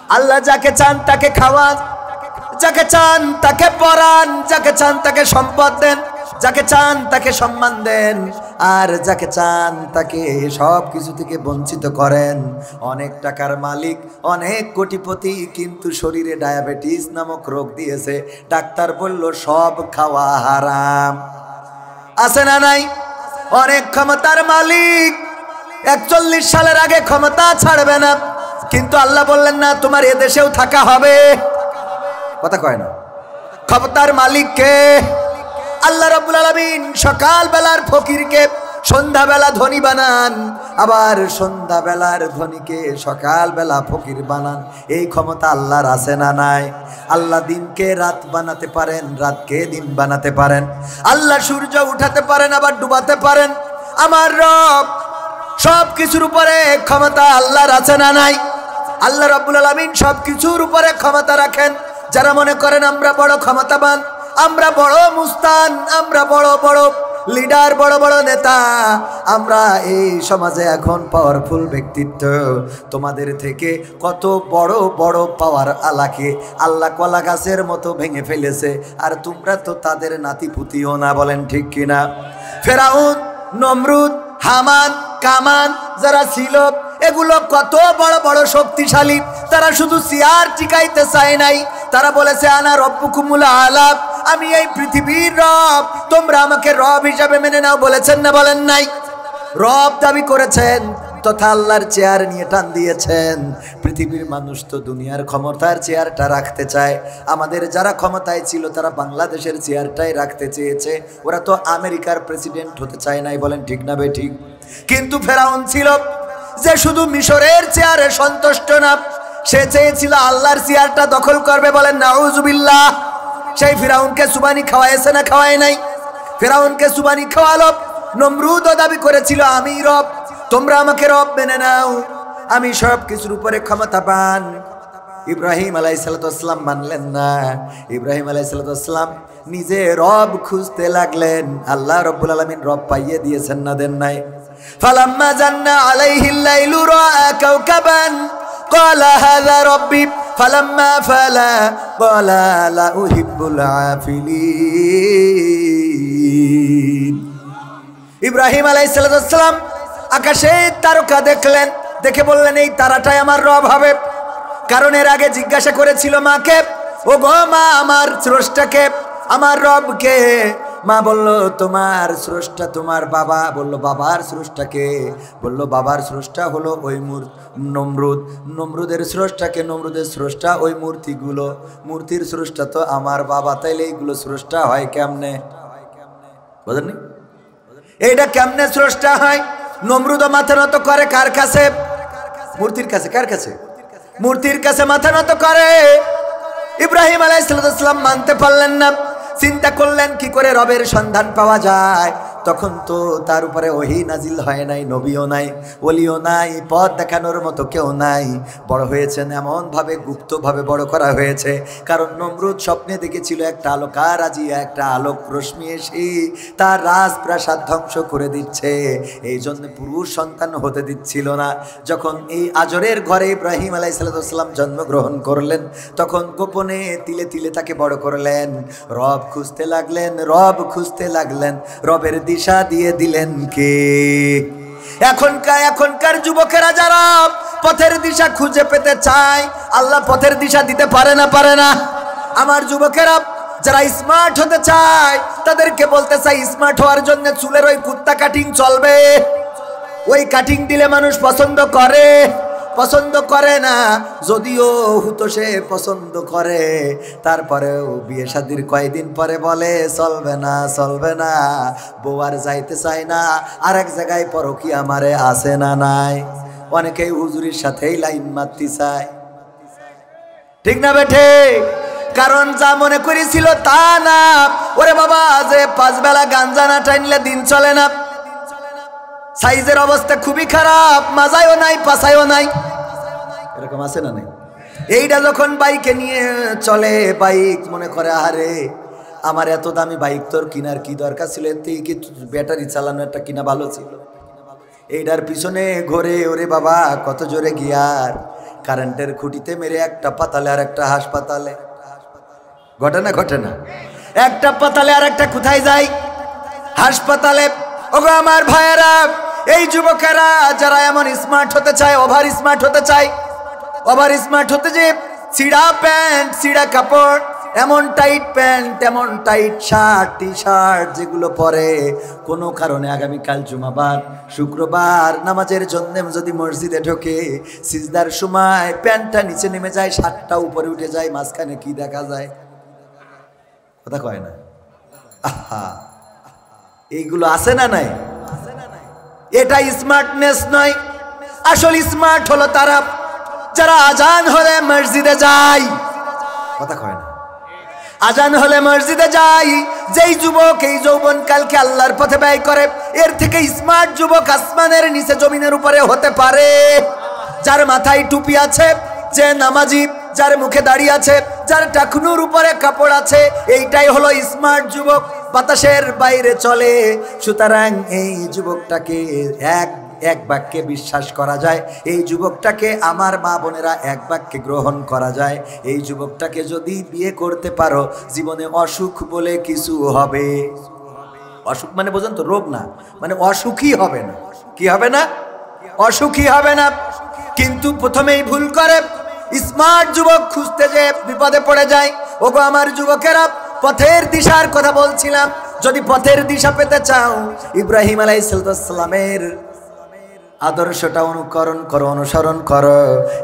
আল্লাহ যাকে চান তাকে খাওয়ান, যাকে চান তাকে পরান, যাকে চান তাকে সম্পদ দেন, যাকে চান তাকে সম্মান দেন, আর যাকে চান তাকে সব কিছু থেকে বঞ্চিত করেন। অনেক টাকার মালিক, অনেক কোটিপতি, কিন্তু শরীরে ডায়াবেটিস নামক রোগ দিয়েছে। ডাক্তার বলল সব খাওয়া হারাম। আছে না নাই? অনেক ক্ষমতার মালিক 41 সালের আগে ক্ষমতা ছাড়বে না, কিন্তু আল্লাহ বললেন না তোমার এদেশেও থাকা হবে। কথা কয় না? ক্ষমতার মালিক কে? আল্লাহ রাব্বুল আলামিন সকাল বেলার ফকিরকে সন্ধ্যাবেলা ধনী বানান, আবার সন্ধ্যাবেলার ধনীকে সকালবেলা ফকির বানান। এই ক্ষমতা আল্লাহর আছে না নাই? আল্লাহ দিনকে রাত বানাতে পারেন, রাতকে দিন বানাতে পারেন। আল্লাহ সূর্য উঠাতে পারেন, আবার ডুবাতে পারেন। আমার রব সব কিছুর উপরে ক্ষমতা আল্লাহর আছে না নাই? আল্লাহ রাব্বুল আলামিন সব কিছুর উপরে ক্ষমতা রাখেন। যারা মনে করেন আমরা বড় ক্ষমতাবান, আমরা বড় মুস্তান, আমরা বড় বড় লিডার, বড় বড় নেতা, আমরা এই সমাজে এখন পাওয়ারফুল ব্যক্তিত্ব, তোমাদের থেকে কত বড় বড় পাওয়ার আলাকে আল্লাহ কলা গাছের মতো ভেঙে ফেলেছে, আর তোমরা তো তাদের নাতিপুতিও না। বলেন ঠিক কিনা? ফেরাউন, নমরুদ, হামান, কামান যারা ছিল, এগুলো কত বড় বড় শক্তিশালী। তারা শুধু চেয়ার টিকাইতে চায় নাই, তারা বলেছে আনা রব্বুকুমুল আলা, আমি এই পৃথিবীর রব, তোমরা আমাকে রব হিসাবে মেনে নাও। বলেছেন না বলেন নাই? রব দাবি করেছেন তথা আল্লাহর চেয়ার নিয়ে টান দিয়েছেন। পৃথিবীর মানুষ তো দুনিয়ার ক্ষমতার চেয়ারটা রাখতে চায়। আমাদের যারা ক্ষমতায় ছিল তারা বাংলাদেশের চেয়ারটাই রাখতে চেয়েছে, ওরা তো আমেরিকার প্রেসিডেন্ট হতে চায় নাই। বলেন ঠিক না বে ঠিক? কিন্তু ফেরাউন ছিল যে শুধু মিশরের চেয়ারে সন্তুষ্ট না, সে চেয়েছিল আল্লাহর চেয়ারটা দখল করবে। বলেন নাউজুবিল্লাহ। সেই ফেরাউনকে সুবানি খাওয়াইছে না খাওয়ায় নাই? ফেরাউনকে সুবানি খাওয়ালো। নমরুদও দাবি করেছিল আমি রব, তোমরা আমাকে রব মেনে নাও, আমি সব কিছুর উপরে ক্ষমতা পান। ইব্রাহিম আলাইহিসসালাম মানলেন না। ইব্রাহিম আলাইহিসসালাম নিজে রব খুঁজতে লাগলেন। আল্লাহ রাব্বুল আলামিন রব পাইয়ে দিয়েছেন না দেন নাই? ফালাম্মা জান্না আলাইহিল লাইলু রাআ কাওকাবান ক্বালা হাযা রাব্বি ফালাম্মা ফালা ক্বালা লা উহিব্বুল আফিলিন। ইব্রাহিম আলাইহিসসালাম আকাশে তারকা দেখলেন, দেখে বললেন এই তারাটাই আমার রব হবে। কারণ এর আগে জিজ্ঞাসা করেছিল মাকে, ও গো মা, আমার স্রষ্টাকে, আমার রবকে? মা বলল তোমার স্রষ্টা তোমার বাবা। বলল বাবার স্রষ্টাকে? বলল বাবার স্রষ্টা হলো ওই নমরুদ। নমরুদের স্রষ্টাকে? নমরুদের স্রষ্টা ওই মূর্তিগুলো। মূর্তির স্রষ্টা তো আমার বাবা, তাইলে এইগুলো স্রষ্টা হয় কেমনে? বুঝলেন? এইটা কেমনে স্রষ্টা হয়? নমরুদ মাথা নত করে কার কাছে? মূর্তির কাছে। কার কাছে? মূর্তির কাছে মাথা নত করে। ইব্রাহিম আলাইহিসসালাম মানতে পারলেন না। চিন্তা করলেন কি করে রবের সন্ধান পাওয়া যায়। তখন তো তার উপরে ওহী নাজিল হয় নাই, নবীও নাই, ওলিও নাই, পথ দেখানোর মতো কেউ নাই। বড় হয়েছেন এমনভাবে গুপ্তভাবে বড় করা হয়েছে। কারণ নমরুদ স্বপ্নে দেখেছিল একটা আলোকারাজিয়া, একটা আলোক রশ্মি এসে তার রাজপ্রাসাদ ধ্বংস করে দিচ্ছে। এই জন্য পুরুষ সন্তান হতে দিচ্ছিল না। যখন এই আজরের ঘরে ইব্রাহিম আলাইহিসসালাম জন্মগ্রহণ করলেন, তখন গোপনে তিলে তিলে তাকে বড় করলেন। রব খুঁজতে লাগলেন, রব খুঁজতে লাগলেন, রবের দিশা দিয়ে দিলেন কে? এখনকার যুবকেরা যারা পথের দিশা খুঁজে পেতে চায়, আল্লাহ পথের দিশা দিতে পারে না? পারে না? আমার যুবকেরা যারা স্মার্ট হতে চায়, তাদেরকে বলতে চাই স্মার্ট হওয়ার জন্য চুলের ওই কুত্তা কাটিং চলবে। ওই কাটিং দিলে মানুষ পছন্দ করে? পছন্দ করে না। যদিও হুতো সে পছন্দ করে, তারপরেও বিয়ে শাদির কয়েকদিন পরে বলে চলবে না, চলবে না। বউ আর যাইতে চায় না, আর এক জায়গায় পরকীয়া মারে, আসে না নাই? অনেকেই হুজুরির সাথেই লাইন মারতে চায়। ঠিক না বেঠে? কারণ যা মনে করেছিল তা না। ওরে বাবা, যে 5 বেলা গাঞ্জা না টাইনলে দিন চলে না। সাইজের অবস্থা খুবই খারাপ, মাজায়ও নাই, পাছায়ও নাই। এরকম আছে না নাই? এইটা যখন বাইকে নিয়ে চলে, বাইক মনে করে আরে আমার এত দামি বাইক তোর কিনার কি দরকার ছিল? এতে কি ব্যাটারি চালানো একটা কিনা ভালো ছিল? এইটার পিছনে ঘোরে, ওরে বাবা কত জোরে গিয়ার। কারেন্টের খুঁটিতে মেরে একটা পাতালে আর একটা হাসপাতালে। ঘটে না ঘটে না? একটা পাতালে আর একটা কোথায় যায়? হাসপাতালে। ওগো আমার ভাইয়েরা, এই যুবকেরা যারা এমন স্মার্ট হতে চায়, ওভার স্মার্ট হতে চায়, ওভার স্মার্ট হতে যে ছিঁড়া প্যান্ট, ছিঁড়া কাপড়, এমন টাইট প্যান্ট, এমন টাইট শার্ট, টি শার্ট যেগুলো পরে কোনো কারণে আগামীকাল জুমাবার, শুক্রবার নামাজের জন্য যদি মসজিদে ঢোকে, সিজদার সময় প্যান্টটা নিচে নেমে যায়, শার্টটা উপরে উঠে যায়, মাঝখানে কি দেখা যায়? কথা কয় না? আহা, এইগুলো আছে না নাই? এটা স্মার্টনেস নয়। আসল স্মার্ট হলো তারা যারা আজান হলে মসজিদে যায়। কথা কয় না? আজান হলে মসজিদে যাই। যেই যুবক এই যৌবন কালকে আল্লাহর পথে ব্যয় করে, এর থেকে স্মার্ট যুবক আসমানের নিচে জমিনের উপরে হতে পারে। যার মাথায় টুপি আছে, যে নামাজি, যার মুখে দাড়ি আছে, যার টাকনুর উপরে কাপড় আছে, এইটাই হলো স্মার্ট যুবক, বাতাসের বাইরে চলে। সুতরাং এই যুবকটাকে এক বাক্যে বিশ্বাস করা যায়, এই যুবকটাকে আমার মা বোনেরা এক বাক্যে গ্রহণ করা যায়। এই যুবকটাকে যদি বিয়ে করতে পারো, জীবনে অসুখ বলে কিছু হবে। অসুখ মানে বোঝেন তো? রোগ না, মানে অসুখী হবে না। কি হবে না? অসুখী হবে না। কিন্তু প্রথমেই ভুল করে স্মার্ট যুবক খুঁজতে যে বিপদে পড়ে যায়। ওগো আমার যুবকেরা, পথের দিশার কথা বলছিলাম। যদি পথের দিশা পেতে চাও, ইব্রাহিম আলাইহিস সালামের আদর্শটা অনুকরণ করো, অনুসরণ করো।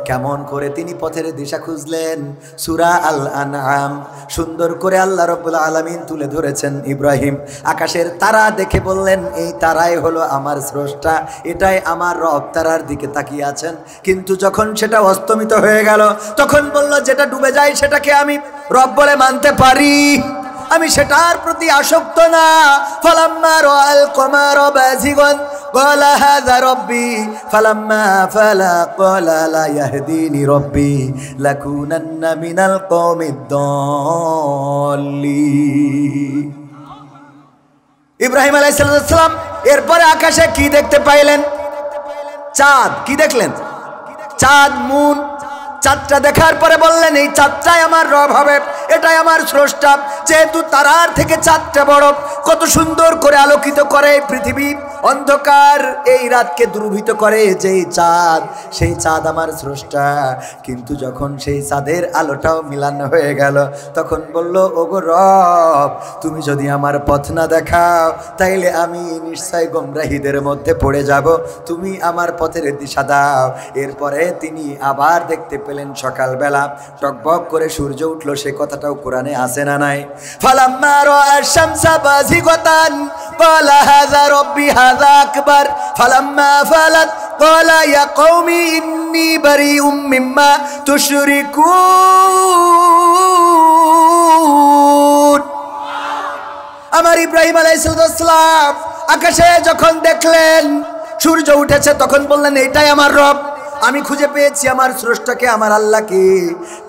কেমন করে তিনি পথের দিশা খুঁজলেন, সূরা আল আনআম সুন্দর করে আল্লাহ রাব্বুল আলামিন তুলে ধরেছেন। ইব্রাহিম আকাশের তারা দেখে বললেন, এই তারাই হলো আমার স্রষ্টা, এটাই আমার রব। তারার দিকে তাকিয়ে আছেন, কিন্তু যখন সেটা অস্তমিত হয়ে গেল, তখন বলল, যেটা ডুবে যায় সেটাকে আমি রব বলে মানতে পারি, আমি সেটার প্রতি আসক্ত না। ফালাম্মা রাআল কমারা বাযিগান قال هذا ربي فلما فلا قال لا يهديني ربي لكونن من القوم الضالين। ইব্রাহিম আলাইহিস সালাম এরপরে আকাশে কি দেখতে পাইলেন? চাঁদ। কি দেখলেন? চাঁদ, মুন। চাঁদটা দেখার পরে বললেন, এই চাঁদটাই আমার রব হবে, এটাই আমার স্রষ্টা। যেহেতু তারার থেকে চাঁদটা বড়, কত সুন্দর করে আলোকিত করে পৃথিবী, অন্ধকার এই রাতকে দুর্বৃত করে যেই চাঁদ, সেই চাঁদ আমার স্রষ্টা। কিন্তু যখন সেই চাঁদের আলোটাও মিলান হয়ে গেল, তখন বলল, ওগো রব, তুমি যদি আমার পথ না দেখাও, তাইলে আমি নিশ্চয় গোমরাহীদের মধ্যে পড়ে যাব, তুমি আমার পথের দিশা দাও। এরপরে তিনি আবার দেখতে পেলেন সকালবেলা টকবক করে সূর্য উঠলো। সে কথাটাও কোরআনে আছে না নাই? ফালাম্মা রাআ শামসা বাযিগাতান ক্বালা হাযা রাব্বি হাযা আকবার ফালাম্মা ফালাত ক্বালা ইয়া কওমি ইন্নী বারিউম মিম্মা তুশরিকুন। আমার ইব্রাহিম আলাইহিস সালাম আকাশে যখন দেখলেন সূর্য উঠেছে, তখন বললেন, এইটাই আমার রব, আমি খুঁজে পেয়েছি আমার স্রষ্টাকে, আমার আল্লাহকে।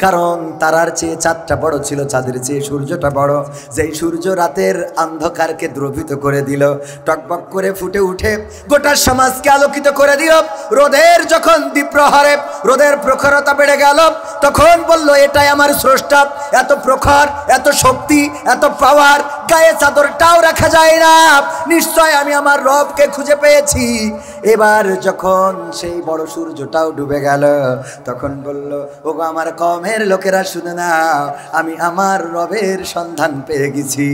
কারণ তারার চেয়ে চাঁদটা বড় ছিল, চাঁদের চেয়ে সূর্যটা বড়। যেই সূর্য রাতের অন্ধকারকে দ্রবীত করে দিল, টকবক করে ফুটে উঠে গোটা সমাজকে আলোকিত করে দিল। রোদের যখন দ্বিপ্রহরে রোদের প্রখরতা বেড়ে গেল, তখন বলল, এটাই আমার স্রষ্টা। এত প্রখর, এত শক্তি, এত পাওয়ার, গায়ে চাদরটাও রাখা যায় না, নিশ্চয় আমি আমার রবকে খুঁজে পেয়েছি। এবার যখন সেই বড় সূর্যটাও ডুবে গেল, তখন বলল, ওগো আমার কওমের লোকেরা শুনে নাও, আমি আমার রবের সন্ধান পেয়ে গেছি।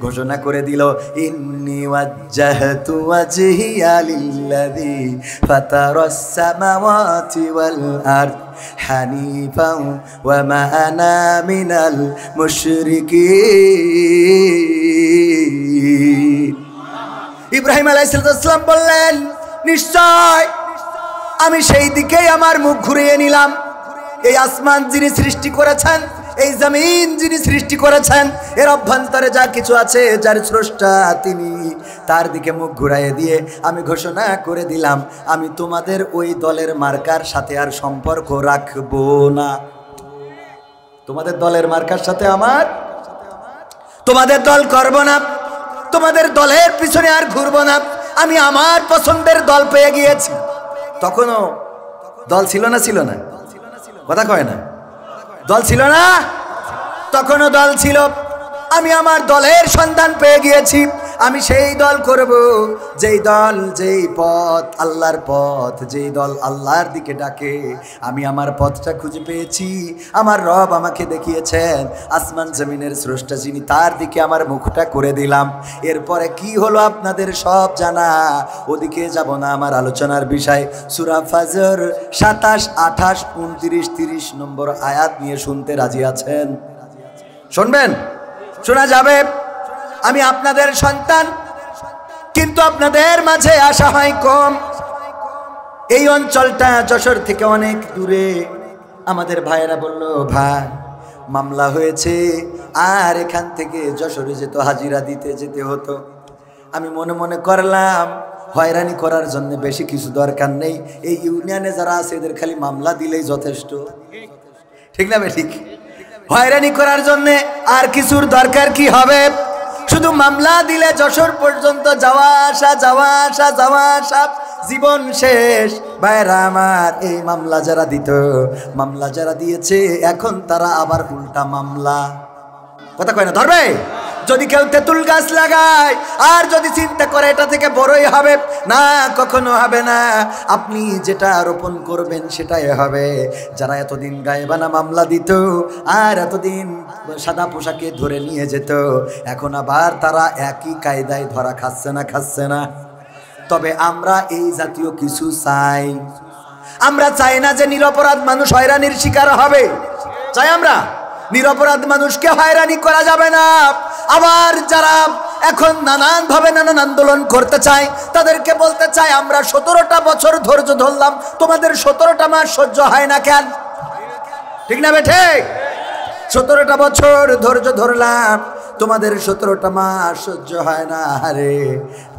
ঘোষণা করে দিল, ইন্নী ওয়াজ্জাহতু ওয়াজহিয়া লিল্লাযী ফাতারাস সামাওয়াতি ওয়াল আরদ হানিফাও ওয়া মা আনা মিনাল মুশরিকিন। ইব্রাহিম আলাইহিস সালাম বললেন, নিশ্চয় আমি সেই দিকেই আমার মুখ ঘুরিয়ে নিলাম। এই আসমান যিনি সৃষ্টি করেছেন, এই জমিন যিনি সৃষ্টি করেছেন, এর অভ্যন্তরে যা কিছু আছে, যার স্রষ্টা তিনি, তার দিকে মুখ ঘুরাইয়ে দিয়ে আমি ঘোষণা করে দিলাম, আমি তোমাদের ওই দলের মার্কার সাথে আর সম্পর্ক রাখবো না। তোমাদের দলের মার্কার সাথে তোমাদের দল করব না, তোমাদের দলের পিছনে আর ঘুরবো না। আমি আমার পছন্দের দল পেয়ে গিয়েছি। তখনও দল ছিল না? ছিল না? কথা কয় না? দল ছিল না? তখনও দল ছিল। আমি আমার দলের সন্ধান পেয়ে গিয়েছি। আমি সেই দল করব যেই দল, যেই পথ আল্লাহর পথ, যেই দল আল্লাহর দিকে ডাকে। আমি আমার পথটা খুঁজে পেয়েছি। আমার রব আমাকে দেখিয়েছেন, আসমান জমিনের স্রষ্টা যিনি, তার দিকে আমার মুখটা করে দিলাম। এরপরে কি হলো আপনাদের সব জানা, ওদিকে যাব না। আমার আলোচনার বিষয় সূরা ফজর 27, 28, 29, 30 নম্বর আয়াত নিয়ে শুনতে রাজি আছেন? শুনবেন? শোনা যাবে? আমি আপনাদের সন্তান, কিন্তু আপনাদের মাঝে আসা হয় কম। এই অঞ্চলটা যশোর থেকে অনেক দূরে। আমাদের ভাইয়েরা বলল, ভাই মামলা হয়েছে, আর এখান থেকে যশোরে যেত, হাজিরা দিতে যেতে হতো। আমি মনে মনে করলাম হয়রানি করার জন্য বেশি কিছু দরকার নেই। এই ইউনিয়নে যারা আছে এদের খালি মামলা দিলেই যথেষ্ট। ঠিক না? ঠিক। হয়রানি করার জন্য আর কিছুর দরকার কি হবে? শুধু মামলা দিলে যশোর পর্যন্ত যাওয়া আসা, যাওয়া আসা, যাওয়া আসা, জীবন শেষ। ভাইরা আমার, এই মামলা যারা দিত, মামলা যারা দিয়েছে, এখন তারা আবার উল্টা মামলা। কথা কয় না? ধরবে? যদি কেউ তেঁতুল গাছ লাগায় আর যদি চিন্তা করে এটা থেকে বড়ই হবে, না, কখনো হবে না। আপনি যেটা রোপণ করবেন সেটাই হবে। যারা এতদিন গায়েবানা মামলা দিত আর এতদিন সাদা পোশাকে ধরে নিয়ে যেত, এখন আবার তারা একই কায়দায় ধরা খাচ্ছে না? খাচ্ছে না? তবে আমরা এই জাতীয় কিছু চাই। আমরা চাই না যে নিরপরাধ মানুষ হয়রানির শিকার হবে। চাই আমরা নিরপরাধ মানুষকে হয়রানি করা যাবে না। আবার যারা এখন নানানভাবে নানান আন্দোলন করতে চায়, তাদেরকে বলতে চাই, আমরা 17টা বছর ধৈর্য ধরলাম, তোমাদের 17টা মাস সহ্য হয় না কেন? ঠিক না বেঠে? 17টা বছর ধৈর্য ধরলাম, তোমাদের 17টা মাস সহ্য হয় না। আরে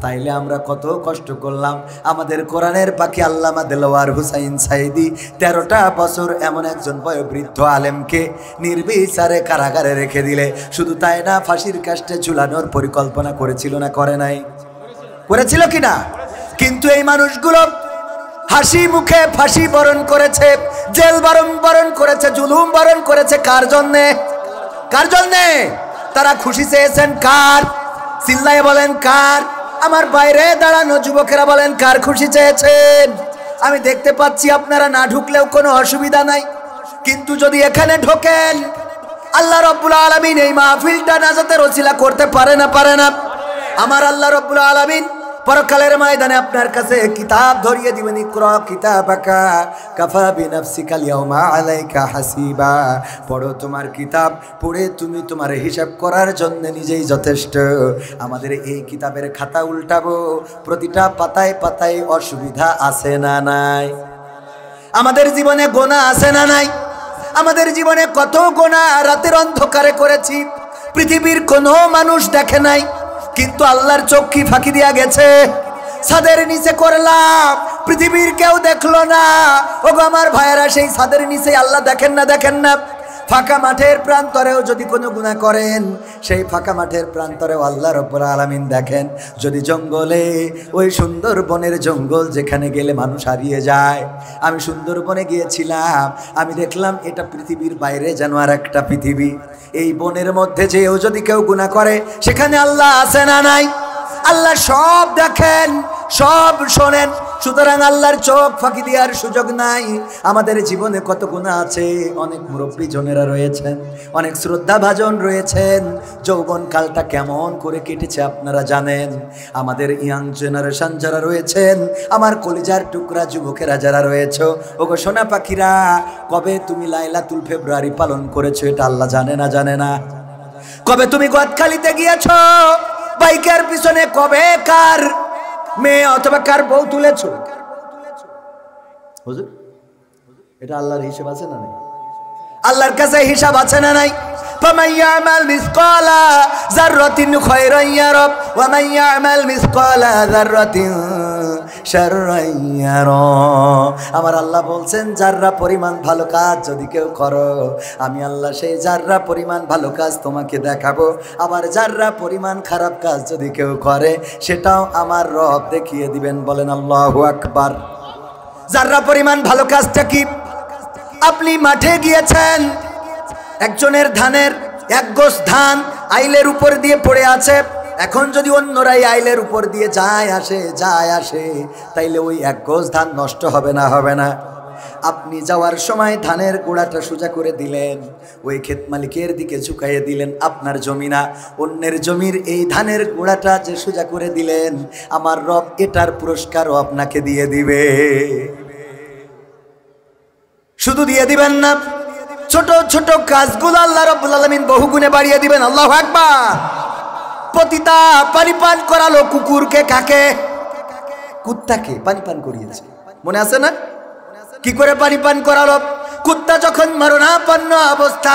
তাইলে আমরা কত কষ্ট করলাম। আমাদের কোরআনের পাখি আল্লামা দেলোয়ার হুসাইন সাইদি 13টা বছর এমন একজন বয়োবৃদ্ধ আলেমকে নির্বিচারে কারাগারে রেখে দিলে। শুধু তাই না, ফাঁসির কাস্টে ঝুলানোর পরিকল্পনা করেছিল না? করে নাই? করেছিল কিনা? কিন্তু এই মানুষগুলো হাসি মুখে ফাঁসি বরণ করেছে, জেল বরণ করেছে, জুলুম বরণ করেছে। কার জন্যে? কার জন্যে? তারা খুশি চেয়েছেন কার? চিল্লায় বলেন কার? আমার বাইরে দাঁড়ানো যুবকেরা বলেন কার খুশি চেয়েছেন? আমি দেখতে পাচ্ছি আপনারা না ঢুকলেও কোনো অসুবিধা নাই, কিন্তু যদি এখানে ঢোকেন, আল্লাহ রাব্বুল আলামিন এই মাহফিলটা নাজাতের ওসিলা করতে পারে না? পারে না? আমার আল্লাহ রাব্বুল আলামিন পরকালের ময়দানে আপনার কাছে কিতাব ধরিয়ে দিবেন, ইকরা কিতাবাকা কাফা বিনাফসিকাল ইয়াউমা আলাইকা হাসিবা। পড়ো তোমার কিতাব, পড়ে তুমি তোমার হিসাব করার জন্য নিজেই যথেষ্ট। আমাদের এই কিতাবের খাতা উল্টাবো, প্রতিটা পাতায় পাতায় অসুবিধা আছে না নাই? আমাদের জীবনে গোনা আছে না নাই? আমাদের জীবনে কত গোনা রাতের অন্ধকারে করেছি, পৃথিবীর কোনো মানুষ দেখে নাই, কিন্তু আল্লাহর চোখ কি ফাঁকি দিয়া গেছে? ছাদের নিচে করলাম, পৃথিবীর কেউ দেখলো না। ওগো আমার ভাইয়েরা, সেই ছাদের নিচে আল্লাহ দেখেন না? দেখেন না? ফাঁকা মাঠের প্রান্তরেও যদি কোনো গুনাহ করেন, সেই ফাঁকা মাঠের প্রান্তরেও আল্লাহ রাব্বুল আলামিন দেখেন। যদি জঙ্গলে, ওই সুন্দরবনের জঙ্গল যেখানে গেলে মানুষ হারিয়ে যায়, আমি সুন্দরবনে গিয়েছিলাম, আমি দেখলাম এটা পৃথিবীর বাইরে যেন আর একটা পৃথিবী। এই বনের মধ্যে যেও যদি কেউ গুনাহ করে, সেখানে আল্লাহ আছে না নাই? আল্লাহ সব দেখেন, সব শোনেন। সুতরাং আল্লাহর চোখ ফাঁকি দেওয়ার সুযোগ নাই। আমাদের জীবনে কত গুনাহ আছে। অনেক মুরব্বী জনেরা রয়েছেন, অনেক শ্রদ্ধাভাজন রয়েছেন। যৌবন কালটা কেমন করে কেটেছে আপনারা জানেন। আমাদের ইয়াং জেনারেশন যারা রয়েছেন, আমার কলিজার টুকরা যুবকেরা যারা রয়েছে, ওগো সোনা পাখিরা, কবে তুমি লাইলাতুল ফেব্রুয়ারি পালন করেছো এটা আল্লাহ জানে না? জানে না? কবে তুমি গদখালিতে গিয়েছো, বাইকের পিছনে কবে কার মেয়ে অথবা কার বউ তুলেছো? হুজুর, এটা আল্লাহর হিসাব আছে না নাই? আল্লাহর কাছে হিসাব আছে না নাই? فَمَنْ يَعْمَلْ مِثْقَالَ ذَرَّةٍ خَيْرًا يَرَهُ وَمَنْ يَعْمَلْ مِثْقَالَ ذَرَّةٍ شَرًّا يَرَهُ। আমার আল্লাহ বলছেন, যাররা পরিমাণ ভালো কাজ যদি কেউ করো, আমি আল্লাহ সেই যাররা পরিমাণ ভালো কাজ তোমাকে দেখাবো। আবার যাররা পরিমাণ খারাপ কাজ যদি কেউ করে, সেটাও আমার রব দেখিয়ে দিবেন। বলেন আল্লাহু আকবার। যাররা পরিমাণ ভালো কাজটা কি? আপনি মাঠে গিয়েছেন, একজনের ধানের এক গোছ ধান আইলের উপর দিয়ে পড়ে আছে। এখন যদি অন্যরাই আইলের উপর দিয়ে যায় আসে, তাইলে ওই এক গোছ ধান নষ্ট হবে না? হবে না? আপনি যাওয়ার সময় ধানের গোড়াটা সোজা করে দিলেন, ওই ক্ষেত মালিকের দিকে ঝুঁকাইয়ে দিলেন। আপনার জমি না, অন্যের জমির এই ধানের গোড়াটা যে সোজা করে দিলেন, আমার রব এটার পুরস্কারও আপনাকে দিয়ে দিবে। শুধু দিয়ে দিবেন না, ছোট ছোট কাজগুলো আল্লাহ রাব্বুল আলামিন বহুগুণে বাড়িয়ে দিবেন। আল্লাহু আকবার। পতিতা পানি পান করালো কুকুরকে, কাকে? কুত্তাকে পানি পান করিয়েছে, মনে আছে না? কি করে পানি পান করালো? কুত্তা যখন মরণাপন্ন অবস্থা,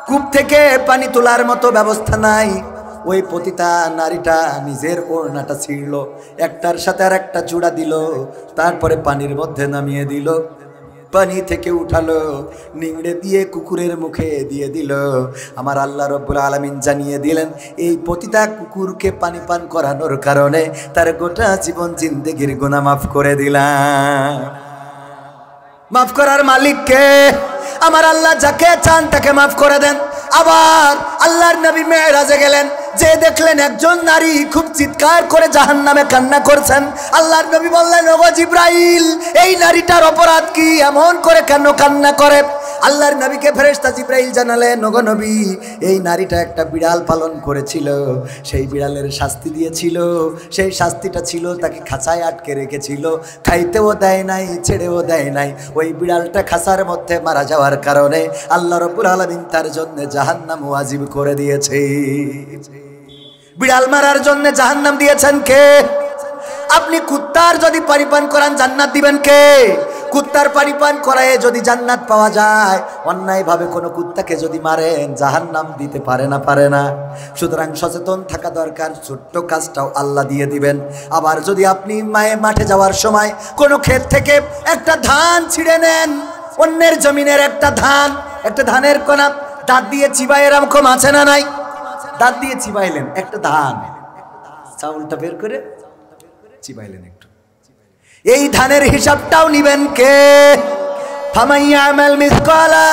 কূপ থেকে পানি তোলার মতো ব্যবস্থা নাই, ওই পতিতা নারীটা নিজের ওড়নাটা ছিঁড়ল, একটার সাথে আর একটা জোড়া দিল, তারপরে পানির মধ্যে নামিয়ে দিল, পানি থেকে উঠালো, নিংড়ে দিয়ে কুকুরের মুখে দিয়ে দিল। আমার আল্লাহ রাব্বুল আলামিন জানিয়ে দিলেন, এই পতিতা কুকুরকে পানি পান করানোর কারণে তার গোটা জীবন জিন্দেগির গুনাহ মাফ করে দিলাম। মাফ করার মালিক কে? আমার আল্লাহ যাকে চান তাকে মাফ করে দেন। আবার আল্লাহর নবী মেরাজে গেলেন, যে দেখলেন একজন নারী খুব চিৎকার করে জাহান্নামে কান্না করছেন। আল্লাহর নবী বললেন, ওগো জিব্রাইল, এই নারীটার অপরাধ কি, এমন করে কেন কান্না করে? আল্লাহর নবীকে ফেরেশতা জিব্রাইল জানালেন, ওগো নবী, এই নারীটা একটা বিড়াল পালন করেছিল, সেই বিড়ালের শাস্তি দিয়েছিল, সেই শাস্তিটা ছিল তাকে খাঁচায় আটকে রেখেছিল, খাইতেও দেয় নাই, ছেড়েও দেয় নাই। ওই বিড়ালটা খাঁচার মধ্যে মারা যাওয়ার কারণে আল্লাহ রাব্বুল আলামিন তার জন্য জাহান্নাম ওয়াজিব করে দিয়েছে। বিড়াল মারার জন্য জাহান্নাম দিয়েছেন কে? আপনি কুত্তার যদি পানি পান করান, জান্নাত দিবেন কে? কুত্তার পানি পান করায় যদি জান্নাত পাওয়া যায়, অন্যায়ভাবে কোনো কুত্তাকে যদি মারেন, জাহান্নাম দিতে পারে না? পারে না? সুতরাং সচেতন থাকা দরকার, ছোট্ট কাজটাও আল্লাহ দিয়ে দিবেন। আবার যদি আপনি মাঠে যাওয়ার সময় কোনো ক্ষেত থেকে একটা ধান ছিঁড়ে নেন, অন্যের জমিনের একটা ধানের কোনা দাঁত দিয়ে চিবাই, এরকম আছে না নাই? দাঁত দিয়ে চিবাইলেন একটা ধান, চাউলটা বের করে চিবাইলেন একটু, এই ধানের হিসাবটাও নিবেন কে? ফামান ইয়ামাল মিসকালা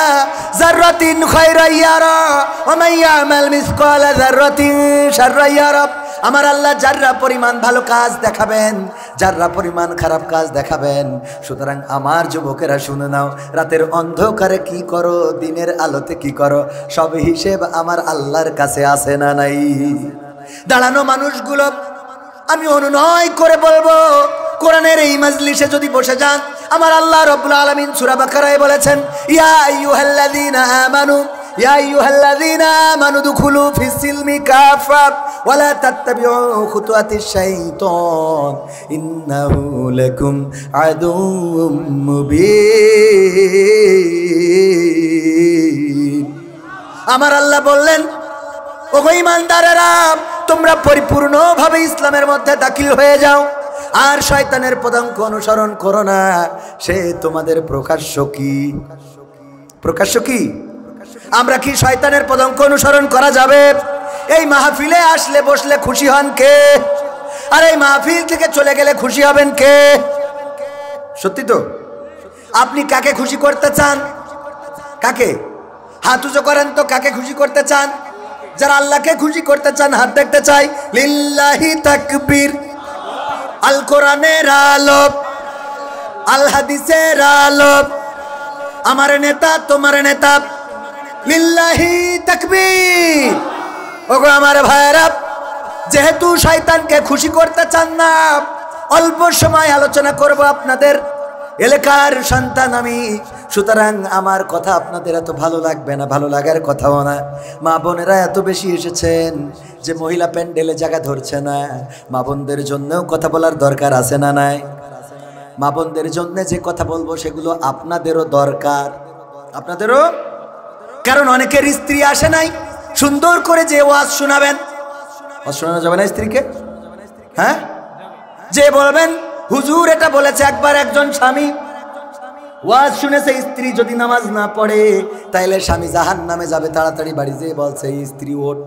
যাররাতিন খায়রান ইয়ারা ওয়া মান ইয়ামাল মিসকালা যাররাতিন শাররান ইয়ারা। আমার আল্লাহ যাররা পরিমাণ ভালো কাজ দেখাবেন, যাররা পরিমাণ খারাপ কাজ দেখাবেন। সুতরাং আমার যুবকেরা শুনে নাও, রাতের অন্ধকারে কি করো, দিনের আলোতে কি করো, সব হিসেব আমার আল্লাহর কাছে আছে না নাই? দাঁড়ানো মানুষগুলো আমি অনুনয় করে বলবো, কোরআনের এই মাজলিসে যদি বসে যান, আমার আল্লাহ রাব্বুল আলামিন সূরা বাকারায় বলেছেন, ইয়া আইয়ুহাল্লাযীনা আমানু ইয়া আইয়ুহাল্লাযীনা আমানু দুখুলু ফিস সিলমি কাফা ওয়া লা তাত্তাবিউ খুতুওয়াতিশ শাইতান ইন্নাহু লাকুম আদুউম মুবিন। আমার আল্লাহ বললেন, ওগো ঈমানদারেরা, তোমরা পরিপূর্ণভাবে ইসলামের মধ্যে দাখিল হয়ে যাও, আর শয়তানের পদাঙ্ক অনুসরণ করো না। সে তোমাদের প্রকাশ্য কি? প্রকাশ্য কি? আমরা কি শয়তানের পদাঙ্ক অনুসরণ করা যাবে? এই মাহফিলে আসলে বসলে খুশি হন কে? আর এই মাহফিল থেকে চলে গেলে খুশি হবেন কে? সত্যি তো? আপনি কাকে খুশি করতে চান? কাকে? হাত উঁচু করেন তো, কাকে খুশি করতে চান? যারা আল্লাহকে খুশি করতে চান হাত দেখতে চাই। লিল্লাহি তাকবীর। আল কোরআনের আলো, আল হাদিসের আলো, আমার নেতা তোমার নেতা, লিল্লাহি তাকবীর। ওগো আমার ভাইরা, যেহেতু শয়তানকে খুশি করতে চান না, অল্প সময় আলোচনা করব আপনাদের এলাকার সন্তান আমি, সুতরাং আমার কথা আপনাদের এত ভালো লাগবে না, ভালো লাগার কথাও না। মা বোনেরা এত বেশি এসেছেন যে মহিলা প্যান্ডেলে জায়গা ধরছে না। মা বোনদের জন্যও কথা বলার দরকার আছে না নাই? মা বোনদের জন্য যে কথা বলবো সেগুলো আপনাদেরও দরকার, আপনাদেরও। কারণ অনেকের স্ত্রী আসে নাই, সুন্দর করে যে ওয়াজ শোনাবেন, ওয়াজ শোনানো যাবে না স্ত্রীকে? হ্যাঁ, যে বলবেন হুজুর এটা বলেছে একবার একজন স্বামী, ওয়াজ শুনেছে, স্ত্রী যদি নামাজ না পড়ে তাইলে স্বামী জাহান্নামে যাবে, তাড়াতাড়ি বাড়ি যেয়ে বলছে স্ত্রী ওঠ।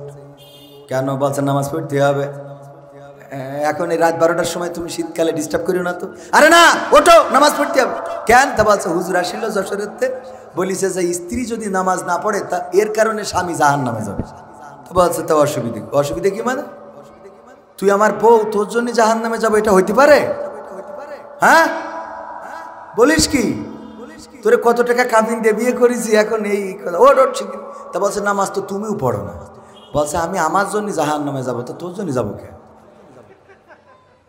কেন বলছে? নামাজ পড়তে হবে। এখন এই রাত 12টার সময় তুমি শীতকালে ডিস্টার্ব করিও না তো। আরে না, ওঠো, নামাজ পড়তে হবে। কেন? তা বলছে হুজুর আসিল যশোরেতে, বলিছে যে স্ত্রী যদি নামাজ না পড়ে তা এর কারণে স্বামী জাহান্নামে যাবে। তো বলছে তো অসুবিধে কি মানে? তুই আমার বউ, তোর জন্য জাহান্নামে যাবো, এটা হইতে পারে? হ্যাঁ বলিস কি? তোরে কত টাকা কামিং দিয়ে বিয়ে করেছি, এখন এই ওট ঠিক। তা বলছে নামাজ তো তুমিও পড়ো না। বলছে আমি আমার জন্য জাহান্নামে যাবো, তো তোর জন্য যাবো কে?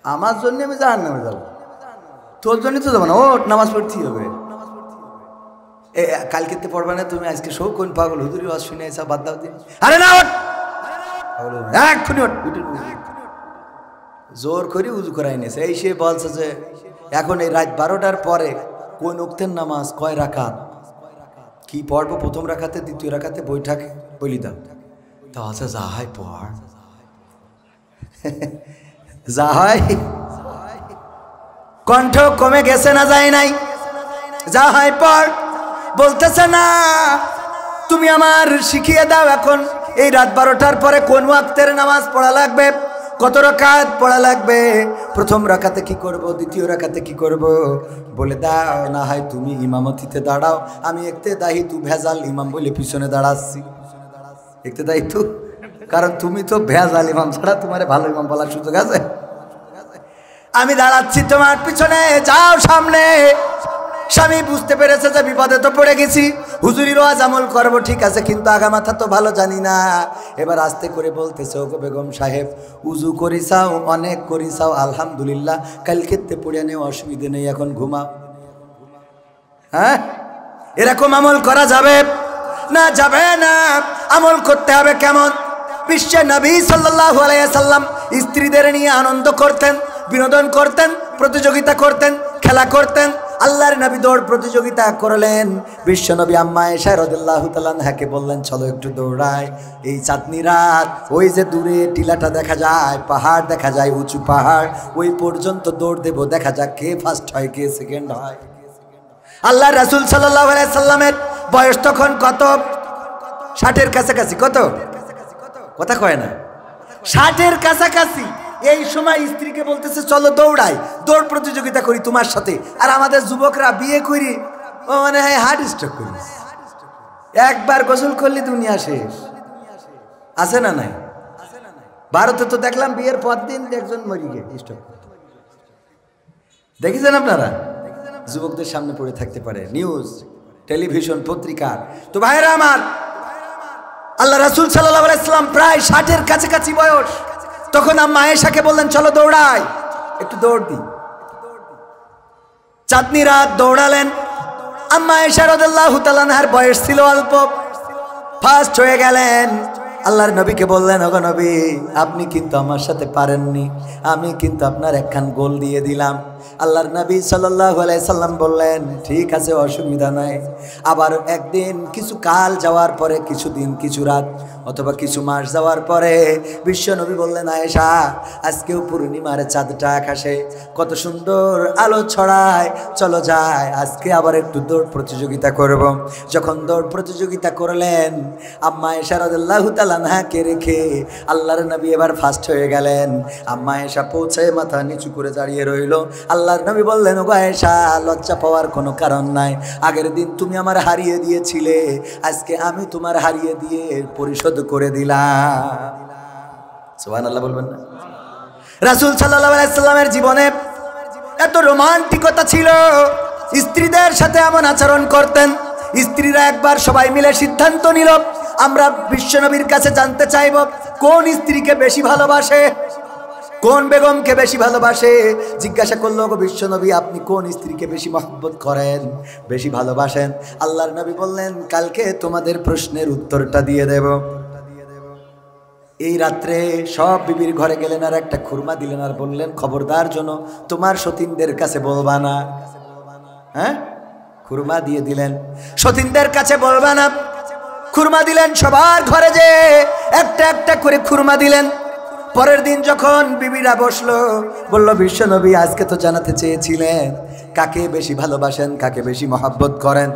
আমার জন্য আমি জাহান্নামে যাবো, তোর জন্য তো যাবো না। ওট, নামাজ পড়তেই হবে। কালকেতে পড়বা না তুমি, আজকে শো কোন পাগল হুজুরি ওয়াজ শুনে এসা বাদ দাও দিন। আরে না, ওঠ এক্ষুনি, ওঠ। জোর করে উজু করাই নিয়েছে। এই সে বলছে যে এখন এই রাত 12টার পরে কোন ওক্তের নামাজ কয় রাকাত, কি পড়বো, প্রথম রাকাতে, দ্বিতীয় রাকাতে, বৈঠক বলি দাও। তা আছে যা হয় পড়, যা হয়। কণ্ঠ কমে গেছে না যায় নাই? যা হয় পড়। বলতেছে না তুমি আমার শিখিয়ে দাও এখন এই রাত 12টার পরে কোন ওয়াক্তের নামাজ পড়া লাগবে, কত রাকাত পড়া লাগবে, প্রথম রাকাতে কি করব, দ্বিতীয় রাকাতে কি করব, বলে দাও। না হয় তুমি ইমামতিতে দাঁড়াও, আমি একতে দাহি তু ভেজাল ইমাম বলে পিছনে দাঁড়াচ্ছি। একতে দাহি তু, কারণ তুমি তো ভেজাল ইমাম ছাড়া তোমার ভালো ইমাম বলার সুযোগ আছে। আমি দাঁড়াচ্ছি তোমার পিছনে, যাও সামনে। স্বামী বুঝতে পেরেছে যে বিপদে তো পড়ে গেছি, হুজুরির ওয়াজ আমল করবো ঠিক আছে, কিন্তু আগা মাথা তো ভালো জানি না। এবার আস্তে করে বলতেছে ওগো বেগম সাহেব, উজু করিসাও, অনেক করিসাও, আলহামদুলিল্লাহ, কালকেতে পড়ে নেই, অসুবিধে নেই, এখন ঘুমাও। হ্যাঁ, এরকম আমল করা যাবে না? যাবে না। আমল করতে হবে কেমন? বিশ্বে নবী সাল্লাল্লাহু আলাইহি সাল্লাম স্ত্রীদের নিয়ে আনন্দ করতেন, বিনোদন করতেন, প্রতিযোগিতা করতেন, খেলা করতেন। আল্লাহর নবী দৌড় প্রতিযোগিতা করলেন। বিশ্ব নবী আম্মা আয়েশা রাদিয়াল্লাহু তাআলা আনহাকে বললেন চলো একটু দৌড়াই। এই চাঁদনি রাত, ওই যে দূরে টিলাটা দেখা যায়, পাহাড় দেখা যায়, উঁচু পাহাড়, ওই পর্যন্ত দৌড় দেব, দেখা যাক কে ফার্স্ট হয়, কে সেকেন্ড হয়। আল্লাহ রাসূল সাল্লাল্লাহু আলাইহি সাল্লামের বয়স তখন কত? 60-এর কাছাকাছি। কত? কথা কয় না, 60-এর কাছাকাছি। এই সময় স্ত্রীকে বলতেছে চলো দৌড়াই, দৌড় প্রতিযোগিতা করি তোমার সাথে। আর আমাদের যুবকরা বিয়ে করি, ও মানে হার্ট স্ট্রোক করি, একবার গোসল করলে দুনিয়া শেষ। আছে না নাই? ভারতে তো দেখলাম বিয়ের পর দিন একজন মরি গিয়ে স্ট্রোক। দেখেছেন আপনারা? যুবকদের সামনে পড়ে থাকতে পারে নিউজ, টেলিভিশন, পত্রিকা। তো ভাইরা আমার, আল্লাহ রাসূল সাল্লাল্লাহু আলাইহি সাল্লাম প্রায় 60-এর কাছাকাছি বয়স। তখন আম্মা আয়েশাকে বললেন চলো দৌড়াই, একটু দৌড় দি। চাঁদনি রাত দৌড়ালেন। আম্মা আয়েশা রাদিয়াল্লাহু তাআলা আনহার বয়স ছিল অল্প, ফার্স্ট হয়ে গেলেন। আল্লাহর নবীকে বললেন ওগো নবী, আপনি কিন্তু আমার সাথে পারেননি, আমি কিন্তু আপনার একখান গোল দিয়ে দিলাম। আল্লাহর নবী সাল্লাল্লাহু আলাইহি সাল্লাম বললেন ঠিক আছে, অসুবিধা নাই। আবার একদিন, কিছু কাল যাওয়ার পরে, কিছু দিন, কিছু রাত, অথবা কিছু মাস যাওয়ার পরে বিশ্ব নবী বললেন আয়েশা, আজকেও পূর্ণিমার চাঁদটা আকাশে কত সুন্দর আলো ছড়ায়, চলো যাই, আজকে আবার একটু দৌড় প্রতিযোগিতা করব। যখন দৌড় প্রতিযোগিতা করলেন, আম্মা আয়েশা রাদিয়াল্লাহু তাআলা আনহাকে রেখে আল্লাহর নবী এবার ফার্স্ট হয়ে গেলেন। আম্মা আয়েশা পৌঁছে মাথা নিচু করে দাঁড়িয়ে রইল। আল্লাহর নবী বললেন ওগো আয়েশা, লজ্জা পাওয়ার কোনো কারণ নাই। আগের দিন তুমি আমার হারিয়ে দিয়েছিলে, আজকে আমি তোমার হারিয়ে দিয়ে পরিশোধ করে দিলাম। সুবহানাল্লাহ বলবেন না? রাসূল সাল্লাল্লাহু আলাইহি সাল্লামের জীবনে এত রোমান্টিকতা ছিল, স্ত্রীদের সাথে এমন আচরণ করতেন। স্ত্রীরা একবার সবাই মিলে সিদ্ধান্ত নিল, আমরা বিশ্বনবীর কাছে জানতে চাইব কোন স্ত্রীকে বেশি ভালোবাসে, কোন বেগমকে বেশি ভালোবাসে। জিজ্ঞাসা করলো গো বিশ্বনবী, আপনি কোন স্ত্রীকে বেশি মহব্বত করেন, বেশি ভালোবাসেন? আল্লাহর নবী বললেন কালকে তোমাদের প্রশ্নের উত্তরটা দিয়ে দেব। এই রাত্রে সব বিবির ঘরে গেলেন আর একটা খুরমা দিলেন আর বললেন খবরদার জন্য তোমার সতীনদের কাছে বলবা না। হ্যাঁ, খুরমা দিয়ে দিলেন, সতীনদের কাছে বলবা না। খুরমা দিলেন, সবার ঘরে যে একটা একটা করে খুরমা দিলেন। পরের দিন যখন বিবিরা বসলো, বলল বিশ্বনবী আজকে তো জানাতে চেয়েছিলেন কাকে বেশি ভালোবাসেন, কাকে বেশি মহব্বত করেন।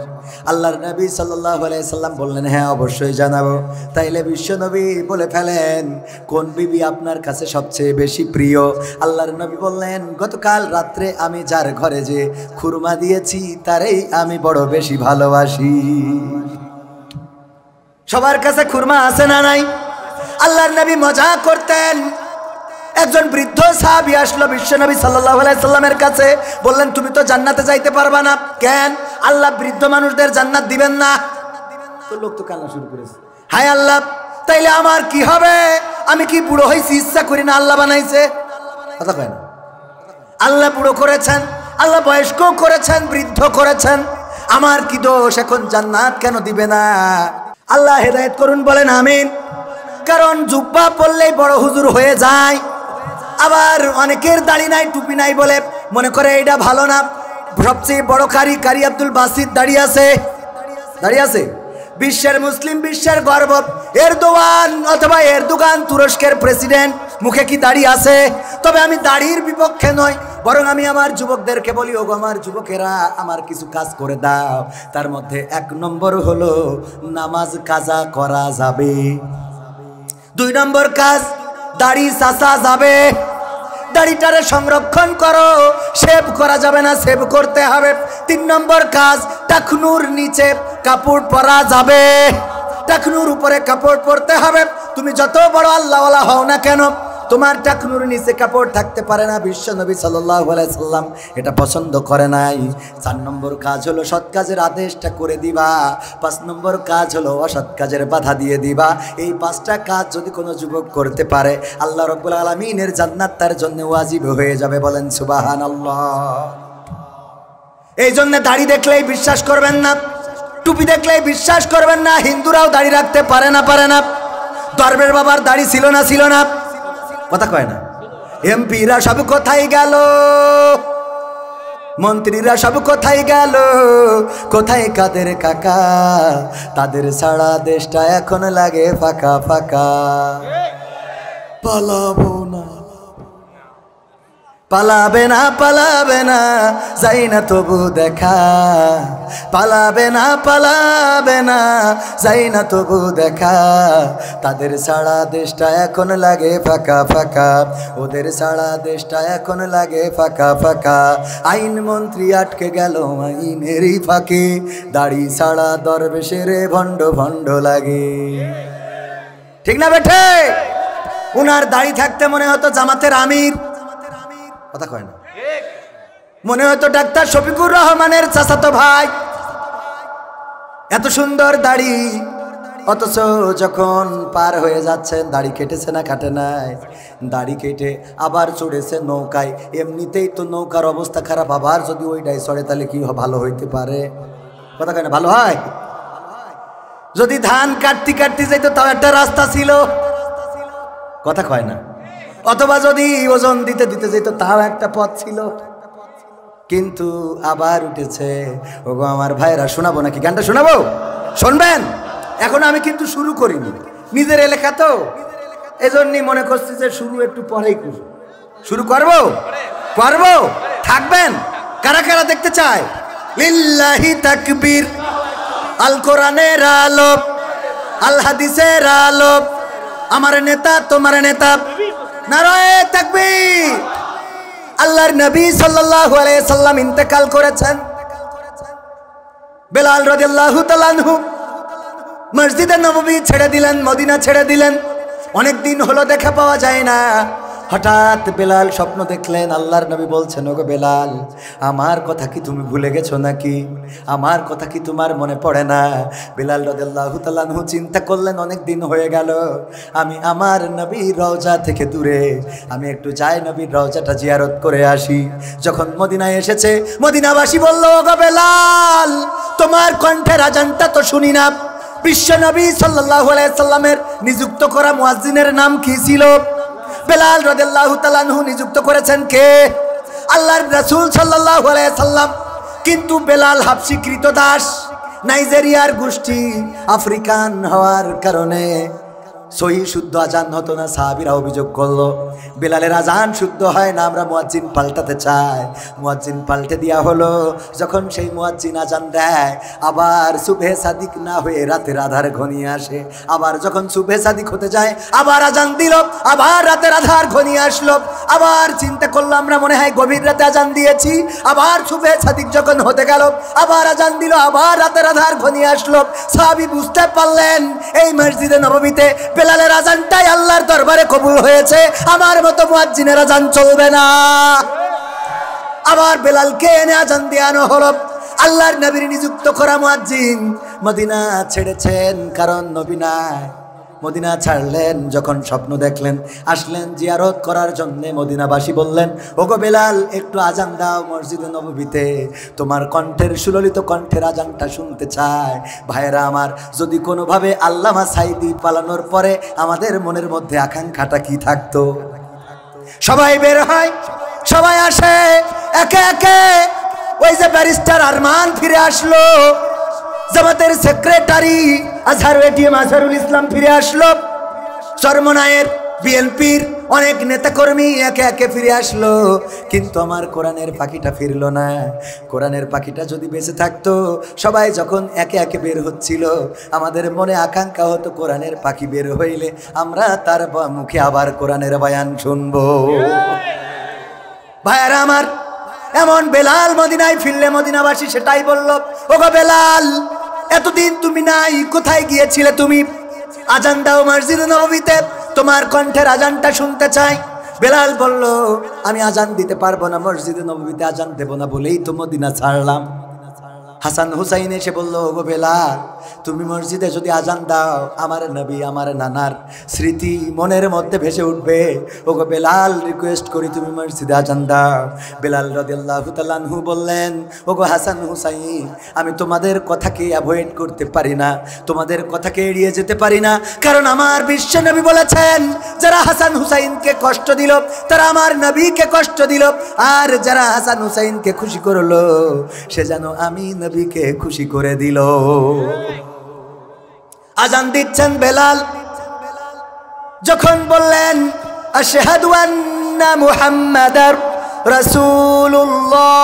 আল্লাহর নবী সাল্লাল্লাহু আলাইহি সাল্লাম বললেন হ্যাঁ অবশ্যই জানাবো। তাইলে বিশ্বনবী বলে ফেলেন কোন বিবি আপনার কাছে সবচেয়ে বেশি প্রিয়। আল্লাহর নবী বললেন গতকাল রাত্রে আমি যার ঘরে যে খুরমা দিয়েছি তারই আমি বড় বেশি ভালোবাসি। সবার কাছে খুরমা আছে না নাই? আল্লাহর নবী মজা করতেন। একজন বৃদ্ধ সাহাবী আসলো বিশ্বনবী সাল্লাল্লাহু আলাইহি সাল্লামের কাছে, বললেন তুমি তো জান্নাতে যাইতে পারবা না, কেন? আল্লাহ বৃদ্ধ মানুষদের জান্নাত দিবেন না। তো লোক তো কান্না শুরু করেছে, হায় আল্লাহ তাইলে আমার কি হবে? আমি কি বুড়ো হয়েছি? ইচ্ছা করি না, আল্লাহ বানাইছে। কথা কয় না? আল্লাহ বুড়ো করেছেন, আল্লাহ বয়স্ক করেছেন, বৃদ্ধ করেছেন, আমার কি দোষ? এখন জান্নাত কেন দিবে না? আল্লাহ হেদায়েত করুন, বলেন আমিন। কারণ জুব্বা পরলেই বড় হুজুর হয়ে যায়, আবার অনেকের দাড়ি নাই টুপি নাই বলে মনে করে এটা ভালো না। সবচেয়ে বড় কারি আব্দুল বাসিত দাঁড়িয়ে আছে। বিশ্বের মুসলিম বিশ্বের গর্ব এরদোয়ান অথবা এরদোগান তুরস্কের প্রেসিডেন্ট, মুখে কি দাড়ি আছে? তবে আমি দাড়ির বিপক্ষে নয়, বরং আমি আমার যুবকদেরকে বলি ওগো আমার যুবকেরা আমার কিছু কাজ করে দাও। তার মধ্যে 1 নম্বর হলো নামাজ কাজা করা যাবে। 2 নম্বর কাজ দাড়ি চাচা যাবে, দাড়িটারে সংরক্ষণ করো, শেভ করা যাবে না, শেভ করতে হবে। 3 নম্বর কাজ টাকনুর নিচে কাপড় পরা যাবে, টাকনুর উপরে কাপড় পরতে হবে। তুমি যত বড় আল্লাহওয়ালা হও না কেন তোমার টাকনুর নিচে কাপড় থাকতে পারে না। বিশ্বনবী সাল্লাল্লাহু আলাইহি সাল্লাম এটা পছন্দ করে নাই। 4 নম্বর কাজ হলো সৎ কাজের আদেশটা করে দিবা। 5 নম্বর কাজ হলো অসৎ কাজের বাধা দিয়ে দিবা। এই 5টা কাজ যদি কোনো যুবক করতে পারে আল্লাহ রাব্বুল আলামিনের জান্নাত তার জন্য ওয়াজিব হয়ে যাবে। বলেন সুবহানাল্লাহ। এই জন্য দাড়ি দেখলেই বিশ্বাস করবেন না, টুপি দেখলেই বিশ্বাস করবেন না। হিন্দুরাও দাড়ি রাখতে পারে না। দরবেশ বাবার দাড়ি ছিল না? কথা কয় না? এমপিরা সব কোথায় গেল? মন্ত্রীরা সব কোথায় গেল? কোথায় কাদের কাকা? তাদের ছাড়া দেশটা এখন লাগে ফাঁকা ফাঁকা। পালাবো না, পালাবে না যাই না তবু দেখা, পালাবে না যাই না তবু দেখা। তাদের ছাড়া দেশটা এখন লাগে ফাঁকা ফাঁকা, ওদের ছাড়া দেশটা এখন লাগে ফাঁকা ফাঁকা। আইন মন্ত্রী আটকে গেল আইনেরই ফাঁকে, দাড়ি ছাড়া দরবেশের ভণ্ড ভণ্ড লাগে। ঠিক না বেঠে? উনার দাড়ি থাকতে মনে হতো জামাতের আমির। কথা কয় না? মনে হতো ডাক্তার শফিকুর রহমানের চাচাতো ভাই। এত সুন্দর দাড়ি, অথচ যখন পার হয়ে যাচ্ছেন দাড়ি কেটেছে না কাটে নাই? দাড়ি কেটে আবার চড়েছে নৌকায়। এমনিতেই তো নৌকার অবস্থা খারাপ, আবার যদি ওইটাই চড়ে তাহলে কি ভালো হইতে পারে? কথা কয় না? ভালো হয় যদি ধান কাটতে যাইতো তাও একটা রাস্তা ছিল। কথা কয় না? অথবা যদি ওজন দিতে যেত তাও একটা পথ ছিল। কিন্তু আবার উঠেছে। ওগো আমার ভাইরা, শোনাবো নাকি? গানটা শোনাবো? শুনবেন? এখন আমি কিন্তু শুরু করিনি, নিজের এলাকা তো, এজন্যই মনে করছি যে শুরু একটু পরেই করব। শুরু করবো? থাকবেন? কারা কারা দেখতে চায়? লিল্লাহি তাকবীর। আল কোরআনের আলো, আল হাদিসের আলো, আমার নেতা তোমার নেতা, নারায়ে তাকবীর। আল্লাহর নবী সাল্লাল্লাহু আলাইহি সাল্লাম ইন্তেকাল করেছেন। বেলাল রাদিয়াল্লাহু তাআলা আনহু মসজিদে নববী ছেড়ে দিলেন, মদিনা ছেড়ে দিলেন। অনেক দিন হলো দেখা পাওয়া যায় না। হঠাৎ বেলাল স্বপ্ন দেখলেন, আল্লাহর নবী বলছেন ওগো বেলাল, আমার কথা কি তুমি ভুলে গেছো নাকি? আমার কথা কি তোমার মনে পড়ে না? বেলাল রাদিয়াল্লাহু তাআলা আনহু চিন্তা করলেন অনেক দিন হয়ে গেল, আমি আমার নবীর রওজা থেকে দূরে, আমি একটু যাই নবীর রওজাটা জিয়ারত করে আসি। যখন মদিনায় এসেছে, মদিনাবাসী বলল ওগো বেলাল, তোমার কণ্ঠের আজানটা তো শুনি না। বিশ্ব নবী সাল্লাল্লাহু আলাইহি সাল্লামের নিযুক্ত করা মুয়াজ্জিনের নাম কি ছিল? বেলাল রাদিয়াল্লাহু তাআলা আনহু নিযুক্ত করেছেন কে? আল্লাহর রাসূল সাল্লাল্লাহু আলাইহি সাল্লাম। কিন্তু বেলাল হাবশী কৃতদাস, নাইজেরিয়ার গোষ্ঠী, আফ্রিকান হওয়ার কারণে সহি শুদ্ধ আজান হতো না। সাহাবীরা অভিযোগ করলো বেলালের আজান শুদ্ধ হয় না, আমরা মুয়াজ্জিন পাল্টাতে চাই। মুয়াজ্জিন পাল্টে দেওয়া হলো। যখন সেই মুয়াজ্জিন আজান দেয়, আবার সুবহে সাদিক না হয়ে রাতের আধার ঘনিয়ে আসে। আবার যখন সুবহে সাদিক হতে যায়, আবার আজান দিল, আবার রাতের আধার ঘনিয়ে আসলো। আবার চিন্তা করলো আমরা মনে হয় গভীর রাতে আজান দিয়েছি। আবার সুবহে সাদিক যখন হতে গেল, আবার আজান দিল, আবার রাতের আধার ঘনিয়ে আসলো। সাহাবী বুঝতে পারলেন এই মসজিদে নববীতে বেলালের আজানটাই আল্লাহর দরবারে কবুল হয়েছে, আমার মতো মুয়াজ্জিনের আজান চলবে না। আবার বেলালকে এনে আজান দেওয়ানো হলো। আল্লাহর নবীর নিযুক্ত করা মুয়াজ্জিন মদিনা ছেড়েছেন, কারণ নবী নাই। মদিনা ছাড়লেন, যখন স্বপ্ন দেখলেন, আসলেন জিয়ারত করার জন্য। মদিনাবাসী বললেন, ওগো বেলাল, একটু আজান দাও মসজিদে নববীতে, তোমার কণ্ঠের সুললিত কণ্ঠের আজানটা শুনতে চায়। ভাইয়েরা আমার, যদি কোনোভাবে আল্লামা সাঈদী পালানোর পরে আমাদের মনের মধ্যে আকাঙ্ক্ষাটা কি থাকতো? সবাই বের হয়, সবাই আসে একে একে। ওই যে ব্যারিস্টার আরমান ফিরে আসলো, জামাতের সেক্রেটারি আজহার এটিএম আজহারুল ইসলাম ফিরে আসলো, চরমনায়ের বিএনপির অনেক নেতাকর্মী একে একে ফিরে আসলো। কিন্তু আমার কোরআনের পাখিটা ফিরলো না। কোরআনের পাখিটা যদি বেঁচে থাকতো, সবাই যখন একে একে বের হচ্ছিল, আমাদের মনে আকাঙ্ক্ষা হতো কোরআনের পাখি বের হইলে আমরা তার মুখে আবার কোরআনের বয়ান শুনবো। ভাইয়ারা আমার, এমন বেলাল মদিনায় ফিরলে মদিনাবাসী সেটাই বলল, ওগো বেলাল, এতদিন তুমি নাই, কোথায় গিয়েছিলে তুমি? আজান দাও মসজিদে নববীতে, তোমার কণ্ঠের আজানটা শুনতে চাই। বেলাল বলল, আমি আজান দিতে পারবো না, মসজিদে নববীতে আজান দেব না বলেই তো মদিনা ছাড়লাম। হাসান হুসাইন এসে বলল, ওগো বেলাল, তুমি মসজিদে যদি আজান দাও, আমার নবী, আমার নানার স্মৃতি মনের মধ্যে ভেসে উঠবে। ওগো বেলাল, রিকোয়েস্ট করি তুমি মসজিদে আজান দাও। বেলাল রাদিয়াল্লাহু তাআলা আনহু বললেন, ওগো হাসান হুসাইন, আমি তোমাদের কথাকে অ্যাভয়েড করতে পারি না, তোমাদের কথাকে এড়িয়ে যেতে পারি না, কারণ আমার বিশ্ব নবী বলেছেন, যারা হাসান হুসাইনকে কষ্ট দিল তারা আমার নবীকে কষ্ট দিল, আর যারা হাসান হুসাইনকে খুশি করলো সে যেন আমি নবীকে খুশি করে দিল। আজান দিচ্ছেন বেলাল, যখন বললেন আশহাদু আন্না মুহাম্মাদার রাসূলুল্লাহ,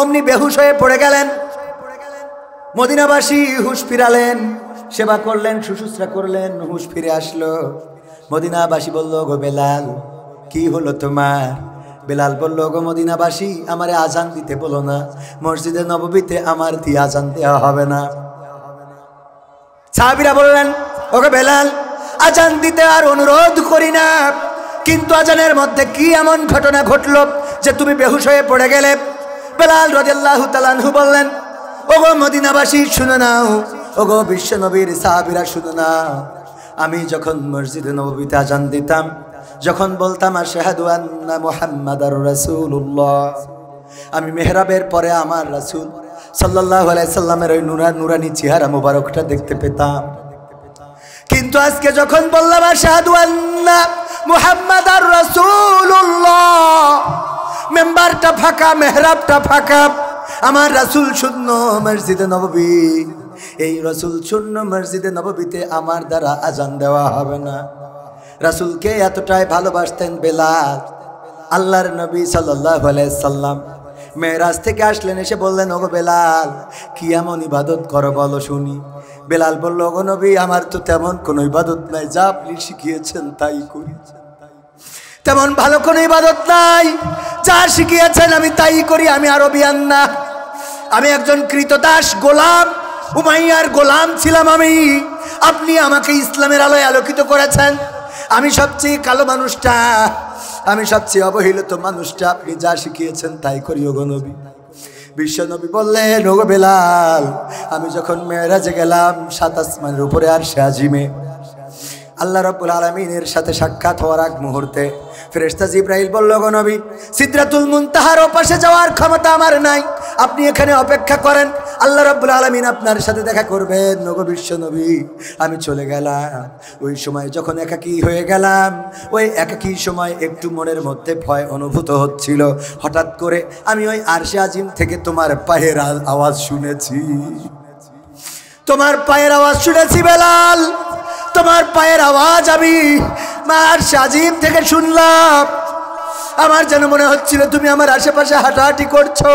অমনি বেহুশ হয়ে পড়ে গেলেন। মদিনাবাসী হুঁশ ফিরালেন, সেবা করলেন, শুশ্রূষা করলেন, হুঁশ ফিরে আসলো। মদিনাবাসী বলল, গো বেলাল, কি হলো তোমার? বেলাল বলল, গো মদিনাবাসী, আমারে আজান দিতে বলো না, মসজিদে নববীতে আমার দিয়ে আজান দেওয়া হবে না। সাহাবীরা বললেন, ওগো বেলাল, আজান দিতে আর অনুরোধ করি না, কিন্তু আজানের মধ্যে কি এমন ঘটনা ঘটলো যে তুমি বেহুশ হয়ে পড়ে গেলে? বেলাল রাদিয়াল্লাহু তাআলা আনহু বললেন, ওগো মদিনাবাসী শুনে নাও, ওগো বিশ্ব নবীর সাহাবীরা শুনে নাও, আমি যখন মসজিদে নববীতে আজান দিতাম, যখন বলতাম আশহাদু আন্না মুহাম্মাদার রাসূলুল্লাহ, আমি মেহরাবের পরে আমার রাসূল সাল্লাল্লাহু আলাইহি সাল্লামের ওই নুরানি চেহারা মোবারকটা দেখতে পেতাম। কিন্তু আজকে যখন বললাম আশহাদু আন্না মুহাম্মাদার রাসূলুল্লাহ, মেম্বারটা ফাঁকা, মেহরাবটা ফাঁকা, আমার রাসূল শূন্য মসজিদে নববী, এই রাসূল শূন্য মসজিদে নববীতে আমার দ্বারা আজান দেওয়া হবে না। রাসূলকে এতটাই ভালোবাসতেন বেলাল। আল্লাহর নবী সাল্লাল্লাহু আলাইহি সাল্লাম মেরাজ থেকে আসলেন, এসে বললেন, ওগো বেলাল, কি এমন ইবাদত করো বলো শুনি। বেলাল বলল, ওগো নবী, আমার তো তেমন কোনো ইবাদত নাই, যা আপনি শিখিয়েছেন তাই করি, তেমন ভালো কোনো ইবাদত নাই, যা শিখিয়েছেন আমি তাই করি। আমি আরবিয়ান না, আমি একজন কৃতদাস গোলাম, উমাইয়ার গোলাম ছিলাম আমি। আপনি আমাকে ইসলামের আলোয় আলোকিত করেছেন, আমি সবচেয়ে কালো মানুষটা, আমি সবচেয়ে অবহেলিত মানুষটা, আপনি যা শিখিয়েছেন তাই করি ওগো নবী। বিশ্ব নবী বললেন, ওগো বেলাল, আমি যখন মেরাজে গেলাম, ৭ আসমানের উপরে আরশে আজিমে আল্লাহ রাব্বুল আলামিনের সাথে সাক্ষাৎ হওয়ার আগ মুহূর্তে ফেরেশতা জিবরাইল বলল, গো নবী, সিদরাতুল মুনতাহার ওপাশে যাওয়ার ক্ষমতা আমার নাই, আপনি এখানে অপেক্ষা করেন, আল্লাহ রাব্বুল আলামিন আপনার সাথে দেখা করবেন। ওগো বিশ্ব নবী, আমি চলে গেলাম। ওই সময় যখন একাকী হয়ে গেলাম, ওই একাকী সময় একটু মনের মধ্যে ভয় অনুভূত হচ্ছিল। হঠাৎ করে আমি ওই আরশে আজিম থেকে তোমার পায়ের আওয়াজ শুনেছি, তোমার পায়ের আওয়াজ শুনেছি বেলাল। তোমার পায়ের আওয়াজ আমি মার সাজিম থেকে শুনলাম। আমার যেন মনে হচ্ছিল তুমি আমার আশেপাশে হাঁটাহাঁটি করছো।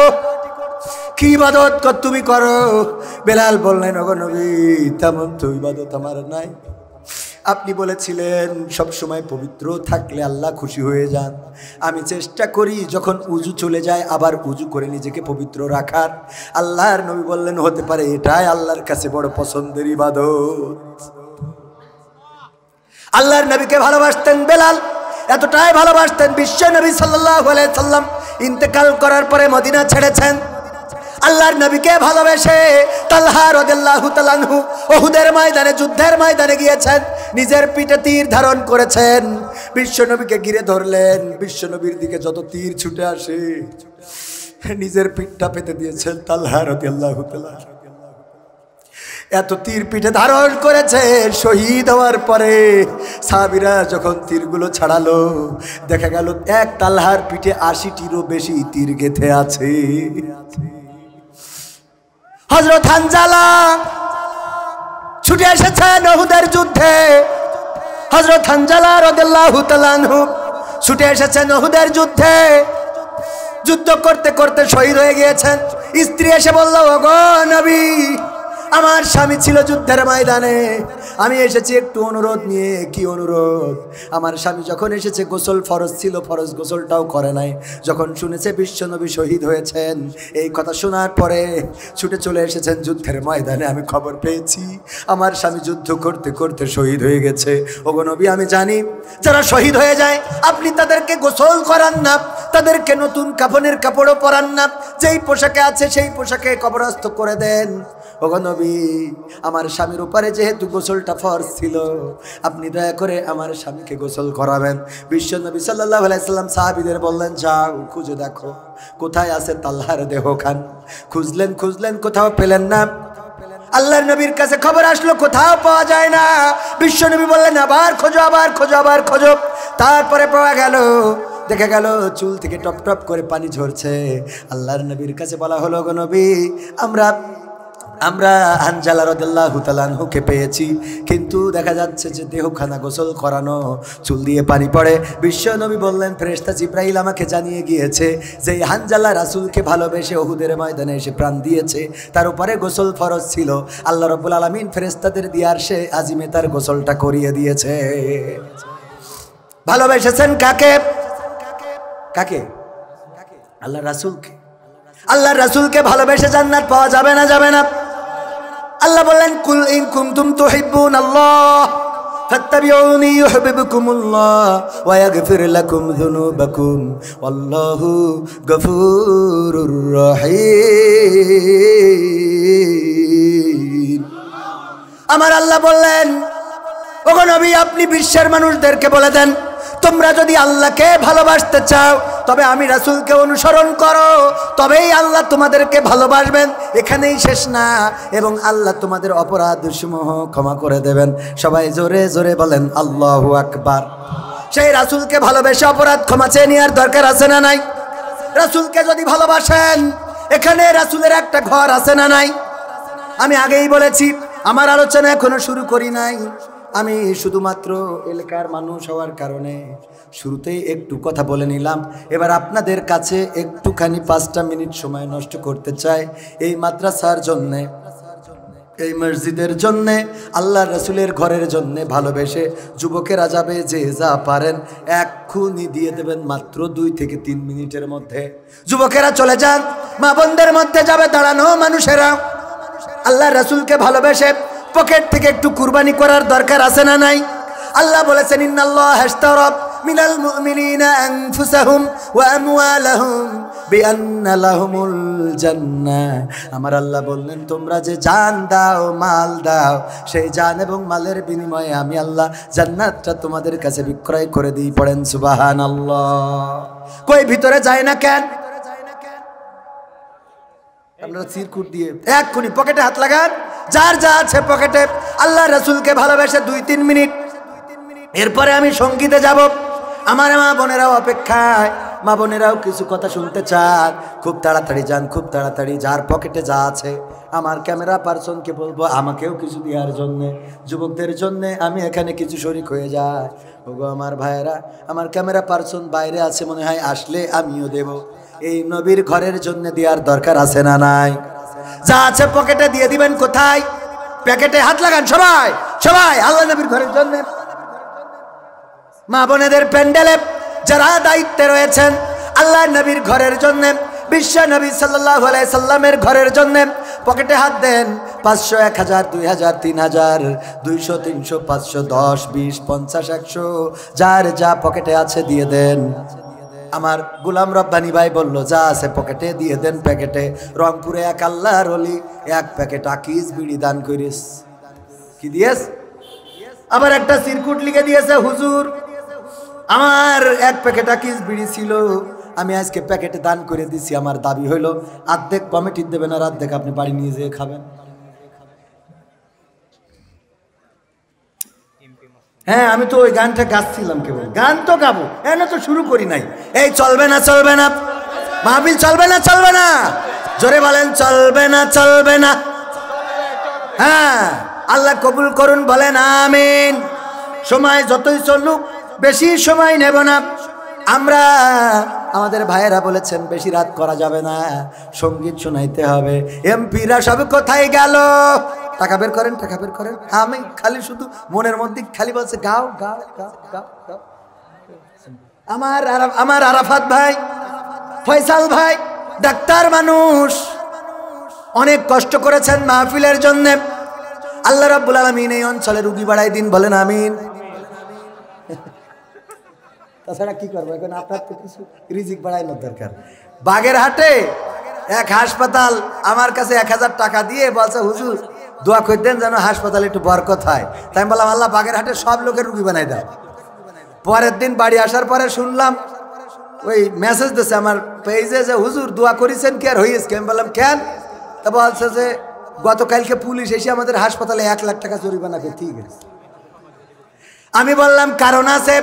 কি ইবাদত তুমি করো? বেলাল বললেন, ওগো নবী, তেমন তো ইবাদত আমার নাই। আপনি বলেছিলেন সব সময় পবিত্র থাকলে আল্লাহ খুশি হয়ে যান। আমি চেষ্টা করি যখন উজু চলে যায় আবার উজু করে নিজেকে পবিত্র রাখার। আল্লাহর নবী বললেন, হতে পারে এটাই আল্লাহর কাছে বড় পছন্দের ইবাদত। আল্লাহর নবীকে ভালোবাসতেন বেলাল, এতটাই ভালোবাসতেন বিশ্ব নবী সাল্লাল্লাহু আলাইহি সাল্লাম ইন্তেকাল করার পরে মদিনা ছেড়েছেন। আল্লাহর নবীকে ভালোবেসে তালহা রাদিয়াল্লাহু তাআলা আনহু উহুদের ময়দানে, যুদ্ধের ময়দানে গিয়েছেন, নিজের পিঠে তীর ধারণ করেছেন, বিশ্ব নবীকে ঘিরে ধরলেন। বিশ্ব নবীর দিকে যত তীর ছুটে আসে নিজের পিঠটা পেতে দিয়েছেন তালহা রাদিয়াল্লাহু তাআলা। এত তীর পিঠে ধারণ করেছে। শহীদ হওয়ার পরে সাহাবীরা যখন তীরগুলো ছাড়ালো, দেখা গেল এক তালহার পিঠে ৮০টিরও বেশি তীর গেঁথে আছে। হযরত হানজালা ছুটে এসেছেন উহুদের যুদ্ধে। হযরত হানজালা রাদিয়াল্লাহু তাআলা আনহু ছুটে এসেছেন উহুদের যুদ্ধে। যুদ্ধ করতে করতে শহীদ হয়ে গিয়েছেন। স্ত্রী এসে বলল, ওগো নবী, আমার স্বামী ছিল যুদ্ধের ময়দানে, আমি এসেছি একটু অনুরোধ নিয়ে। কি অনুরোধ? আমার স্বামী যখন এসেছে গোসল ফরজ ছিল, ফরজ গোসলটাও করে নাই। যখন শুনেছে বিশ্বনবী শহীদ হয়েছেন, এই কথা শোনার পরে ছুটে চলে এসেছেন যুদ্ধের ময়দানে। আমি খবর পেয়েছি আমার স্বামী যুদ্ধ করতে করতে শহীদ হয়ে গেছে। ওগো নবী, আমি জানি যারা শহীদ হয়ে যায় আপনি তাদেরকে গোসল করান না, তাদেরকে নতুন কাফনের কাপড়ও পরান না, যেই পোশাকে আছে সেই পোশাকে কবরস্থ করে দেন। ওগো নবী, আমার স্বামীর উপরে যেহেতু গোসলটা ফরজ ছিল, আপনি দয়া করে আমার স্বামীকে গোসল করাবেন। বিশ্ব নবী সাল্লাল্লাহু আলাইহি সাল্লাম সাহাবীদের বললেন, যাও খুঁজে দেখো কোথায় আছে তালহার দেহখান। খুঁজলেন খুঁজলেন, কোথাও পেলেন না। আল্লাহর নবীর কাছে খবর আসলো কোথাও পাওয়া যায় না। বিশ্ব নবী বললেন, আবার খোঁজো, আবার খোঁজো, আবার খোঁজো। তারপরে পাওয়া গেল। দেখা গেল চুল থেকে টপ টপ করে পানি ঝরছে। আল্লাহর নবীর কাছে বলা হলো, গো নবী, আমরা হানজালা রাদিয়াল্লাহু তাআলা আনহুকে পেয়েছি, কিন্তু দেখা যাচ্ছে যে দেহখানা গোসল করানো, চুল দিয়ে পানি পড়ে। বিশ্ব নবী বললেন, ফেরেশতা জিবরাইল আমাকে জানিয়ে গিয়েছে যে হানজালা রাসূলকে ভালোবেসে উহুদের ময়দানে এসে প্রাণ দিয়েছে, তার উপরে গোসল ফরজ ছিল। আল্লাহ রাব্বুল আলামিন ফেরেশতাদের দিয়ে আরশে আজিমে তার গোসলটা করিয়ে দিয়েছে। ভালোবেসেছেন কাকে? কাকে? আল্লাহ রাসূলকে। আল্লাহ রাসূলকে ভালোবেসে জান্নাত পাওয়া যাবে না? যাবে না। আল্লাহ বললেন, কুল ইন কুনতুম তুহিব্বুনাল্লাহ ফাত্তাবিউনি ইউহিব্বুকুমুল্লাহ ওয়া ইয়াগফির লাকুম যুনুবাকুম ওয়াল্লাহু গফুরুর রহিম। আমার আল্লাহ বললেন, ওগো নবী, আপনি বিশ্বের মানুষদেরকে বলে দেন, তোমরা যদি আল্লাহকে ভালোবাসতে চাও তবে আমি রাসূলকে অনুসরণ করো, তবেই আল্লাহ তোমাদেরকে ভালোবাসবেন। এখানেই শেষ না, এবং আল্লাহ তোমাদের অপরাধসমূহ ক্ষমা করে দেবেন। সবাই জোরে জোরে বলেন আল্লাহু আকবার। সেই রাসূলকে ভালোবেসে অপরাধ ক্ষমা চেয়ে নেওয়ার দরকার আছে না নাই? রাসূলকে যদি ভালোবাসেন, এখানে রাসূলের একটা ঘর আছে না নাই? আমি আগেই বলেছি, আমার আলোচনা এখনো শুরু করি নাই। আমি শুধুমাত্র এলাকার মানুষ হওয়ার কারণে শুরুতেই একটু কথা বলে নিলাম। এবার আপনাদের কাছে একটুখানি 5টা মিনিট সময় নষ্ট করতে চাই। এই মাদ্রাসার জন্যে, এই মসজিদের জন্যে, আল্লাহ রসুলের ঘরের জন্যে ভালোবেসে যুবকেরা যাবে, যে যা পারেন এক্ষুনি দিয়ে দেবেন, মাত্র 2 থেকে 3 মিনিটের মধ্যে। যুবকেরা চলে যান, মা বোনদের মধ্যে যাবে দাঁড়ানো মানুষেরা। আল্লাহ রসুলকে ভালোবেসে পকেট থেকে একটু কুরবানি করার দরকার আছে না নাই? আল্লাহ বলেছেন, ইন্নাল্লাহা আশতারা মিনাল মুমিনিনা আনফুসাহুম ওয়া আমওয়ালাহুম বিআন্না লাহুমুল জান্নাহ। আমার আল্লাহ বললেন, তোমরা যে জান দাও, মাল দাও, সেই জান এবং মালের বিনিময়ে আমি আল্লাহ জান্নাতটা তোমাদের কাছে বিক্রয় করে দিই। পড়েন সুবহানাল্লাহ। কই ভিতরে যায় না কেন? আপনারা চিরকুট দিয়ে এক্ষুনি পকেটে হাত লাগান, যার যা আছে পকেটে। আল্লাহ রাসূলকে ভালোবেসে 2-3 মিনিট, এরপরে আমি সঙ্গীতে যাব। আমার মা বোনেরাও অপেক্ষায়, মা বোনেরাও কিছু কথা শুনতে চান। খুব তাড়াতাড়ি যান, খুব তাড়াতাড়ি। যার পকেটে যা আছে, আমার ক্যামেরা পার্সনকে বলবো আমাকেও কিছু দেওয়ার জন্যে, যুবকদের জন্যে আমি এখানে কিছু শরিক হয়ে যাই। ওগো আমার ভাইয়েরা, আমার ক্যামেরা পার্সন বাইরে আছে, মনে হয় আসলে আমিও দেব। এই নবীর ঘরের জন্য দেওয়ার দরকার আছে না নাই? যা আছে পকেটে দিয়ে দিবেন। কোথায়? প্যাকেটে হাত লাগান সবাই, সবাই আল্লাহ নবীর ঘরের জন্য। মা বোনেদের প্যান্ডেলে যারা দায়িত্বে রয়েছেন, আল্লাহ নবীর ঘরের জন্য, বিশ্ব নবী সাল্লাল্লাহু আলাইহি সাল্লামের ঘরের জন্য পকেটে হাত দেন। 500, 1000, 2000, 3000, 200, 300, 500, 10, 20, 50, 100, যার যা পকেটে আছে দিয়ে দেন। আমার গোলাম রব্বানি ভাই বলল যা আছে পকেটে দিয়ে দেন। প্যাকেটে রংপুরে এক আল্লাহর ওলি 1 প্যাকেট আকিস বিড়ি দান করিস। কি দিয়েস? আবার একটা সিরকুট লিখে দিয়েছে, হুজুর আমার 1 প্যাকেট আকিস বিড়ি ছিল, আমি আজকে প্যাকেটে দান করে দিছি। আমার দাবি হইল অর্ধেক কমিটি দেবেন আর অর্ধেক আপনি বাড়ি নিয়ে যেয়ে খাবেন। হ্যাঁ, আমি তো ওই গানটা গাচ্ছিলাম, কেবল গান তো গাবো, এনে তো শুরু করি নাই। এই চলবে না, চলবে না মাহফিল, চলবে না, চলবে না, জোরে বলেন চলবে না, চলবে না। হ্যাঁ, আল্লাহ কবুল করুন, বলেন আমিন। সময় যতই চলুক বেশি সময় নেব না আমরা। আমাদের ভাইয়েরা বলেছেন বেশি রাত করা যাবে না, সঙ্গীত শোনাইতে হবে। এমপিরা সব কোথায় গেল? টাকা বের করেন, টাকা বের করেন। আমি খালি শুধু মনের মধ্যে খালি বলছে গাও গাও গাও গাও গাও। আমার আরাফাত ভাই, ফয়সাল ভাই ডাক্তার মানুষ, অনেক কষ্ট করেছেন মাহফিলের জন্য। আল্লাহ রাব্বুল আলামিন এই অঞ্চলে রুগী বাড়াই দিন, বলেন আমিন। তাছাড়া কি করবো এখন? আপনার তো কিছু রিজিক বাড়ানোর দরকার। বাগেরহাটে এক হাসপাতাল আমার কাছে 1000 টাকা দিয়ে বলছে হুজুর দোয়া করতেন যেন হাসপাতালে একটু বরকত হয়। তাই আমি বললাম আল্লাহ বাগেরহাটে সব লোকের রুগী বানাই দাও। পরের দিন বাড়ি আসার পরে শুনলাম ওই মেসেজ দিচ্ছে আমার পেজে যে হুজুর দোয়া করেছেন কি আর হয়েছে? আমি বললাম কেন? তা বলছে যে গতকালকে পুলিশ এসে আমাদের হাসপাতালে 1 লাখ টাকা জরিমানা করে। ঠিক আছে, আমি বললাম কারণ আছে।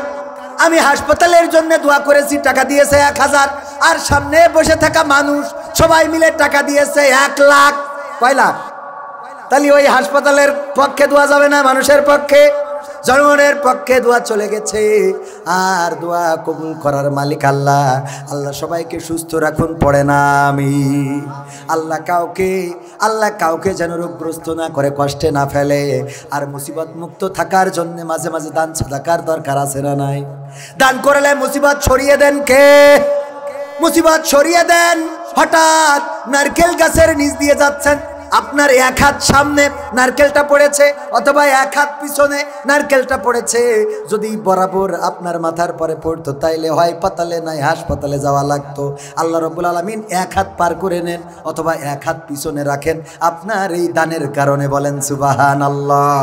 আমি হাসপাতালের জন্য দোয়া করেছি, টাকা দিয়েছে 1000, আর সামনে বসে থাকা মানুষ সবাই মিলে টাকা দিয়েছে 1 লাখ। কয় লাখ? তাহলে ওই হাসপাতালের পক্ষে দোয়া যাবে না, মানুষের পক্ষে, জনগণের পক্ষে দোয়া চলে গেছে। আর দোয়া কবুল করার মালিক আল্লাহ। আল্লাহ সবাইকে সুস্থ রাখুন, পড়ে না আমি। আল্লাহ কাউকে যেন রোগগ্রস্ত না করে, কষ্টে না ফেলে। আর মুসিবত মুক্ত থাকার জন্য মাঝে মাঝে দান সাদাকার দরকার আছে না নাই? দান করলে মুসিবত ছড়িয়ে দেন কে? মুসিবত ছড়িয়ে দেন। হঠাৎ নারকেল গাছের নিচ দিয়ে যাচ্ছেন, আপনার 1 হাত সামনে নারকেলটা পড়েছে অথবা 1 হাত পিছনে নারকেলটা পড়েছে। যদি বরাবর আপনার মাথার পরে পড়তো তাইলে হয় পাতালে নাই হাসপাতালে যাওয়া লাগতো। আল্লাহ রাব্বুল আলামিন 1 হাত পার করে নেন অথবা 1 হাত পিছনে রাখেন আপনার এই দানের কারণে, বলেন সুবহানাল্লাহ।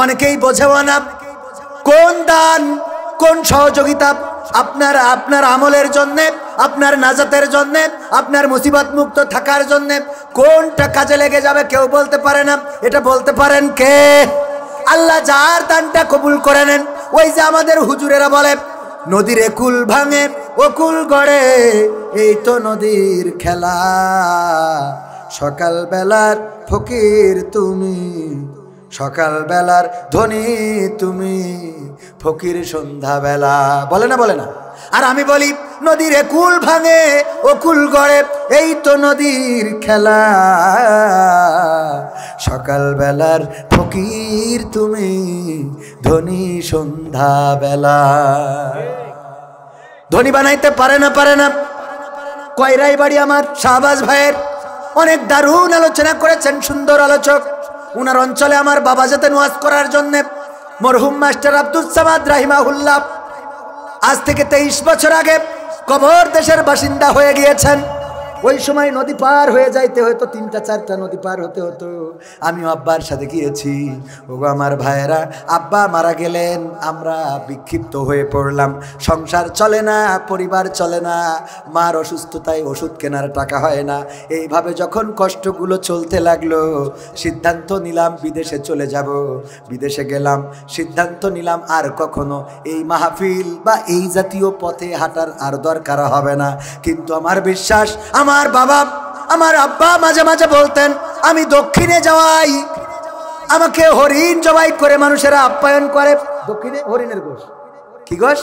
অনেকেই বোঝেও না কোন দান, কোন সহযোগিতা আপনার আমলের জন্য, আপনার নাজাতের জন্য, আপনার মুসিবত মুক্ত থাকার জন্য কোনটা কাজে লেগে যাবে কেউ বলতে পারে না। এটা বলতে পারেন কে? আল্লাহ যার দানটা কবুল করে নেন। ওই যে আমাদের হুজুরেরা বলে নদীর একুল ভাঙে ওকুল গড়ে, এই তো নদীর খেলা। সকাল বেলার ফকির তুমি, সকাল বেলার ধনী তুমি, ফকির সন্ধ্যা বেলা। বলে না, বলে না? আর আমি বলি নদীর একুল ভাঙে ওকুল গড়ে, এই তো নদীর খেলা। সকাল বেলার ফকির তুমি, ধনী সন্ধ্যা বেলা। ধনী বানাইতে পারে না। কয়রাই বাড়ি আমার শাহবাজ ভাইয়ের অনেক দারুণ আলোচনা করেছেন, সুন্দর আলোচক। উনার অঞ্চলে আমার বাবা যেতেন ওয়াজ করার জন্য, মরহুম মাস্টার আব্দুস সামাদ রাহিমাহুল্লাহ। আজ থেকে 23 বছর আগে কবর দেশের বাসিন্দা হয়ে গিয়েছেন। ওই সময় নদী পার হয়ে যাইতে হয়তো 3টা 4টা নদী পার হতে হতো। আমিও আব্বার সাথে গিয়েছি। ওগো আমার ভাইয়েরা, আব্বা মারা গেলেন, আমরা বিক্ষিপ্ত হয়ে পড়লাম। সংসার চলে না, পরিবার চলে না, মার অসুস্থতায় ওষুধ কেনার টাকা হয় না। এইভাবে যখন কষ্টগুলো চলতে লাগলো, সিদ্ধান্ত নিলাম বিদেশে চলে যাব। বিদেশে গেলাম, সিদ্ধান্ত নিলাম আর কখনো এই মাহফিল বা এই জাতীয় পথে হাঁটার আর দরকার হবে না। কিন্তু আমার বিশ্বাস, আমার বাবা, আমার আব্বা মাঝে মাঝে বলতেন, আমি দক্ষিণে যাওয়াই, আমাকে হরিণ জবাই করে মানুষেরা আপ্যায়ন করে। দক্ষিণে হরিণের গোশ, কি গোশ?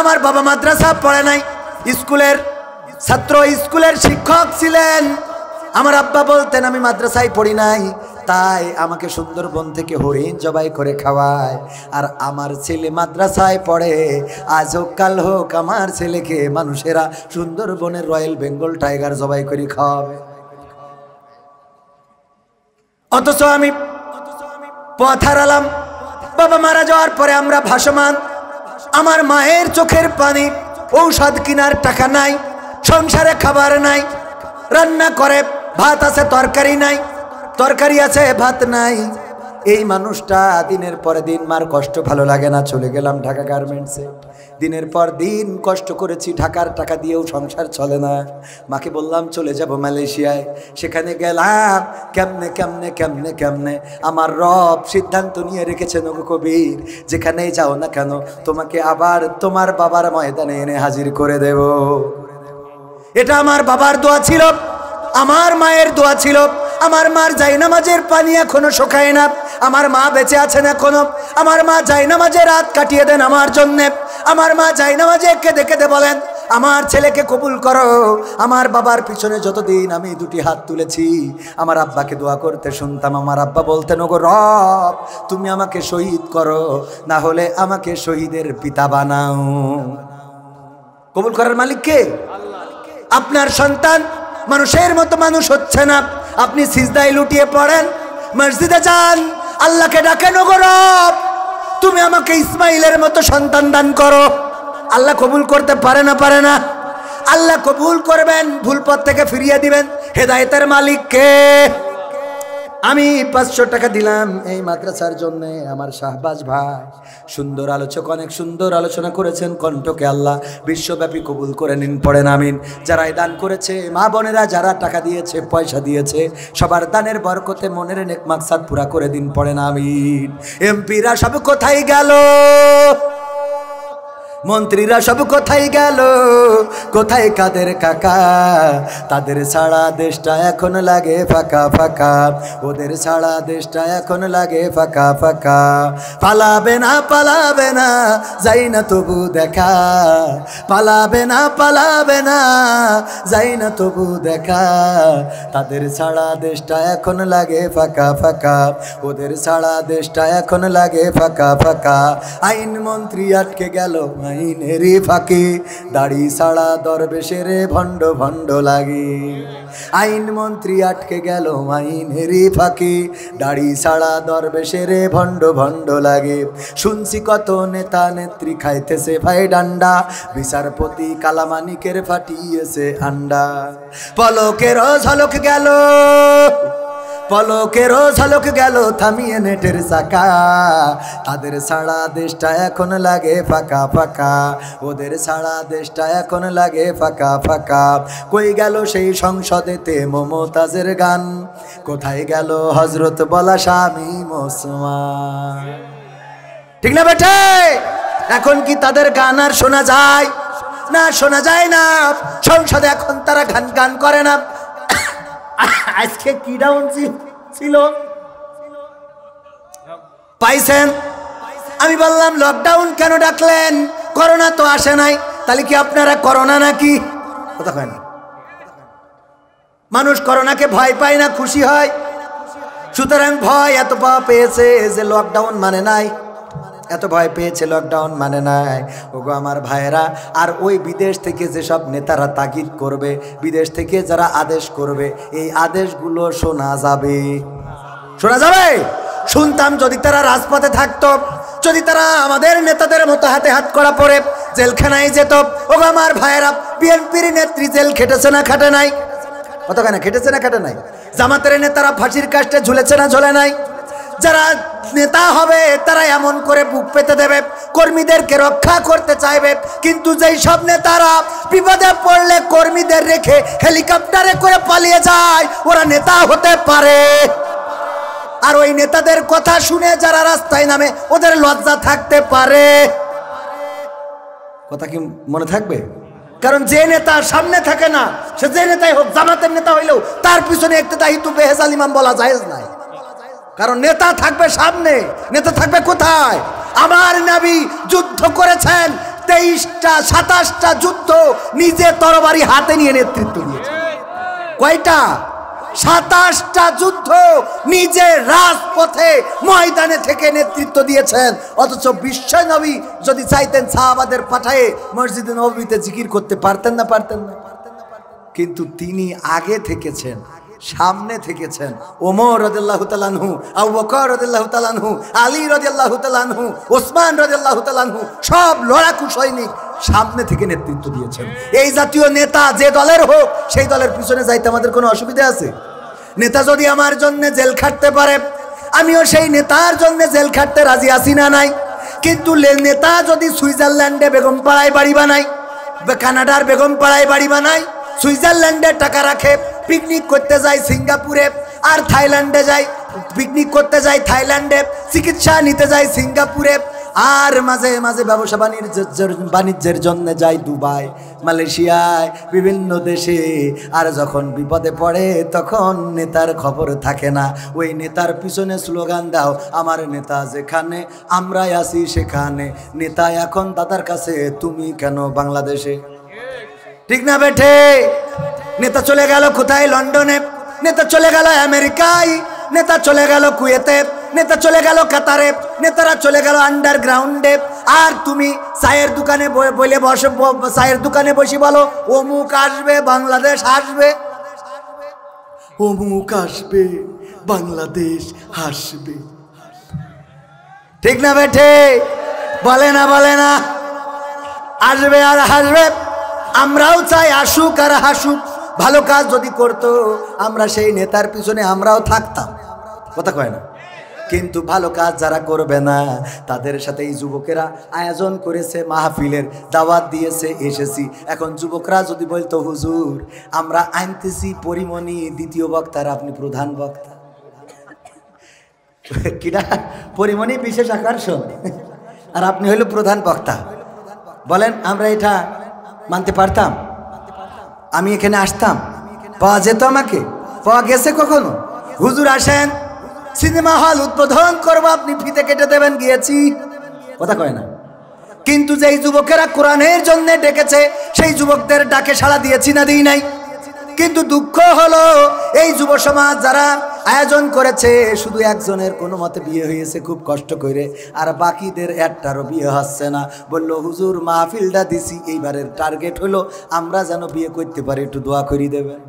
আমার বাবা মাদ্রাসা পড়ে নাই, স্কুলের ছাত্র, স্কুলের শিক্ষক ছিলেন। আমার আব্বা বলতেন আমি মাদ্রাসায় পড়ি নাই, তাই আমাকে সুন্দরবন থেকে হরিণ জবাই করে খাওয়ায়। আর আমার ছেলে মাদ্রাসায় পড়ে, আজ হোক কাল হোক আমার ছেলেকে মানুষেরা সুন্দরবনের রয়্যাল বেঙ্গল টাইগার জবাই করে খাওয়াবে। অথচ আমি পথ হারালাম। বাবা মারা যাওয়ার পরে আমরা ভাসমান। আমার মায়ের চোখের পানি, ঔষধ কেনার টাকা নাই, সংসারে খাবার নাই, রান্না করে ভাত আছে তরকারি নাই, তরকারি আছে ভাত নাই। এই মানুষটা দিনের পর দিন, মার কষ্ট ভালো লাগে না, চলে গেলাম ঢাকা গার্মেন্টসে। দিনের পর দিন কষ্ট করেছি, ঢাকার টাকা দিয়েও সংসার চলে না। মাকে বললাম চলে যাব মালয়েশিয়ায়। সেখানে গেলাম, কেমনে কেমনে কেমনে কেমনে আমার রব সিদ্ধান্ত নিয়ে রেখেছেন, ওগো কবির, যেখানেই যাও না কেন তোমাকে আবার তোমার বাবার ময়দানে এনে হাজির করে দেব। এটা আমার বাবার দোয়া ছিল, আমার মায়ের দোয়া ছিল। আমার মার জায়নামাজের পানি এখনো শুকায় না। আমার মা বেঁচে আছেন এখনো। আমার মা জায়নামাজে রাত কাটিয়ে দেন আমার জন্যে। আমার মা জায়নামাজে কেঁদে কেঁদে বলেন, আমার ছেলেকে কবুল করো। আমার বাবার পিছনে যতদিন আমি দুটি হাত তুলেছি, আমার আব্বাকে দোয়া করতে শুনতাম। আমার আব্বা বলতেন, ওগো রব, তুমি আমাকে শহীদ করো, না হলে আমাকে শহীদের পিতা বানাও। কবুল করার মালিক কে? আপনার সন্তান মানুষের মতো মানুষ হচ্ছে না, আপনি সিজদায় লুটিয়ে পড়েন, মসজিদে যান, আল্লাহকে ডাকেন, ওগো রব, তুমি আমাকে ইসমাইলের মতো সন্তান দান করো। আল্লাহ কবুল করতে পারে না? পারে না? আল্লাহ কবুল করবেন, ভুল পথ থেকে ফিরিয়ে দিবেন। হেদায়েতের মালিক কে? আমি 500 টাকা দিলাম এই মাদ্রাসার জন্য। আমার শাহবাজ ভাই সুন্দর আলোচক, অনেক সুন্দর আলোচনা করেছেন। কণ্ঠকে আল্লাহ বিশ্বব্যাপী কবুল করে নিন, পড়েন আমিন। যারা দান করেছে, মা বোনেরা যারা টাকা দিয়েছে, পয়সা দিয়েছে, সবার দানের বরকতে মনের নেক মাকসাদ পুরা করে দিন, পড়েন আমিন। এমপিরা সব কোথায় গেল? মন্ত্রীরা সব কোথায় গেল? কোথায় কাদের কাকা? তাদের ছাড়া দেশটা এখন লাগে ফাঁকা ফাঁকা, ওদের ছাড়া দেশটা এখন লাগে ফাঁকা ফাঁকা। পালাবে না পালাবে না, যাই না তবু দেখা, পালাবে না পালাবে না, যাই না তবু দেখা। তাদের ছাড়া দেশটা এখন লাগে ফাঁকা ফাঁকা, ওদের ছাড়া দেশটা এখন লাগে ফাঁকা ফাঁকা। আইন মন্ত্রী আটকে গেল আইনেরই ফাঁকে, দাড়ি ছাড়া দরবেশের ভণ্ড ভণ্ড লাগে। আইন মন্ত্রী আটকে গেল আইনেরই ফাঁকে, দাড়ি ছাড়া দরবেশের ভণ্ড ভণ্ড লাগে। শুনছি কত নেতা নেত্রী খাইতেছে ভাই ডান্ডা, বিচারপতি কালামানিকের ফাটিয়েছে আন্ডা। পলকেরও ঝলক গেল, পলকেরও ঝলক গেল থামিয়ে নেটের চাকা। তাদের ছাড়া দেশটা এখন লাগে ফাঁকা ফাঁকা, ওদের ছাড়া দেশটা এখন লাগে ফাঁকা ফাঁকা। কই গেল সেই সংসদেতে মমতাজের গান? কোথায় গেল হজরত বলা স্বামী ওসমান? ঠিক না বেঠে? এখন কি তাদের গান আর শোনা যায়? না, শোনা যায় না। সংসদে এখন তারা গান গান করে না। আজকে কি ডাউন ছিল পাইছেন? আমি বললাম লকডাউন কেন ডাকলেন? করোনা তো আসে নাই, তাহলে কি আপনারা করোনা নাকি? কথা কয় না। মানুষ করোনাকে ভয় পায় না, খুশি হয়। সুতরাং ভয় এত পেয়েছে যে লকডাউন মানে নাই, এত ভয় পেয়েছে লকডাউন মানে নাই। ওগো আমার ভাইয়েরা, আর ওই বিদেশ থেকে যেসব নেতারা তাগিদ করবে, বিদেশ থেকে যারা আদেশ করবে, এই আদেশগুলো শোনা যাবে, শোনা যাবে। শুনতাম যদি তারা রাজপথে থাকতো, যদি তারা আমাদের নেতাদের মতো হাতে হাত করা পরে জেলখানায় যেত। ও আমার ভাইয়েরা, বিএনপির নেত্রী জেল খেটেছে না খাটে নাই? কতখানা খেটেছে না খাটে নাই? জামাতের নেতারা ফাঁসির কাস্টে ঝুলেছে না ঝোলে নাই? যারা নেতা হবে তারা এমন করে বুক পেতে দেবে, কর্মীদেরকে রক্ষা করতে চাইবে, কিন্তু যেই সব নেতারা বিপদে পড়লে কর্মীদের রেখে হেলিকপ্টারে করে পালিয়ে যায়, ওরা নেতা হতে পারে? আর ওই নেতাদের কথা শুনে যারা রাস্তায় নামে, ওদের লজ্জা থাকতে পারে? কথা কি মনে থাকবে? কারণ যে নেতা সামনে থাকে না, সে যে নেতাই হোক, জামাতের নেতা হইলেও তার পিছনে ইক্তেদায়িত্ব বেহেজাল ইমাম বলা জায়েজ নাই। কারণ নেতা থাকবে সামনে, নেতা থাকবে কোথায়? আমার নবী যুদ্ধ করেছেন 23টা 27টা যুদ্ধ, নিজে তরবারি হাতে নিয়ে নেতৃত্ব দিয়েছেন। কয়টা? 27টা যুদ্ধ নিজে রাজপথে ময়দানে থেকে নেতৃত্ব দিয়েছেন। অথচ বিশ্ব নবী যদি চাইতেন সাহাবাদের পাঠায়ে মসজিদে নববীতে জিকির করতে পারতেন না? পারতেন না। কিন্তু তিনি আগে থেকেছেন, সামনে থেকেছেন। ওমর রাদিয়াল্লাহু তাআলা আনহু, আবু বকর রাদিয়াল্লাহু তাআলা আনহু, আলী রাদিয়াল্লাহু তাআলা আনহু, ওসমান রাদিয়াল্লাহু তাআলা আনহু, সব লড়াকু সৈনিক সামনে থেকে নেতৃত্ব দিয়েছেন। এই জাতীয় নেতা যে দলের হোক, সেই দলের পিছনে যাইতে আমাদের কোনো অসুবিধা আছে? নেতা যদি আমার জন্য জেল খাটতে পারে, আমিও সেই নেতার জন্য জেল খাটতে রাজি আছি না নাই? কিন্তু নেতা যদি সুইজারল্যান্ডে বেগম পাড়ায় বাড়ি বানায়, কানাডার বেগম পাড়ায় বাড়ি বানায়, সুইজারল্যান্ডে টাকা রাখে, পিকনিক করতে যায় সিঙ্গাপুরে, আর থাইল্যান্ডে যায় পিকনিক করতে যায় থাইল্যান্ডে, চিকিৎসা নিতে যায় সিঙ্গাপুরে, আর মাঝে মাঝে ব্যবসা বাণিজ্যের জন্য যায় দুবাই, মালয়েশিয়ায়, বিভিন্ন দেশে। আর যখন বিপদে পড়ে তখন নেতার খবর থাকে না। ওই নেতার পিছনে স্লোগান দাও, আমার নেতা যেখানে আমরাই আছি সেখানে। নেতা এখন দাদার কাছে, তুমি কেন বাংলাদেশে? ঠিক না বেঠে? নেতা চলে গেল কোথায়? লন্ডনে। নেতা চলে গেল আমেরিকায়। নেতা চলে গেল কুয়েতে। নেতা চলে গেল কাতারে। নেতারা চলে গেল আন্ডারগ্রাউন্ডে। আর তুমি চায়ের দোকানে বলে বসে, চায়ের দোকানে বসে বলো অমুক আসবে, বাংলাদেশ আসবে, অমুক আসবে, বাংলাদেশ হাসবে। ঠিক না বেঠে? বলে না? বলে না? আসবে আর হাসবে। আমরাও চাই আসুক আর হাসুক। ভালো কাজ যদি করতো, আমরা সেই নেতার পিছনে আমরাও থাকতাম। কথা কয় না? কিন্তু ভালো কাজ যারা করবে না, তাদের সাথে এই যুবকেরা আয়োজন করেছে, মাহফিলের দাওয়াত দিয়েছে, এসেছি। এখন যুবকরা যদি বলতো, হুজুর আমরা আনতেছি পরিমণি দ্বিতীয় বক্তার, আপনি প্রধান বক্তা। কিনা পরিমণি বিশেষ আকর্ষণ, আর আপনি হইল প্রধান বক্তা, বলেন আমরা এটা মানতে পারতাম? আমি এখানে আসতাম? পাওয়া যেত? আমাকে পাওয়া গেছে কখনো? হুজুর আসেন, সিনেমা হল উদ্বোধন করবো, আপনি ফিতে কেটে দেবেন, গিয়েছি। কথা কয় না? কিন্তু যেই যুবকেরা কোরআনের জন্য ডেকেছে, সেই যুবকদের ডাকে সাড়া দিয়েছি না দিই নাই? কিন্তু দুঃখ হলো, এই যুব সমাজ যারা আয়োজন করেছে, শুধু একজনের কোনো মতে বিয়ে হয়েছে খুব কষ্ট করে, আর বাকিদের একটারও বিয়ে হচ্ছে না। বললো হুজুর মাহফিলটা দিছি, এইবারের টার্গেট হলো আমরা যেন বিয়ে করতে পারি, একটু দোয়া করি দেবেন।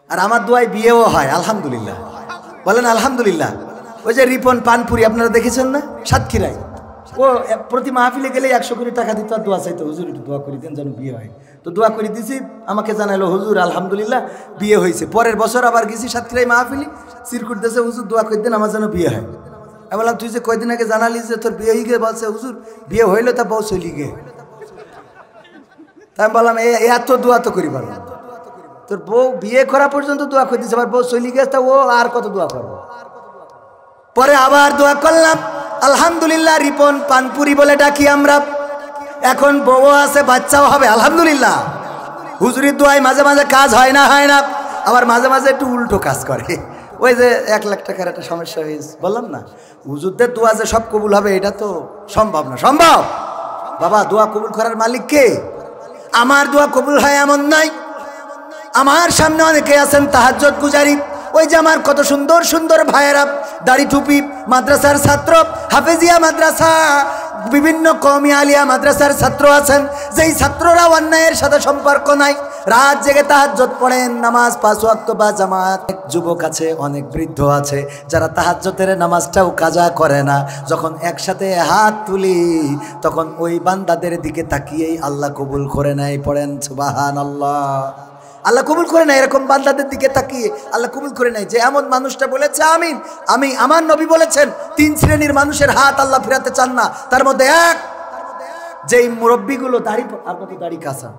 আর আমার দোয়ায় বিয়েও হয়, আলহামদুলিল্লাহ। বলেন আলহামদুলিল্লাহ। ওই যে রিপন পানপুরি আপনারা দেখেছেন না, সাতক্ষীরায়, ও প্রতি মাহফিলে গেলে 100 কোটি টাকা দিত, আর দোয়া চাইতো, হুজুর একটু দোয়া করে দেন যেন বিয়ে হয়। তো দোয়া করে দিছি, আমাকে জানালো হুজুর আলহামদুলিল্লাহ বিয়ে হয়েছে। পরের বছর আবার গেছি সাতক্ষীরায় মাহফিলি, চিরকুট দেশে, হুজুর দোয়া করে দেন আমার যেন বিয়ে হয়। আমি বললাম তুই যে কয়দিন আগে জানালি যে তোর বিয়ে হয়ে গিয়ে, বলছে হুজুর বিয়ে হইলো তা বউ চলি গে। তাই আমি বললাম এত দোয়া তো করি পারবো, তোর বউ বিয়ে করা পর্যন্ত দোয়া করে দিচ্ছে, আবার বউ চলি গেছে, তা ও আর কত দোয়া করবো। পরে আবার দোয়া করলাম, আলহামদুলিল্লাহ রিপন পানপুরি বলে ডাকি আমরা, এখন বউ আছে, বাচ্চাও হবে, আলহামদুলিল্লাহ। হুজুরির দোয়ায় মাঝে মাঝে কাজ হয় না, হয় না, আবার মাঝে মাঝে একটু উল্টো কাজ করে। ওই যে 1 লাখ টাকার একটা সমস্যা হয়েছে, বললাম না হুজুরদের দোয়া যে সব কবুল হবে এটা তো সম্ভব না। সম্ভব বাবা, দোয়া কবুল করার মালিক কে? আমার দোয়া কবুল হয় এমন নাই। আমার সামনে অনেকে আছেন তাহাজ্জুদ গুজারি, ওই যে আমার কত সুন্দর সুন্দর ভাইয়েরা, দাড়ি টুপি, মাদ্রাসার ছাত্র, হাফেজিয়া মাদ্রাসা, বিভিন্ন কওমি আলিয়া মাদ্রাসার ছাত্র আছেন, যেই ছাত্ররা অন্যায়ের সাথে সম্পর্ক নাই, রাত জেগে তাহাজ্জুদ পড়েন, নামাজ 5 ওয়াক্ত বা জামাত। যুবক আছে, অনেক বৃদ্ধ আছে যারা তাহাজ্জুদের নামাজটাও কাজা করে না। যখন একসাথে হাত তুলি তখন ওই বান্দাদের দিকে তাকিয়েই আল্লাহ কবুল করে নেয়। পড়েন সুবহানাল্লাহ। আল্লাহ কবুল করে নেয় এরকম বান্দাদের দিকে তাকিয়ে আল্লাহ কবুল করে নেয়। যে এমন মানুষটা বলেছে আমিন, আমার নবী বলেছেন 3 শ্রেণীর মানুষের হাত আল্লাহ ফেরাতে চান না। তার মধ্যে এক, যেই মুরব্বিগুলো দাড়ি, আপনার তো দাড়ি কাঁচা,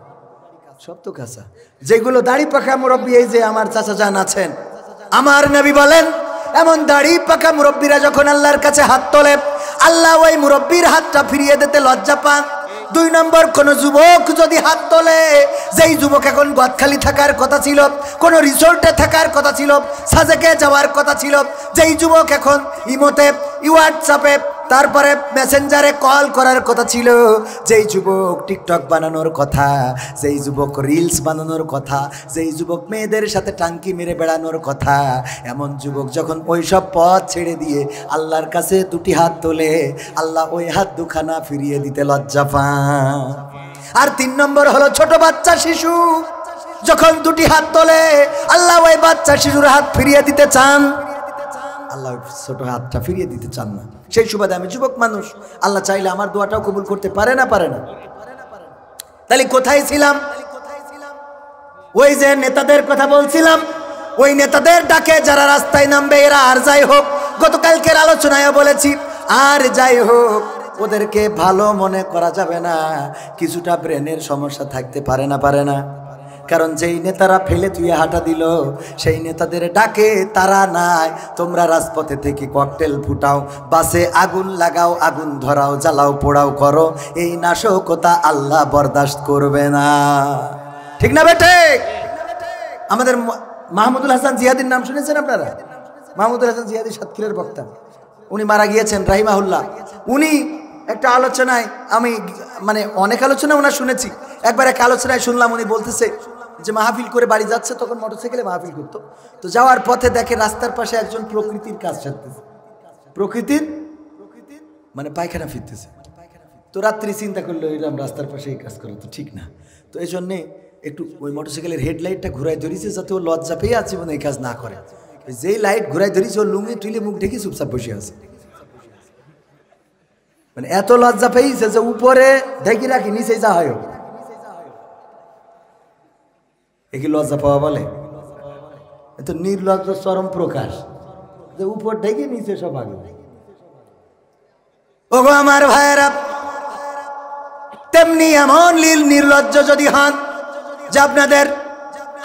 সব তো কাঁচা, যেগুলো দাড়ি পাকা মুরব্বি, এই যে আমার চাচা জান আছেন, আমার নবী বলেন এমন দাড়ি পাকা মুরব্বিরা যখন আল্লাহর কাছে হাত তোলে, আল্লাহ ওই মুরব্বির হাতটা ফিরিয়ে দিতে লজ্জা পান। 2 নম্বর, কোন যুবক যদি হাত তোলে, যেই যুবক এখন গদখালি থাকার কথা ছিল, কোন রিসোর্টে থাকার কথা ছিল, সাজেকে যাওয়ার কথা ছিল, যেই যুবক এখন ইমোতে, হোয়াটসঅ্যাপে, তারপরে মেসেঞ্জারে কল করার কথা ছিল, যেই যুবক টিকটক বানানোর কথা, যেই যুবক রিলস বানানোর কথা, যেই যুবক মেয়েদের সাথে টাঙ্কি মেরে বেড়ানোর কথা, এমন যুবক যখন ওইসব পথ ছেড়ে দিয়ে আল্লাহর কাছে 2টি হাত তোলে, আল্লাহ ওই হাত দুখানা ফিরিয়ে দিতে লজ্জা পান। আর 3 নম্বর হলো ছোট বাচ্চা শিশু, যখন 2টি হাত তোলে আল্লাহ ওই বাচ্চা শিশুর হাত ফিরিয়ে দিতে চান, আল্লাহ ছোট হাতটা ফিরিয়ে দিতে চান না। সেই সুবাদে আমি যুবক মানুষ, আল্লাহ চাইলে আমার দোয়াটাও কবুল করতে পারে না, পারে না। তাহলে কোথায় ছিলাম? ওই যে নেতাদের কথা বলছিলাম, ওই নেতাদের ডাকে যারা রাস্তায় নামবে, এরা আর যাই হোক, গতকালকের আলোচনায় বলেছি, আর যাই হোক ওদেরকে ভালো মনে করা যাবে না, কিছুটা ব্রেনের সমস্যা থাকতে পারে না, পারে না। কারণ যেই নেতারা ফেলে তুই হাঁটা দিল, সেই নেতাদের ডাকে তারা নাই, তোমরা রাজপথে থেকে ককটেল ফুটাও, বাসে আগুন লাগাও, আগুন ধরাও, জ্বালাও পোড়াও করো, এই নাশকতা আল্লাহ বরদাস্ত করবে না। ঠিক না বেটে? আমাদের মাহমুদুল হাসান জিহাদির নাম শুনেছেন আপনারা? মাহমুদুল হাসান জিহাদি সাতক্ষীরার বক্তা, উনি মারা গিয়েছেন রাহিমাহুল্লাহ। উনি একটা আলোচনায়, আমি মানে অনেক আলোচনা ওনার শুনেছি, একবার এক আলোচনায় শুনলাম উনি বলতেছে যে মাহফিল করে বাড়ি যাচ্ছে, তখন মোটরসাইকেলে মাহফিল করতো, তো যাওয়ার পথে দেখে রাস্তার পাশে একজন প্রকৃতির কাজ সারতেছে, প্রকৃতির মানে পায়খানা ফিরতেছে। তো রাত্রি চিন্তা করলো এরকম রাস্তার পাশে এই কাজ করা তো ঠিক না, তো এই জন্যে একটু ওই মোটরসাইকেলের হেডলাইটটা ঘুরাই ধরিছে যাতে ও লজ্জা পেয়ে আছে মানে এই কাজ না করে। যেই লাইট ঘুরাই ধরিছে ও লুঙ্গি টুলে মুখ ঢেকে চুপচাপ বসে আছে, মানে এত লজ্জা পেয়েছে যে উপরে ঢেকে রাখি, নিচে যা হয় একে লজ্জা পাওয়া বলে? এত নির্লজ্জ চরম প্রকাশ, যে উপর ঢেকে নিচে সব আগে। ওগো আমার ভাইয়েরা, তেমনি এমন নির্লজ্জ যদি হন যে আপনাদের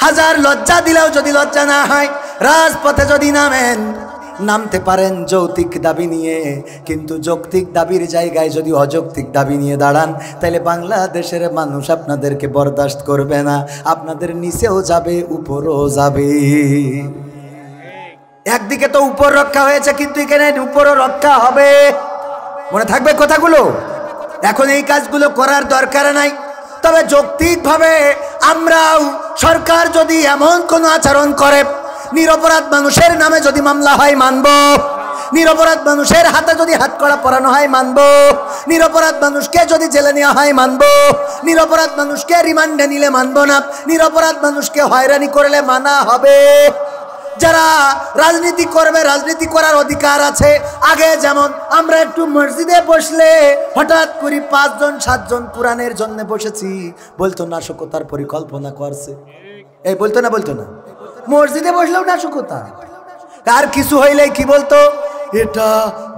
হাজার লজ্জা দিলেও যদি লজ্জা না হয়, রাজপথে যদি নামেন, নামতে পারেন যৌক্তিক দাবি নিয়ে, কিন্তু যৌক্তিক দাবির জায়গায় যদি অযৌক্তিক দাবি নিয়ে দাঁড়ান, তাহলে বাংলাদেশের মানুষ আপনাদেরকে বরদাস্ত করবে না, আপনাদের নিচেও যাবে, উপরও যাবে। একদিকে তো উপর রক্ষা হয়েছে, কিন্তু এখানে উপরও রক্ষা হবে, মনে থাকবে কথাগুলো। এখন এই কাজগুলো করার দরকার নাই, তবে যৌক্তিকভাবে আমরাও, সরকার যদি এমন কোনো আচরণ করে, নিরপরাধ মানুষের নামে যদি মামলা হয় মানব, নিরপরাধ মানুষের হাতে যদি হাতকড়া পরানো হয় মানব, নিরপরাধ মানুষকে যদি জেলে নেওয়া হয় মানব, নিরপরাধ মানুষকে রিমান্ডে নিলে মানব না, নিরপরাধ মানুষকে হয়রানি করলে মানা হবে। যারা রাজনীতি করবে, রাজনীতি করার অধিকার আছে। আগে যেমন আমরা একটু মসজিদে বসলে হঠাৎ করে 5 জন 7 জন কোরআনের জন্য বসেছি, বলতো নাশকতার পরিকল্পনা করছে, এই বলতো না, বলতো না? মসজিদে বসলেও নাশকতা। আর কিছু হইলেই কি বলতো? এটা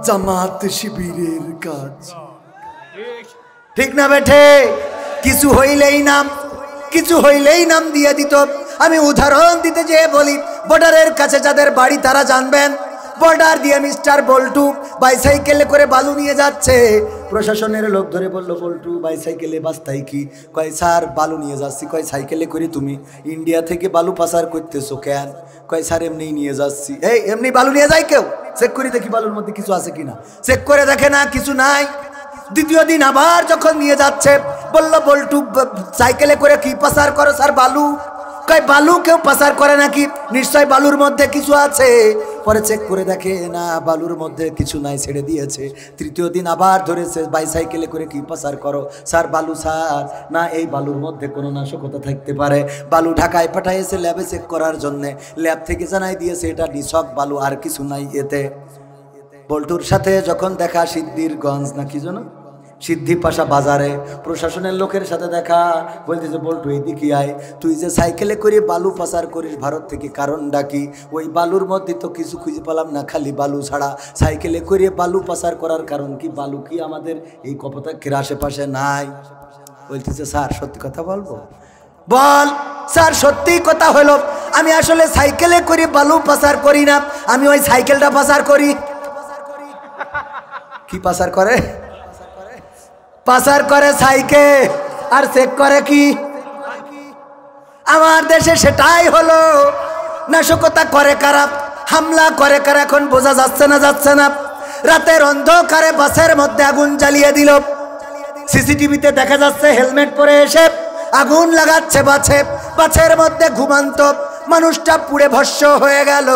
জামাত শিবিরের কাজ। ঠিক না বেঠে? কিছু হইলেই নাম দিয়ে দিত। আমি উদাহরণ দিতে যেয়ে বলি, বর্ডারের কাছে যাদের বাড়ি তারা জানবেন, বর্ডার দিয়ে মিস্টার বল্টু বাইসাইকেলে করে বালু নিয়ে যাচ্ছে, প্রশাসনের লোক ধরে বললো, বল্টু বাইসাইকেলে বাস্তাই কি? কয় স্যার বালু নিয়ে যাচ্ছি। কয় সাইকেলে করে তুমি ইন্ডিয়া থেকে বালু পাচার করতেছো কেন? কয় স্যার এমনি নিয়ে যাচ্ছি। এই এমনি বালু নিয়ে যায় কেউ? চেক করে দেখি বালুর মধ্যে কিছু আছে কিনা। চেক করে দেখে না, কিছু নাই। দ্বিতীয় দিন আবার যখন নিয়ে যাচ্ছে, বললো বল্টু সাইকেলে করে কি পাচার করো? স্যার বালু। কয় বালু কেউ পাচার করে নাকি? নিশ্চয় বালুর মধ্যে কিছু আছে। পরে চেক করে দেখে না, বালুর মধ্যে কিছু নাই, ছেড়ে দিয়েছে। তৃতীয় দিন আবার ধরেছে, বাইসাইকেলে করে কি পাচার করো? স্যার বালু স্যার। না, এই বালুর মধ্যে কোনো নাশকতা থাকতে পারে। বালু ঢাকায় পাঠাইছে ল্যাবে চেক করার জন্য। ল্যাব থেকে জানাই দিয়েছে এটা নিছক বালু, আর কিছু নাই এতে। বল্টুর সাথে যখন দেখা সিদ্ধিরগঞ্জ না কি যেন সিদ্ধি পাশা বাজারে, প্রশাসনের লোকের সাথে দেখা, বলতেছে বল্টু এইদিকে আয়, তুই যে সাইকেলে করে বালু পাচার করিস ভারত থেকে, কারণটা কি? ওই বালুর মধ্যে তো কিছু খুঁজে পেলাম না, খালি বালু ছাড়া। সাইকেলে করে বালু পাচার করার কারণ কি? বালু কি আমাদের এই কপোতাক্ষের আশেপাশে নাই? বলতেছে স্যার সত্যি কথা বলবো? বল। স্যার সত্যি কথা হলো, আমি আসলে সাইকেলে করে বালু পাচার করি না, আমি ওই সাইকেলটা পাচার করি। কি পাচার করে? পাচার করে সাইকেল, আর চেক করে কি? আমার দেশে সেটাই হলো। নাশকতা করে কারা, হামলা করে কারা, এখন বোঝা যাচ্ছে না, যাচ্ছে না। রাতের অন্ধকারে বাসের মধ্যে আগুন জ্বালিয়ে দিল। সিসিটিভিতে দেখা যাচ্ছে হেলমেট পরে এসে আগুন লাগাচ্ছে বাসে, বাসের মধ্যে ঘুমান্ত মানুষটা পুড়ে ভস্ম হয়ে গেল।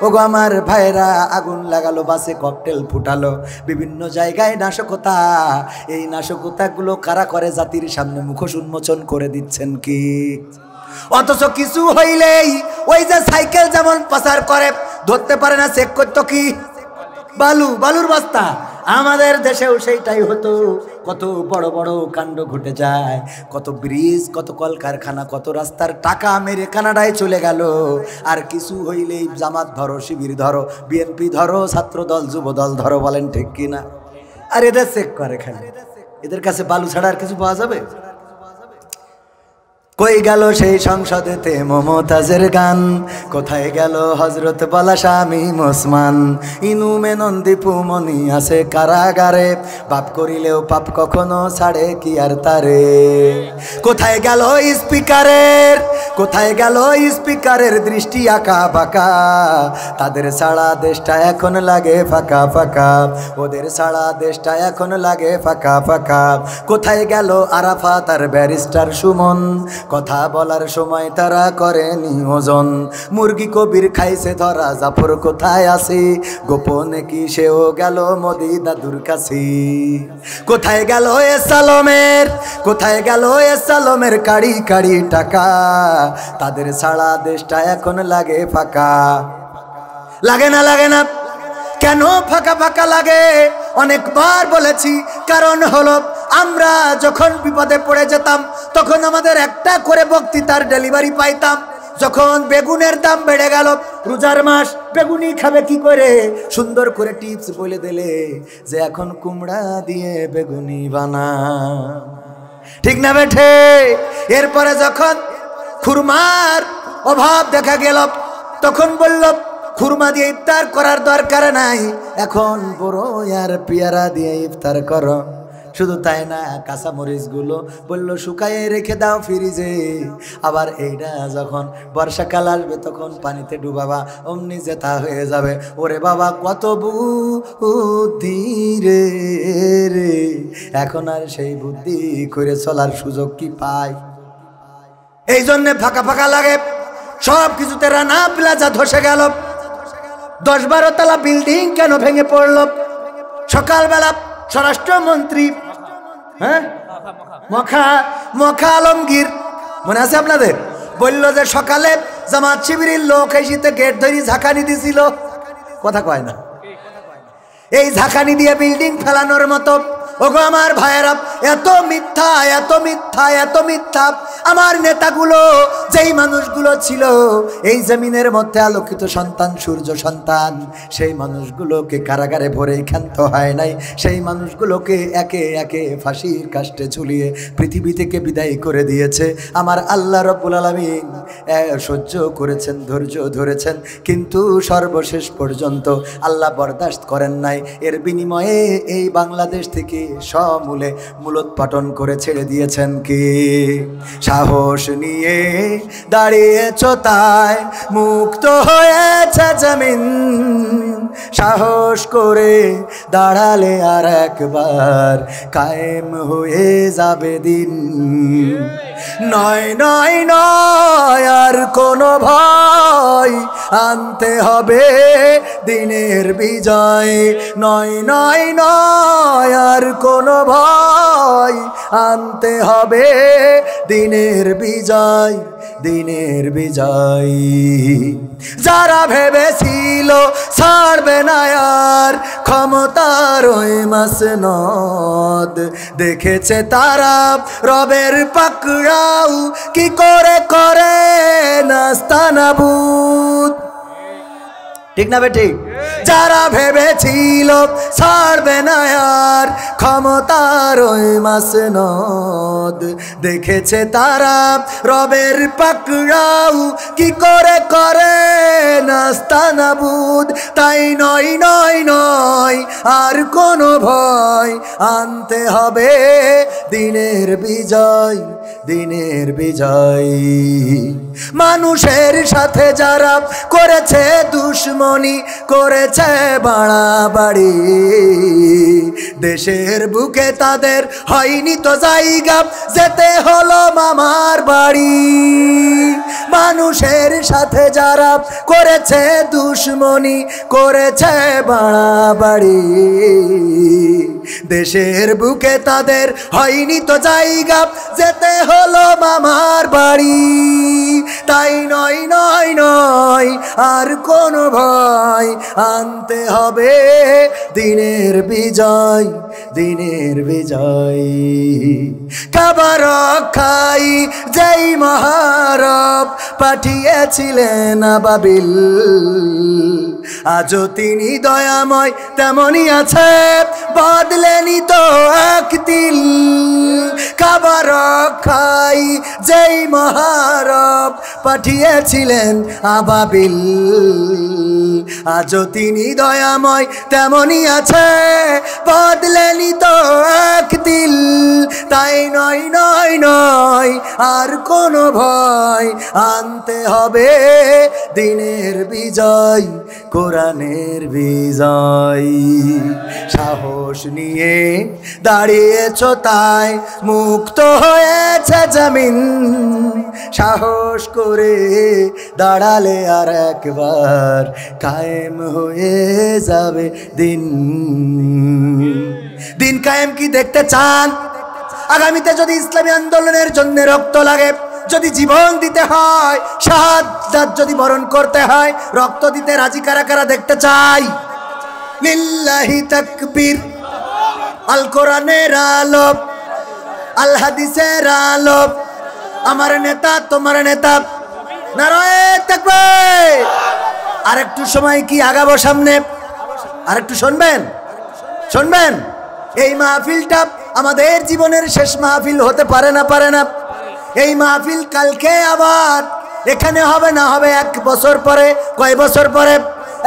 ওগো আমার ভাইরা, আগুন লাগালো, বাসে ককটেল ফুটালো, বিভিন্ন জায়গায় নাশকতা। এই নাশকতাগুলো কারা করে জাতির সামনে মুখোশ উন্মোচন করে দিচ্ছেন কি? অথচ কিছু হইলেই ওই যে সাইকেল যেমন পাচার করে, ধরতে পারে না, চেক করতো কি? বালু, বালুর বস্তা। আমাদের দেশেও সেইটাই হতো। কত বড় বড় কাণ্ড ঘটে যায়, কত ব্রিজ, কত কলকারখানা, কত রাস্তার টাকা মেরে কানাডায় চলে গেল। আর কিছু হইলেই জামাত ধরো, শিবির ধরো, বিএনপি ধরো, ছাত্র দল, যুব দল ধরো, বলেন ঠিক কিনা? আর এদের চেক করে খালি। এদের কাছে বালু ছাড়া আর কিছু পাওয়া যাবে? কই গেল সেই সংসদেতে মমতাজের গান? কোথায় গেল হজরত বলা শামীম ওসমান? ইনু মেনন দীপু মনি আছে কারাগারে, পাপ করিলেও পাপ কখনো ছাড়ে কি আর তারে? কোথায় গেল স্পিকারের, কোথায় গেল স্পিকারের দৃষ্টি আঁকা বাঁকা? তাদের ছাড়া দেশটা এখন লাগে ফাঁকা ফাঁকা, ওদের ছাড়া দেশটা এখন লাগে ফাঁকা ফাঁকা। কোথায় গেল আরাফাত আর ব্যারিস্টার সুমন? কথা বলার সময় তারা করে নিয়োজন। মুরগি কবির খাইছে ধরা, জাফর কোথায় আছে? গোপনে কি সেও গেল মোদি দাদুর কাছে? কোথায় গেল সালোমের, কোথায় গেল সালোমের কাড়ি কাড়ি টাকা? তাদের ছাড়া দেশটা এখন লাগে ফাঁকা। লাগে না, লাগে না। কেন ফাঁকা ফাঁকা লাগে? অনেকবার বলেছি, কারণ হলো আমরা যখন বিপদে পড়ে যেতাম তখন আমাদের একটা করে বক্তৃতার ডেলিভারি পাইতাম। যখন বেগুনের দাম বেড়ে গেল, রোজার মাস, বেগুনি খাবে কি করে, সুন্দর করে টিপস বলে দিলে যে এখন কুমড়া দিয়ে বেগুনি বানা। ঠিক না বেঠে? এরপরে যখন খুরমার অভাব দেখা গেল তখন বলল খুরমা দিয়ে ইফতার করার দরকার নাই, এখন বড় আর পেয়ারা দিয়ে ইফতার করো। শুধু তাই না, কাঁচামরিচগুলো বললো শুকায়ে রেখে দাও ফ্রিজে। আবার এইটা যখন বর্ষাকাল আসবে তখন পানিতে ডুবাবা, অমনি জেতা হয়ে যাবে। ওরে বাবা কত বুদ্ধি রে রে, এখন আর সেই বুদ্ধি করে চলার সুযোগ কি পায়? এই জন্যে ফাঁকা ফাঁকা লাগে। সব কিছুতে রানা প্লাজা ধসে গেল, 10-12 তলা বিল্ডিং কেন ভেঙে পড়ল? সকালবেলা স্বরাষ্ট্রমন্ত্রী মখা আলমগীর, মনে আছে আপনাদের? বলল যে সকালে জামাত শিবিরের লোক এসে গেট ধরি ঝাঁকানি দিছিল। কথা কয় না? এই ঝাঁকানি দিয়ে বিল্ডিং ফেলানোর মতো। ওগো আমার ভাইয়েরা, এত মিথ্যা, এত মিথ্যা, এত মিথ্যা। আমার নেতাগুলো, যেই মানুষগুলো ছিল এই জমিনের মধ্যে আলোকিত সন্তান, সূর্য সন্তান, সেই মানুষগুলোকে কারাগারে ভরে ক্ষান্ত হয় নাই। সেই মানুষগুলোকে একে একে ফাঁসির কাস্টে ঝুলিয়ে পৃথিবী থেকে বিদায় করে দিয়েছে। আমার আল্লাহ রব্বুল আলামিন সহ্য করেছেন, ধৈর্য ধরেছেন, কিন্তু সর্বশেষ পর্যন্ত আল্লাহ বরদাস্ত করেন নাই। এর বিনিময়ে এই বাংলাদেশ থেকে সমূলে মূলোৎপাটন করে ছেড়ে দিয়েছেন কি? সাহস নিয়ে দাঁড়িয়েছ তাই মুক্ত হয়েছে জমিন সাহস করে দাঁড়ালে আর একবার কায়েম হয়ে যাবে দিন নয় নয় নয় আর কোনো ভয় আনতে হবে দিনের বিজয় নয় নয় নয় আর কোনো ভয় আনতে হবে দিনের বিজয় দিনের বিজয় যারা ভেবেছিল ছাড়বে না আর ক্ষমতার ওই মাসনদ দেখেছে তারা রবের পাকড়াও কি করে করে নাস্তানাবুদ ঠিক না বেঠিক যারা ভেবেছিল ছাড়বে না আর ক্ষমতার ওই মাসনদ দেখেছে তারা রবের পাকড়াও কি করে করে নাস্তানাবুদ তাই নয় নয় নয় আর কোনো ভয় আনতে হবে দিনের বিজয় দিনের বিজয় মানুষের সাথে যারা করেছে দুশ্মনী করেছে বাড়াবাড়ি দেশের বুকে তাদের হয়নি তো জায়গা যেতে হলো মামার বাড়ি মানুষের সাথে যারা করেছে দুশ্মনী করেছে বাড়াবাড়ি দেশের বুকে তাদের হয়নি তো জায়গা যেতে হলো মামার বাড়ি তাই নয় নয় নয় আর কোনো ভয় আনতে হবে দিনের বিজয় দিনের বিজয় কাবা রক্ষাই যেই মহারব পাঠিয়েছিলেন আবাবিল আজও তিনি দয়াময় তেমনই আছে বদলেনি তো এক তিল কাবা রক্ষাই যেই মহারব পাঠিয়েছিলেন আবাবিল আজও তিনি দয়াময় তেমনই আছে বদলেনি তো এক দিল তাই নয় নয় নয় আর কোনো ভয় আনতে হবে দিনের বিজয় কোরআনের বিজয় সাহস নিয়ে দাঁড়িয়েছ তাই মুক্ত হয়েছে জমিন সাহস করে দাঁড়ালে আর একবার কায়েম হয়ে যাবে দিন দিন কায়েম কি দেখতে চান আগামীতে যদি ইসলামী আন্দোলনের জন্য রক্ত লাগে যদি জীবন দিতে হয় শাহাদাত যদি বরণ করতে হয় রক্ত দিতে রাজি কারা কারা দেখতে চাই লিল্লাহি তাকবীর আল কোরআনের আলো আল হাদিসের আলো আমার নেতা তোমার নেতা নারায়ে তাকবীর আরেকটু সময় কি আগাবো সামনে আরেকটু শুনবেন শুনবেন এই মাহফিলটা আমাদের জীবনের শেষ মাহফিল হতে পারে না এই মাহফিল কালকে আবার এখানে হবে না হবে এক বছর পরে কয় বছর পরে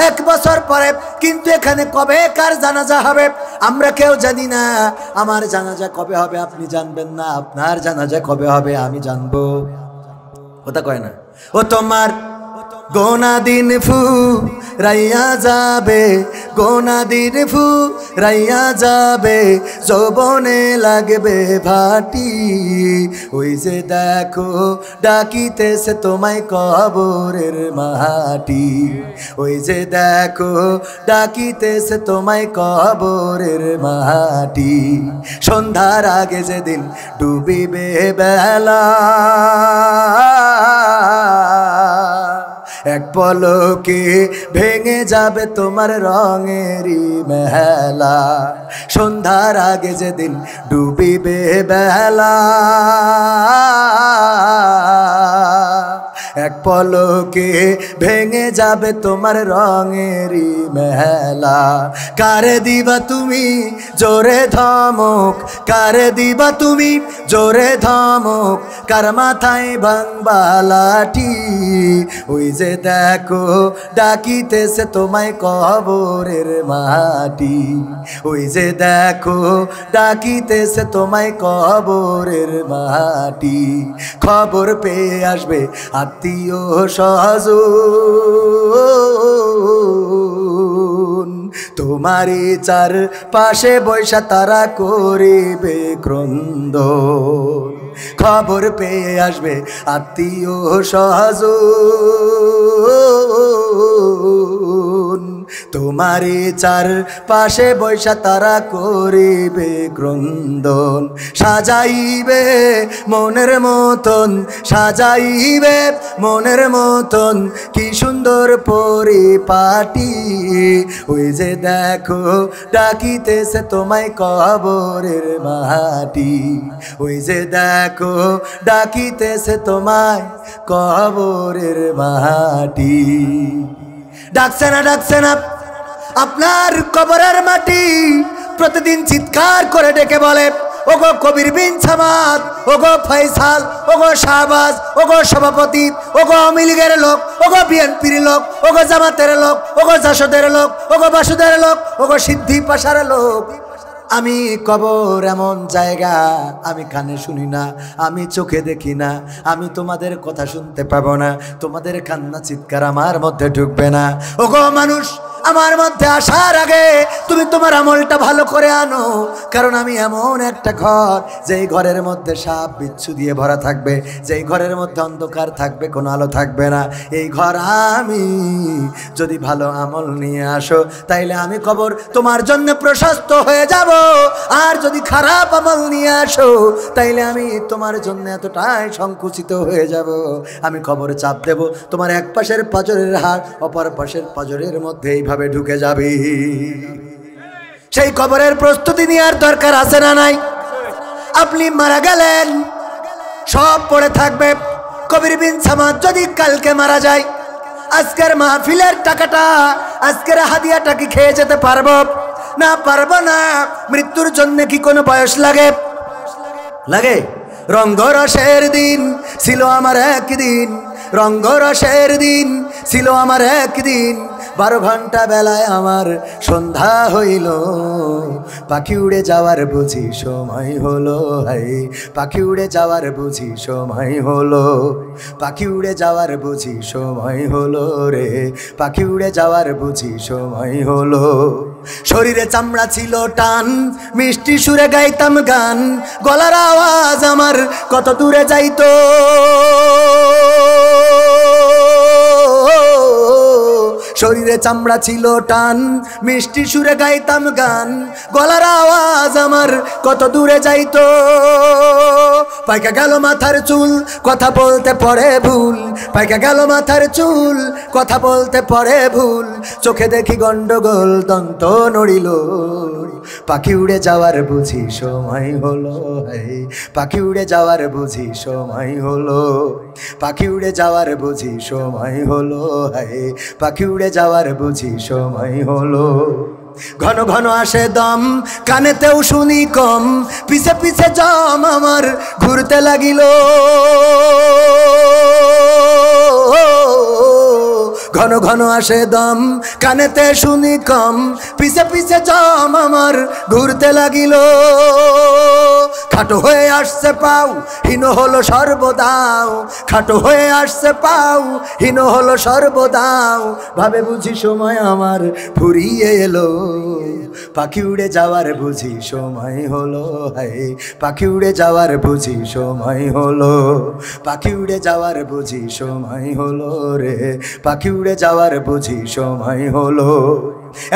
এক বছর পরে কিন্তু এখানে কবে কার জানাজা হবে আমরা কেউ জানি না আমার জানাজা কবে হবে আপনি জানবেন না আপনার জানাজা কবে হবে আমি জানবো ওটা কয় না ও তোমার গোনা দিন ফু রাইয়া যাবে গোনা দিন ফু রাইয়া যাবে যৌবনে লাগবে ভাটি ওই যে দেখো ডাকিতেছে তোমায় কবরের মাটি ওই যে দেখো ডাকিতেছে তোমায় কবরের মাটি সন্ধ্যার আগে যেদিন ডুবিবে বেলা এক পলকে ভেঙে যাবে তোমার রঙেরই মেলা সন্ধ্যার আগে যেদিন ডুবিবে বেলা এক পলকে ভেঙে যাবে তোমার রঙেরই মেলা কারে দিবা তুমি জোরে ধমক কারে দিবা তুমি জোরে ধমক কার মাথায় ভাঙবা লাঠি ওই যে যে দেখো ডাকিতেছে তোমায় কবরের মাটি, ওই যে দেখো ডাকিতেছে তোমায় কবরের মাটি। খবর পেয়ে আসবে আত্মীয় স্বজন, তোমারই চার পাশে বৈশা তারা করিবে ক্রন্দন। খবর পেয়ে আসবে আত্মীয় স্বজন, তোমারই চার পাশে বৈশা তারা করিবে ক্রন্দন। সাজাইবে মনের মতন, সাজাইবে মনের মতন কি সুন্দর পরিপাটি, ওই যে দেখো ডাকিতেছে তোমায় কবরের মাটি, ওই যে দেখো ডাকিতেছে তোমায় কবরের মাটি। ডাকছে না ডাকছে না আপনার কবরের মাটি, প্রতিদিন চিৎকার করে ডেকে বলে ওগো কবির বিন সামাদ, ওগো ফয়সাল, ওগো শাহবাজ, ওগো সভাপতি, ওগো আওয়ামী লীগের লোক, ওগো বিএনপির লোক, ওগো জামাতের লোক, ওগো জাসদের লোক, ওগো বাসুদের লোক, ওগো সিদ্ধি পাশার লোক। আমি কবর এমন জায়গা আমি কানে শুনি না, আমি চোখে দেখি না, আমি তোমাদের কথা শুনতে পাবো না, তোমাদের কান্না চিৎকার আমার মধ্যে ঢুকবে না। ওগো মানুষ, আমার মধ্যে আসার আগে তুমি তোমার আমলটা ভালো করে আনো, কারণ আমি এমন একটা ঘর যেই ঘরের মধ্যে সাপ বিচ্ছু দিয়ে ভরা থাকবে, যেই ঘরের মধ্যে অন্ধকার থাকবে, কোনো আলো থাকবে না। এই ঘর আমি যদি ভালো আমল নিয়ে আসো তাইলে আমি কবর তোমার জন্য প্রশস্ত হয়ে যাব, আর যদি খারাপ আমল নিয়ে আসো তাইলে আমি তোমার জন্য এতটাই সংকুচিত হয়ে যাব, আমি কবরে চাপ দেব, তোমার এক পাশের পাঁজরের হাড় অপর পাশের পাঁজরের মধ্যে এইভাবে ঢুকে যাবে। সেই কবরের প্রস্তুতি নেওয়ার দরকার আছে না নাই? আপনি মারা গেলেন, সব পড়ে থাকবে। কবির বিন সামাদ যদি কালকে মারা যায়, আজকের মাহফিলের টাকাটা, আজকের হাদিয়াটা কি খেয়ে যেতে পারবো? না, পারবো না। মৃত্যুর জন্য কি কোনো বয়স লাগে? লাগে? রঙ্গরসের দিন ছিল আমার একদিন, রঙ্গরসের দিন ছিল আমার একদিন, 12 ঘন্টা বেলায় আমার সন্ধ্যা হইল, পাখি উড়ে যাওয়ার বুঝি সময় হলো, হাই পাখি উড়ে যাওয়ার বুঝি সময় হলো, পাখি উড়ে যাওয়ার বুঝি সময় হলো রে, পাখি উড়ে যাওয়ার বুঝি সময় হলো। শরীরে চামড়া ছিল টান, মিষ্টি সুরে গাইতাম গান, গলার আওয়াজ আমার কত দূরে যাইতো, শরীরে চামড়া ছিল টান, মিষ্টি সুরে গাইতাম গান, গলার আওয়াজ আমার কত দূরে যাইতো। পাইকা গেল মাথার চুল, কথা বলতে পড়ে ভুল, পাইকা গেল মাথার চুল, কথা বলতে পড়ে ভুল, চোখে দেখি গন্ডগোল, দন্ত নড়িল, পাখি উড়ে যাওয়ার বুঝি সময় হলো, পাখি উড়ে যাওয়ার বুঝি সময় হলো, পাখি উড়ে যাওয়ার বুঝি সময় হলো, পাখি উড়ে যাওয়ার বুঝি সময় হলো। ঘন ঘন আসে দম, কানেতেও শুনি কম, পিছে পিছে জম আমার ঘুরতে লাগিল, ঘন ঘন আসে দম, কানেতে শুনি কম, পিছে পিছে জম আমার ঘুরতে লাগিল। খাটো হয়ে আসছে পাও, হীন হলো সর্বদাও, খাটো হয়ে আসছে পাও, হীন হলো সর্বদাও, ভাবে বুঝি সময় আমার ফুরিয়ে এলো, পাখি উড়ে যাওয়ার বুঝি সময় হলো, হাই পাখি উড়ে যাওয়ার বুঝি সময় হলো, পাখি উড়ে যাওয়ার বুঝি সময় হলো রে, পাখি উড়ে যাওয়ার বুঝি সময় হলো।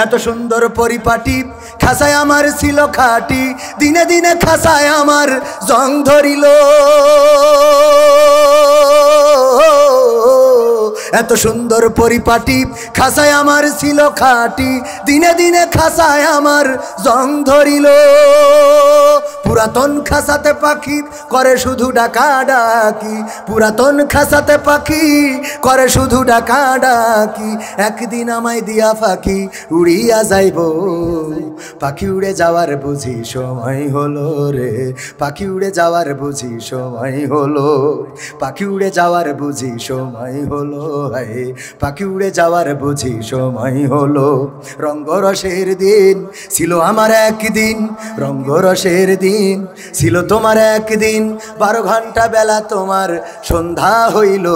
এত সুন্দর পরিপাটি খাসায় আমার ছিল খাটি, দিনে দিনে খাসায় আমার জং ধরিল, এত সুন্দর পরিপাটি খাসায় আমার ছিল খাটি, দিনে দিনে খাসায় আমার জং ধরিল। পুরাতন খাসাতে পাখি করে শুধু ডাকাডাকি, পুরাতন খাসাতে পাখি করে শুধু ডাকাডাকি। একদিন আমায় দিয়া পাখি উড়িয়া যাইব, পাখি উড়ে যাওয়ার বুঝি সময় হলো রে, পাখি উড়ে যাওয়ার বুঝি সময় হলো, পাখি উড়ে যাওয়ার বুঝি সময় হলো, হায় পাখি উড়ে যাওয়ার বুঝি সময় হলো। রঙ্গরসের দিন ছিল আমার একদিন, রঙ্গরসের দিন ছিল তোমার একদিন, 12 ঘন্টা বেলা তোমার সন্ধ্যা হইল,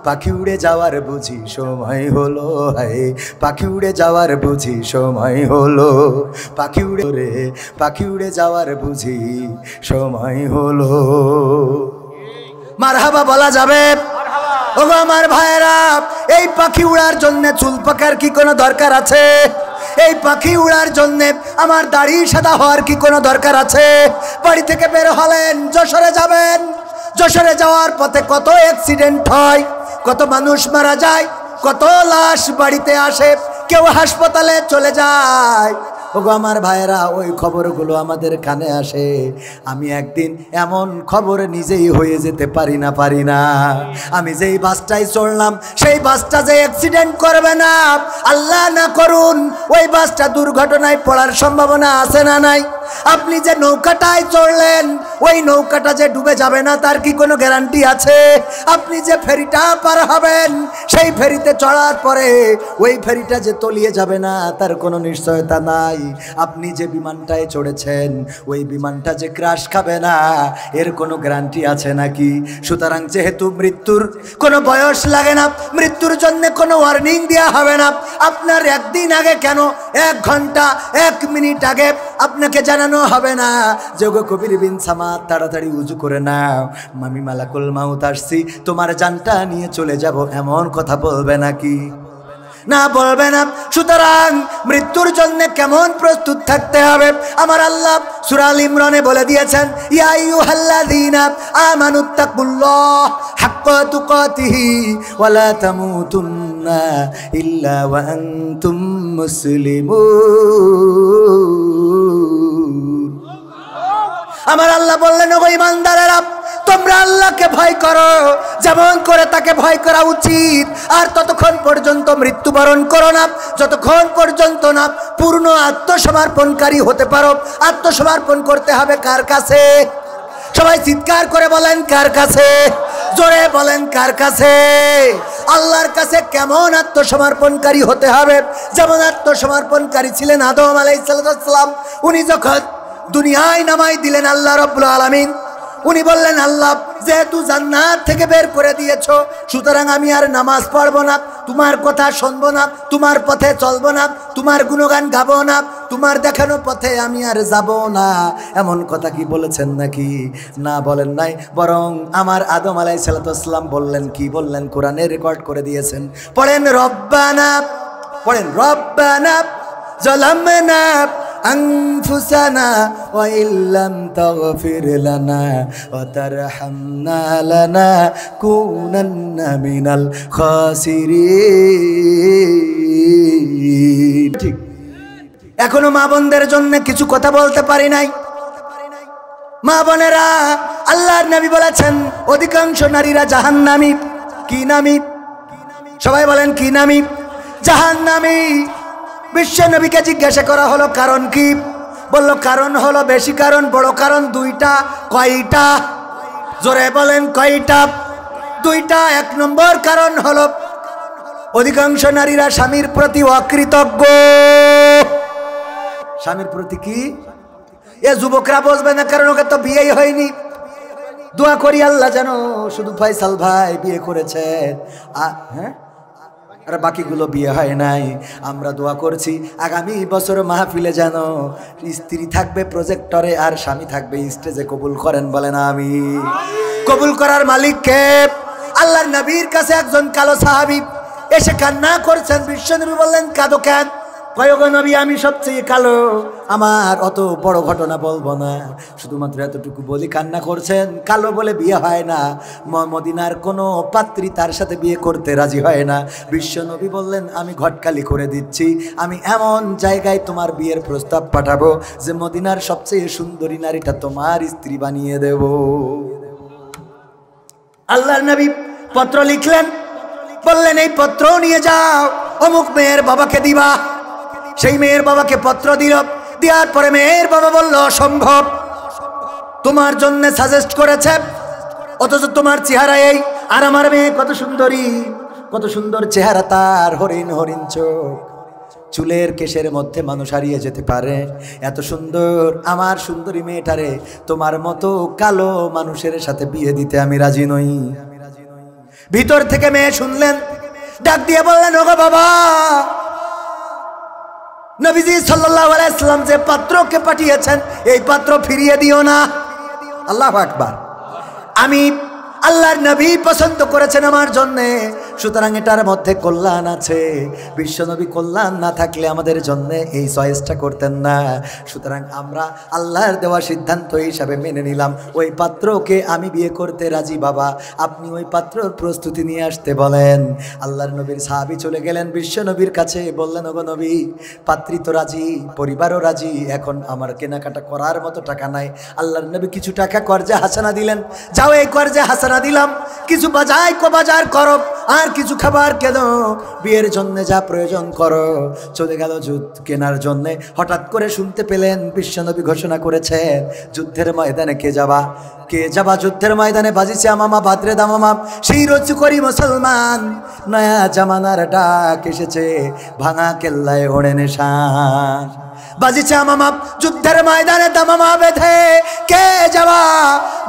পাখি উড়ে যাওয়ার বুঝি সময় হলো, হায় পাখি উড়ে যাওয়ার বুঝি সময় হলো, পাখি উড়ে রে পাখি উড়ে যাওয়ার বুঝি সময় হলো। মারহাবা বলা যাবে? ওগো আমার ভাইরা, এই পাখি উড়ার জন্য চুল পাকার কি কোনো দরকার আছে? এই পাখি উড়ার জন্য আমার দাড়ি সাদা হওয়ার কি কোনো দরকার আছে? বাড়ি থেকে বের হলেন, যশোরে যাবেন, যশোরে যাওয়ার পথে কত অ্যাক্সিডেন্ট হয়, কত মানুষ মারা যায়, কত লাশ বাড়িতে আসে, কেউ হাসপাতালে চলে যায়। ওগো আমার ভাইরা, ওই খবরগুলো আমাদের কানে আসে। আমি একদিন এমন খবর নিজেই হয়ে যেতে পারি না। আমি যেই বাসটায় চড়লাম সেই বাসটা যে অ্যাক্সিডেন্ট করবে না, আল্লাহ না করুন, ওই বাসটা দুর্ঘটনায় পড়ার সম্ভাবনা আছে না নাই? আপনি যে নৌকাটায় চড়লেন ওই নৌকাটা যে ডুবে যাবে না তার কি কোনো গ্যারান্টি আছে? আপনি যে ফেরিটা পার হবেন সেই ফেরিতে চড়ার পরে ওই ফেরিটা যে তলিয়ে যাবে না তার কোনো নিশ্চয়তা নাই। আপনি যে বিমানটায় চড়েছেন ওই বিমানটা যে ক্র্যাশ খাবে না এর কোনো গ্যারান্টি আছে নাকি? সুতরাং যেহেতু মৃত্যুর কোনো বয়স লাগে না, মৃত্যুর জন্য কোনো ওয়ার্নিং দেওয়া হবে না, আপনার একদিন আগে কেন 1 ঘন্টা 1 মিনিট আগে আপনাকে জানানো হবে না যে গো কবির বিন সামাদ তাড়াতাড়ি উজু করে নাও, আমি মালাকুল মাউত আসছি তোমার জানটা নিয়ে চলে যাব, এমন কথা বলবে নাকি? না, বলবে না। সুতরাং মৃত্যুর জন্য কেমন প্রস্তুত থাকতে হবে আমার আল্লাহ সূরা আল ইমরানে বলে দিয়েছেন, ইয়া আইয়ুহাল্লাযীনা আমানুত্তাকুল্লাহ হাক্কা তুকাতিহি ওয়া লা তামুতুন্না ইল্লা ওয়া আনতুম মুসলিমুন। আমার আল্লাহ বললেন, ওগো ঈমানদারেরা, তোমরা আল্লাহকে ভয় করো যেমন করে তাকে ভয় করা উচিত, আর ততক্ষণ পর্যন্ত মৃত্যুবরণ করো না যতক্ষণ পর্যন্ত না পূর্ণ আত্মসমর্পণকারী হতে পারো। আত্মসমর্পণ করতে হবে কার কাছে? সবাই চিৎকার করে বলেন, কার কাছে? জোরে বলেন, কার কাছে? আল্লাহর কাছে। কেমন আত্মসমর্পণকারী হতে হবে? যেমন আত্মসমর্পণকারী ছিলেন আদম আলাইহিস সালাম। উনি যখন দুনিয়ায় নামাই দিলেন আল্লাহ রাব্বুল আলামিন, উনি বললেন, আল্লাহ যেহেতু জান্নাত থেকে বের করে দিয়েছো সুতরাং আমি আর নামাজ পড়বো না, তোমার কথা শুনবো না, তোমার পথে চলবো না, তোমার গুণগান গাবো না, তোমার দেখানো পথে আমি আর যাব না। এমন কথা কি বলেছেন নাকি? না, বলেন নাই। বরং আমার আদম আলাইহিস সালাম বললেন, কি বললেন? কোরআনে রেকর্ড করে দিয়েছেন। পড়েন রব্বানা, পড়েন রব্বানা যালামনা أنفسنا وإن لم تغفر لنا وترحمنا لنكونن من الخاسرين। ঠিক, এখনো মা বোনদের জন্য কিছু কথা বলতে পারি নাই। মা বোনেরা, আল্লাহর নবী বলেছেন অধিকাংশ নারীরা জাহান্নামী। কি নামী? সবাই বলেন, কি নামী? জাহান্নামী। বিশ্ব নবীকে জিজ্ঞাসা করা হলো কারণ কি? বলল কারণ হলো বেশি কারণ, বড় কারণ 2টা। কয়টা? জোরে বলেন, কয়টা? 2টা। 1 নম্বর কারণ হলো অধিকাংশ নারীরা স্বামীর প্রতি অকৃতজ্ঞ। স্বামীর প্রতি কি? এ যুবকরা বুঝবে না, কারণ ওকে তো বিয়েই হয়নি। দোয়া করি আল্লাহ যেন শুধু ফয়সাল ভাই বিয়ে করেছে, হ্যাঁ, আর বাকিগুলো বিয়ে হয় নাই। আমরা দোয়া করছি আগামী বছর মাহফিলে যেন স্ত্রী থাকবে প্রজেক্টরে আর স্বামী থাকবে স্টেজে। কবুল করেন, বলেন আমি। কবুল করার মালিক কে? আল্লাহর নবীর কাছে একজন কালো সাহাবী এসে কান্না করছেন। বিশ্বনবী বললেন, কাঁদো কেন? কয়গো নবী আমি সবচেয়ে কালো, আমার অত বড় ঘটনা বলবো না, শুধুমাত্র এতটুকু বলি কান্না করছেন কালো বলে বিয়ে হয় না, মদিনার কোনো পাত্রী তার সাথে বিয়ে করতে রাজি হয় না। বিশ্ব নবী বললেন আমি ঘটকালি করে দিচ্ছি, আমি এমন জায়গায় তোমার বিয়ের প্রস্তাব পাঠাবো যে মদিনার সবচেয়ে সুন্দরী নারীটা তোমার স্ত্রী বানিয়ে দেব। আল্লাহর নবী পত্র লিখলেন, বললেন এই পত্র নিয়ে যাও অমুক মেয়ের বাবাকে দিবা। সেই মেয়ের বাবাকে পত্র দিল, দেওয়ার পরে মেয়ের বাবা বলল অসম্ভব, তোমার জন্য সাজেস্ট করেছে, অথচ তোমার চেহারা এই, আর আমার মেয়ে কত সুন্দরী, কত সুন্দর চেহারা তার, হরিণ হরিণ চোখ, চুলের কেশের মধ্যে মানুষ হারিয়ে যেতে পারে, এত সুন্দর আমার সুন্দরী মেয়েটারে তোমার মতো কালো মানুষের সাথে বিয়ে দিতে আমি রাজি নই। ভিতর থেকে মেয়ে শুনলেন, ডাক দিয়ে বললেন ওগো বাবা, নবীজি সাল্লাল্লাহু আলাইহি ওয়াসাল্লাম যে পাত্রকে পাঠিয়েছেন এই পাত্র ফিরিয়ে দিও না। আল্লাহু আকবার। আমি আল্লাহর নবী পছন্দ করেছেন আমার জন্যে, সুতরাং এটার মধ্যে কল্যাণ আছে। বিশ্বনবী কল্যাণ না থাকলে আমাদের জন্য এই চয়েসটা করতেন না। সুতরাং আমরা আল্লাহর দেওয়া সিদ্ধান্ত হিসাবে মেনে নিলাম, ওই পাত্রকে আমি বিয়ে করতে রাজি বাবা, আপনি ওই পাত্রর প্রস্তুতি নিয়ে আসতে বলেন। আল্লাহর নবীর সাহাবী চলে গেলেন বিশ্বনবীর কাছে, বললেন ওগো নবী, পাত্রী তো রাজি, পরিবারও রাজি, এখন আমার কেনাকাটা করার মতো টাকা নাই। আল্লাহর নবী কিছু টাকা কর্জে হাসানা দিলেন, যাও এই কর্জে হাসানা দিলাম, কিছু বাজার করো, আর কিছু খাবার কেন, বিয়ের জন্য যা প্রয়োজন করো। চলে গেল যুদ্ধ কেনার জন্য। হঠাৎ করে শুনতে পেলেন বিশ্বনবী ঘোষণা করেছেন যুদ্ধের ময়দানে কে যাবা, কে যাবা যুদ্ধের ময়দানে, বাজিছে আমামা বাদরে দামামা, সেই রচু করি মুসলমান, নয়া জামানার ডাক এসেছে, ভাঙা কেল্লায় ওড়ে নিশান, বাজিছে আমামা যুদ্ধের ময়দানে দামামা বেঁধে, কে যাবা,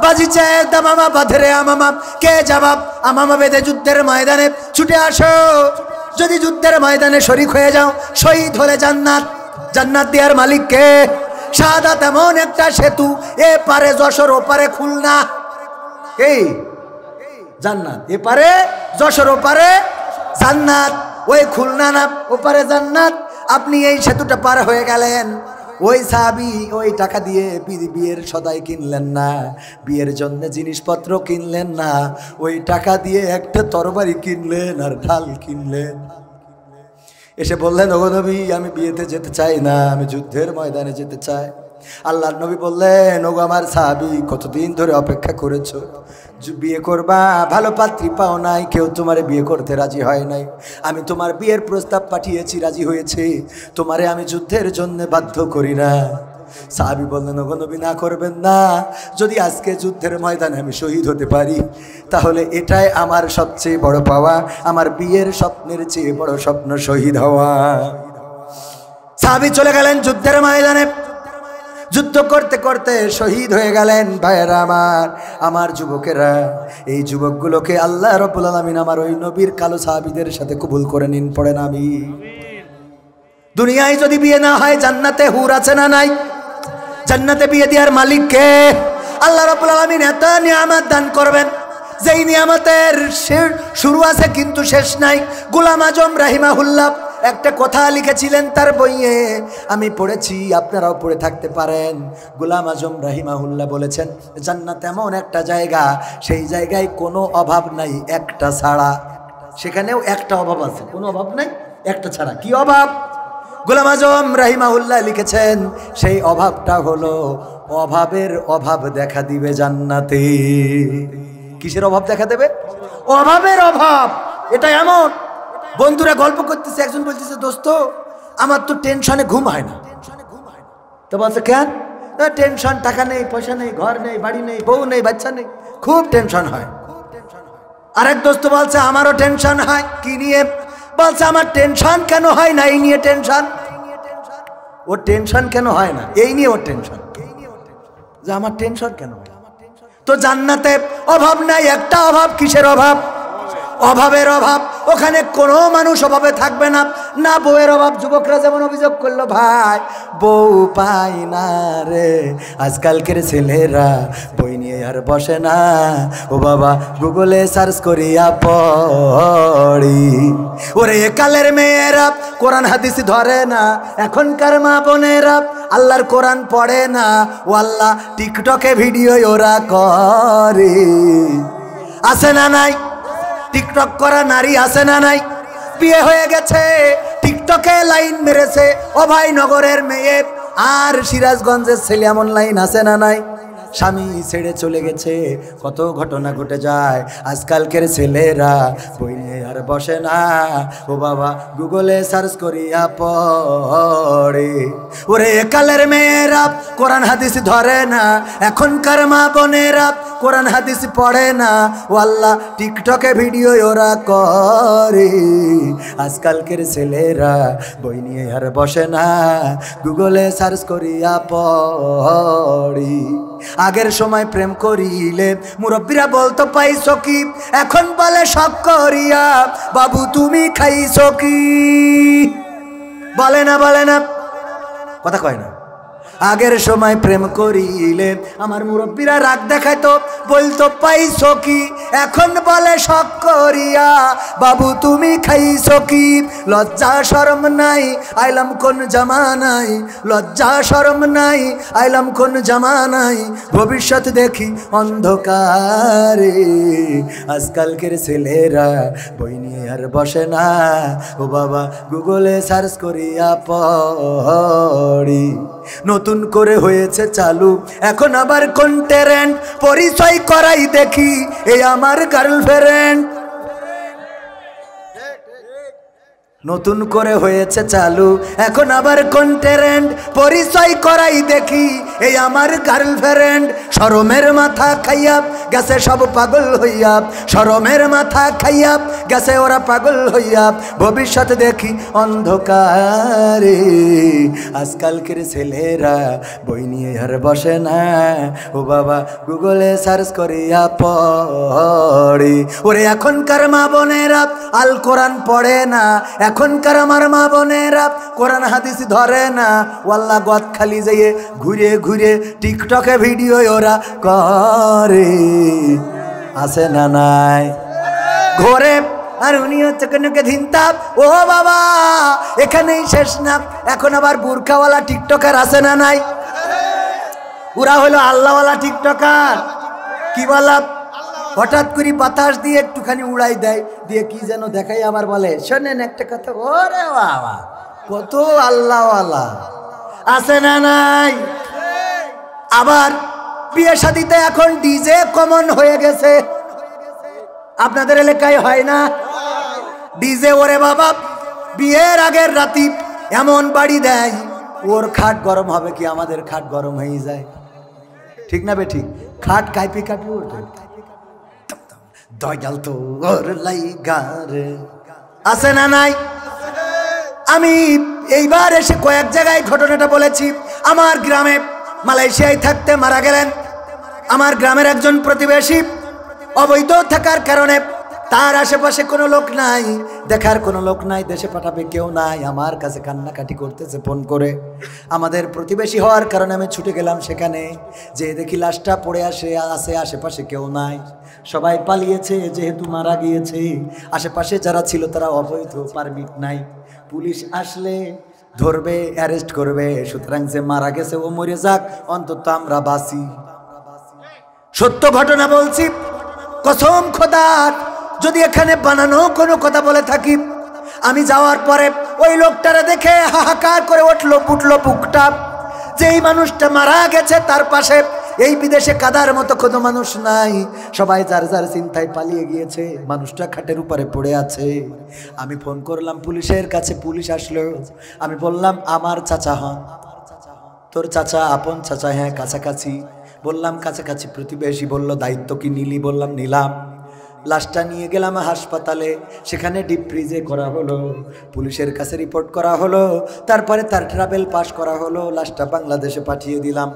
বাজিছে দামামা বাঁধরে আমামা, কে যাবা, আমামা বেঁধে যুদ্ধের ময়দানে ছুটে আসো। যদি যুদ্ধের ময়দানে শরীক হয়ে যাও, শহীদ হলে জান্নাত, জান্নাত দেওয়ার মালিক কে? শাহাদাত এমন একটা সেতু, এ পারে যশোর, ও পারে খুলনা, এই জান্নাত, এ পারে যশোর, ও পারে জান্নাত, ওই খুলনা না, ও পারে জান্নাত। আপনি এই সেতুটা পার হয়ে গেলেন। ওই সাহাবী ওই টাকা দিয়ে বিয়ের সদাই কিনলেন না, বিয়ের জন্য জিনিসপত্র কিনলেন না, ওই টাকা দিয়ে একটা তরবারি কিনলেন আর ঢাল কিনলেন। এসে বললেন ওগো নবী, আমি বিয়েতে যেতে চাই না, আমি যুদ্ধের ময়দানে যেতে চাই। আল্লাহর নবী বললেন ওগো আমার সাহাবী, কতদিন ধরে অপেক্ষা করেছো, বিয়ে করবা, ভালো পাত্রী পাও নাই, কেউ তোমারে বিয়ে করতে রাজি হয় নাই, আমি তোমার বিয়ের প্রস্তাব পাঠিয়েছি, রাজি হয়েছে, তোমারে আমি যুদ্ধের জন্য বাধ্য করি না। সাহাবী বললেন ওগো নবী, না করবেন না, যদি আজকে যুদ্ধের ময়দানে আমি শহীদ হতে পারি তাহলে এটাই আমার সবচেয়ে বড় পাওয়া, আমার বিয়ের স্বপ্নের চেয়ে বড় স্বপ্ন শহীদ হওয়া। সাহাবী চলে গেলেন যুদ্ধের ময়দানে, যুদ্ধ করতে করতে শহীদ হয়ে গেলেন। ভাইয়েরা আমার, আমার যুবকেরা, এই যুবকগুলোকে আল্লাহ রাব্বুল আলামিন আমার ওই নবীর কালো সাহাবীদের সাথে কবুল করে নিন, পড়েন আমিন। দুনিয়ায় যদি বিয়ে না হয়, জান্নাতে হুর আছে না নাই? জান্নাতে বিয়ে দেওয়ার মালিক কে? আল্লাহ রাব্বুল আলামিন এত নিয়ামত দান করবেন, যেই নিয়ামতের শুরু আছে কিন্তু শেষ নাই। গোলাম আজম রাহিমাহুল্লাহ একটা কথা লিখেছিলেন তার বইয়ে, আমি পড়েছি, আপনারাও পড়ে থাকতে পারেন। গোলাম আজম রাহিমাহুল্লাহ বলেছেন, জান্নাত এমন একটা জায়গা, সেই জায়গায় কোনো অভাব নাই একটা ছাড়া। সেখানেও একটা অভাব আছে, কোনো অভাব নাই একটা ছাড়া। কি অভাব? গোলাম আজম রাহিমাহুল্লাহ লিখেছেন, সেই অভাবটা হলো অভাবের অভাব দেখা দিবে জান্নাতে। কিসের অভাব দেখা দেবে? অভাবের অভাব। এটা এমন, বন্ধুরা গল্প করতেছে, একজন বলতেছে দোস্ত আমার তো টেনশনে ঘুম হয় না। তো বলছে কেন? টেনশন, টাকা নেই, পয়সা নেই, ঘর নেই, বাড়ি নেই, বউ নেই, বাচ্চা নেই, খুব টেনশন হয়। আরেক দোস্ত বলছে আমারও টেনশন হয়। কি নিয়ে? বলছে আমার টেনশন কেন হয় না এই নিয়ে টেনশন। ওর টেনশন কেন হয় না এই নিয়ে ওর টেনশন, যে আমার টেনশন কেন হয়। তো জান্নাতে অভাব নাই, একটা অভাব। কিসের অভাব? অভাবের অভাব। ও ওখানে কোনো মানুষ অভাবে থাকবে না, না বউয়ের অভাব। যুবকরা যেমন অভিযোগ করলো, ভাই বউ পাই না রে, আজকালকের ছেলেরা বই নিয়ে আর বসে না, ও বাবা গুগলে সার্চ করিয়া পড়ি। ওরে কালের মেয়েরা কোরআন হাদিস ধরে না, এখনকার মা বোনেরা আল্লাহর কোরআন পড়ে না, ও আল্লাহ টিকটকে ভিডিও ওরা করে। আছে না নাই টিকটক করা নারী? আছে না নাই? বিয়ে হয়ে গেছে, টিকটকে লাইন মেরেছে অভয়নগরের মেয়ে আর সিরাজগঞ্জের ছেলে, এমন লাইন আছে না নাই? স্বামী ছেড়ে চলে গেছে, কত ঘটনা ঘটে যায়। আজকালকের ছেলেরা বই নিয়ে আর বসে না, ও বাবা গুগলে সার্চ করিয়া পড়ে। ওরে কালের মেয়েরা কোরআন হাদিস ধরে না, এখনকার মা বোনেরা কোরআন হাদিস পড়ে না, ও আল্লাহ টিকটকে ভিডিও ওরা করে। আজকালকের ছেলেরা বই নিয়ে আর বসে না, গুগলে সার্চ করিয়া পড়ি। আগের সময় প্রেম করিলে মুরব্বীরা বলতো পাইছো কি, এখন বলে শখ করিয়া বাবু তুমি খাইছো কি। বলে না, বলে না, কথা কয় না। আগের সময় প্রেম করিলে আমার মুরব্বীরা রাগ দেখাইতো, বলতো পাইছো কি, এখন বলে শখ করিয়া বাবু তুমি খাইছো কি। লজ্জা শরম নাই, আইলাম কোন জামানাই, লজ্জা শরম নাই, আইলাম কোন জামানাই, ভবিষ্যৎ দেখি অন্ধকারে। আজকালকের ছেলেরা বই নিয়ে আর বসে না, ও বাবা গুগলে সার্চ করিয়া পড়ি। নতুন করে হয়েছে চালু এখন আবার কোন ট্রেন্ড, পরিচয় করাই দেখি এই আমার গার্লফ্রেন্ড। নতুন করে হয়েছে চালু এখন আবার কোন ট্রেন্ড, পরিচয় করাই দেখি এই আমার গার্লফ্রেন্ড। শরমের মাথা খাইয়া গেছে সব পাগল হইয়া, শরমের মাথা খাইয়া গেছে ওরা পাগল হইয়া, ভবিষ্যৎ দেখি অন্ধকারে। আজকালকের ছেলেরা বই নিয়ে আর বসে না, ও বাবা গুগলে সার্চ করিয়া পড়ে। ওরে এখনকার মা বোনেরা আল কোরআন পড়ে না, এখনকার আমার মা বোনেরা কোরআন হাদিস ধরে না, ওয়াল্লাহ গদ খালি যাইয়ে ঘুরে ঘুরে টিকটকে ভিডিও ওরা করে। আছে না নাই? ঘরে আর উনি হচ্ছে কেনকে ধিনতাপ, ও বাবা এখানেই শেষ না, এখন আবার বুরখাওয়ালা টিকটকার আছে না নাই? ওরা হলো আল্লাহওয়ালা টিকটকার। কি বলা, হঠাৎ করে বাতাস দিয়ে একটুখানি উড়াই দেয়, দিয়ে কি যেন দেখাই, আবার বলে শোনেন একটা কথা। ওরে বাবা কত আল্লাহওয়ালা আছে না নাই? আবার বিয়ে শাদিতে এখন ডিজে কমন হয়ে গেছে, আপনাদের এলাকায় হয় না ডিজে? ওরে বাবা বিয়ের আগের রাতি এমন বাড়ি দেয়, ওর খাট গরম হবে কি আমাদের খাট গরম হয়ে যায়, ঠিক না বে ঠিক? খাট কাঁপি কাঁপি ওঠে, দয়াল তো ওর লাইগারে। আছে না নাই? আমি এইবার এসে কয়েক জায়গায় ঘটনাটা বলেছি। আমার গ্রামে মালয়েশিয়ায় থাকতে মারা গেলেন আমার গ্রামের একজন প্রতিবেশী। অবৈধ থাকার কারণে তার আশেপাশে কোনো লোক নাই, দেখার কোনো লোক নাই, দেশে পাঠাবে কেউ নাই। আমার কাছে কান্নাকাটি করতেছে ফোন করে। আমাদের প্রতিবেশী হওয়ার কারণে আমি ছুটে গেলাম সেখানে, যে দেখি লাশটা পড়ে আসে আশেপাশে কেউ নাই, সবাই পালিয়েছে যেহেতু মারা গিয়েছে। আশেপাশে যারা ছিল তারা অবৈধ, পারমিট নাই, পুলিশ আসলে ধরবে, অ্যারেস্ট করবে। সুতরাং যে মারা গেছে ও মরে যাক, অন্তত আমরা বাঁচি। সত্য ঘটনা বলছি, কসম খোদার, যদি এখানে বানানো কোনো কথা বলে থাকি। আমি যাওয়ার পরে ওই লোকটারে দেখে হাহাকার করে উঠলো বুকটা, যে এই মানুষটা মারা গেছে তার পাশে এই বিদেশে কাদার মতো কোনো মানুষ নাই, সবাই যার যার চিন্তায় পালিয়ে গিয়েছে। মানুষটা খাটের উপরে পড়ে আছে। আমি ফোন করলাম পুলিশের কাছে, পুলিশ আসলো। আমি বললাম আমার চাচা হন। তোর চাচা? আপন চাচা? হ্যাঁ কাছাকাছি। বললাম কাছাকাছি প্রতিবেশী। বলল দায়িত্ব কি নিলি? বললাম নিলাম। লাশটা নিয়ে গেলাম হাসপাতালে, সেখানে ডিপ ফ্রিজে করা হলো, পুলিশের কাছে রিপোর্ট করা হলো, তারপরে তার ট্রাভেল পাস করা হলো, লাশটা বাংলাদেশে পাঠিয়ে দিলাম।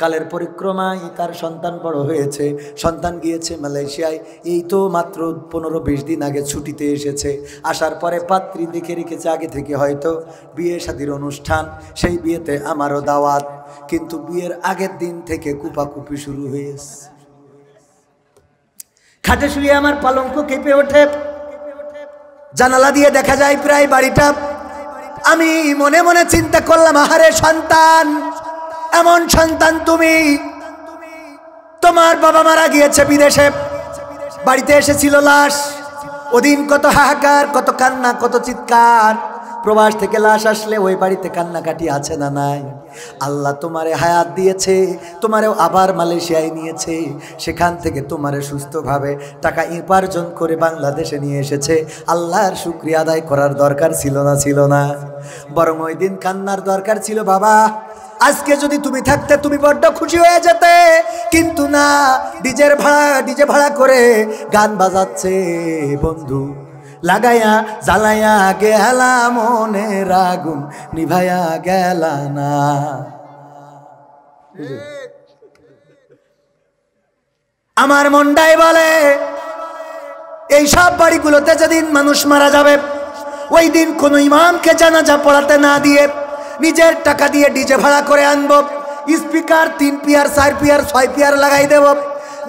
কালের পরিক্রমায় তার সন্তান বড় হয়েছে, সন্তান গিয়েছে মালয়েশিয়ায়, এই তো মাত্র 15-20 দিন আগে ছুটিতে এসেছে। আসার পরে পাত্রী দেখে রেখেছে আগে থেকে হয়তো বিয়ে শাদীর অনুষ্ঠান, সেই বিয়েতে আমারও দাওয়াত। কিন্তু বিয়ের আগের দিন থেকে কুপাকুপি শুরু হয়েছে। খাটে শুয়ে আমার পালঙ্ক কেঁপে ওঠে, জানালা দিয়ে দেখা যায় প্রায় বাড়িটা। আমি মনে মনে চিন্তা করলাম, আহারে সন্তান, এমন সন্তান তুমি, তোমার বাবা মারা গিয়েছে বিদেশে, বাড়িতে এসেছিল লাশ, ওদিন কত হাহাকার, কত কান্না, কত চিৎকার। প্রবাস থেকে লাশ আসলে ওই বাড়িতে কান্নাকাটি আছে না নাই? আল্লাহ তোমারে হায়াত দিয়েছে, তোমারেও আবার মালয়েশিয়ায় নিয়েছে, সেখান থেকে তোমারে সুস্থভাবে টাকা উপার্জন করে বাংলাদেশে নিয়ে এসেছে। আল্লাহর শুকরিয়া আদায় করার দরকার ছিল না? ছিল না? বরং ওই দিন কান্নার দরকার ছিল, বাবা আজকে যদি তুমি থাকতে তুমি বড্ড খুশি হয়ে যেতে, কিন্তু না, ডিজে ভাড়া করে গান বাজাচ্ছে বন্ধু, লাগাইয়া জ্বালাইয়া গেলা মনের আগুন নিভাইয়া গেলা না। আমার মনটাই বলে এই সব বাড়িগুলোতে যেদিন মানুষ মারা যাবে, ওই দিন কোনো ইমামকে জানাজা পড়াতে না দিয়ে নিজের টাকা দিয়ে ডিজে ভাড়া করে আনবো, স্পিকার 3 পিয়ার 4 পিয়ার 6 পিয়ার লাগাই দেব,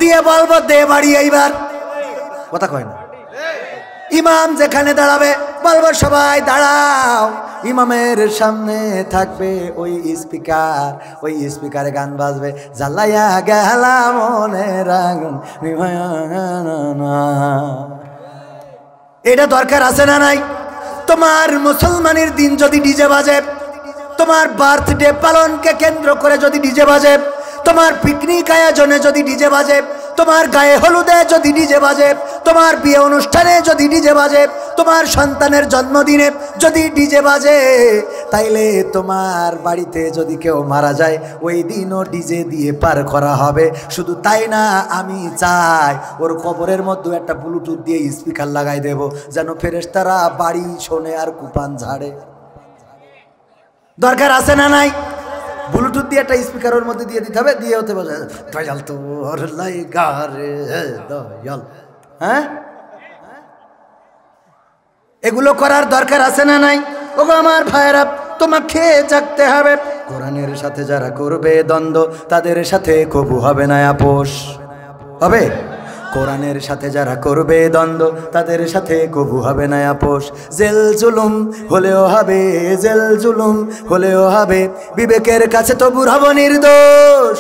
দিয়ে বলবো দে বাড়ি এইবার। কথা কয় না? ইমাম যেখানে দাঁড়াবে বলবো সবাই দাঁড়াও, ইমামের সামনে থাকবে ওই স্পিকার, ওই স্পিকারে গান বাজবে, জ্বালাইয়া গেলা মনের আগুন নিভাইয়া গেলা না। এটা দরকার আছে না নাই? তোমার মুসলমানের দিন যদি ডিজে বাজে, তোমার বার্থডে পালনকে কেন্দ্র করে যদি ডিজে বাজে, তোমার পিকনিক আয়োজনে যদি ডিজে বাজে, তোমার গায়ে হলুদে যদি ডিজে বাজে, তোমার বিয়ে অনুষ্ঠানে যদি ডিজে বাজে, তোমার সন্তানের জন্মদিনে যদি ডিজে বাজে, তাইলে তোমার বাড়িতে যদি কেউ মারা যায় ওই দিনও ডিজে দিয়ে পার করা হবে। শুধু তাই না, আমি চাই ওর কবরের মধ্যে একটা ব্লুটুথ দিয়ে স্পিকার লাগাই দেব, যেন ফেরেশতারা বাড়ি শোনে আর কুপান ঝাড়ে। দরকার আছে না নাই? ব্লুটুথ দিয়ে একটা স্পিকার ওর মধ্যে দিয়ে দিতে হবে, দিয়ে হতে বলে দয়াল তোর লাইগারে দয়াল। হ্যাঁ, এগুলো করার দরকার আছে না নাই? ওগো আমার ভাইরা, তোমাকে জাগতে হবে। কোরআনের সাথে যারা করবে দ্বন্দ্ব, তাদের সাথে কবু হবে না আপোষ। হবে? কোরআনের সাথে যারা করবে দ্বন্দ্ব, তাদের সাথে কবু হবে না আপোষ। জেল জুলুম হলেও হবে, জেল জুলুম হলেও হবে, বিবেকের কাছে তবু রব নির্দোষ।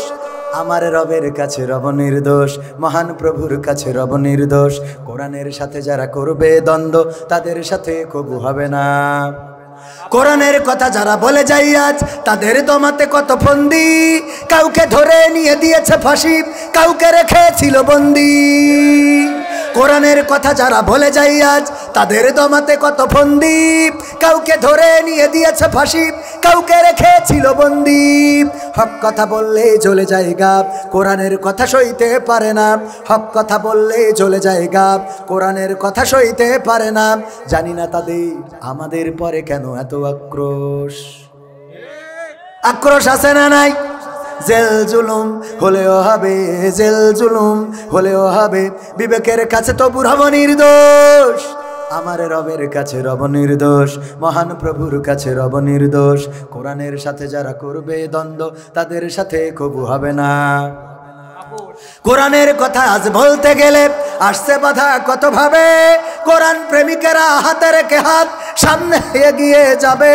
আমার রবের কাছে রব নির্দোষ, মহান প্রভুর কাছে রব নির্দোষ। কোরআনের সাথে যারা করবে দ্বন্দ্ব, তাদের সাথে কবু হবে না। কোরআনের কথা যারা বলে যাই আজ, তাদের দমাতে কত ফন্দি, কাউকে ধরে নিয়ে দিয়েছে ফাঁসি, কাউকে রেখেছিল বন্দি। কোরআনের কথা যারা বলে যাই আজ, তাদের দমাতে কত ফন্দি, কাউকে ধরে নিয়ে দিয়েছে ফাঁসি, কাউকে রেখেছিল বন্দি। হক কথা বললে চলে যায় গাব, কোরআনের কথা সইতে পারে না। হক কথা বললে চলে যায় গাব, কোরআনের কথা সইতে পারে না। জানি না তাদের আমাদের পরে কেন এত আক্রোশ। আক্রোশ আছে না নাই? জেল জুলুম হলেও হবে, জেল জুলুম হলেও হবে, বিবেকের কাছে তবু রব নির্দোষ। আমার রবের কাছে রব নির্দোষ, মহান প্রভুর কাছে রব নির্দোষ। কোরআনের সাথে যারা করবে দ্বন্দ্ব, তাদের সাথে কবু হবে না। কোরআনের কথা আজ বলতে গেলে আসছে বাধা কত ভাবে, কোরআন প্রেমিকেরা হাতে রেখে হাত সামনে এগিয়ে যাবে।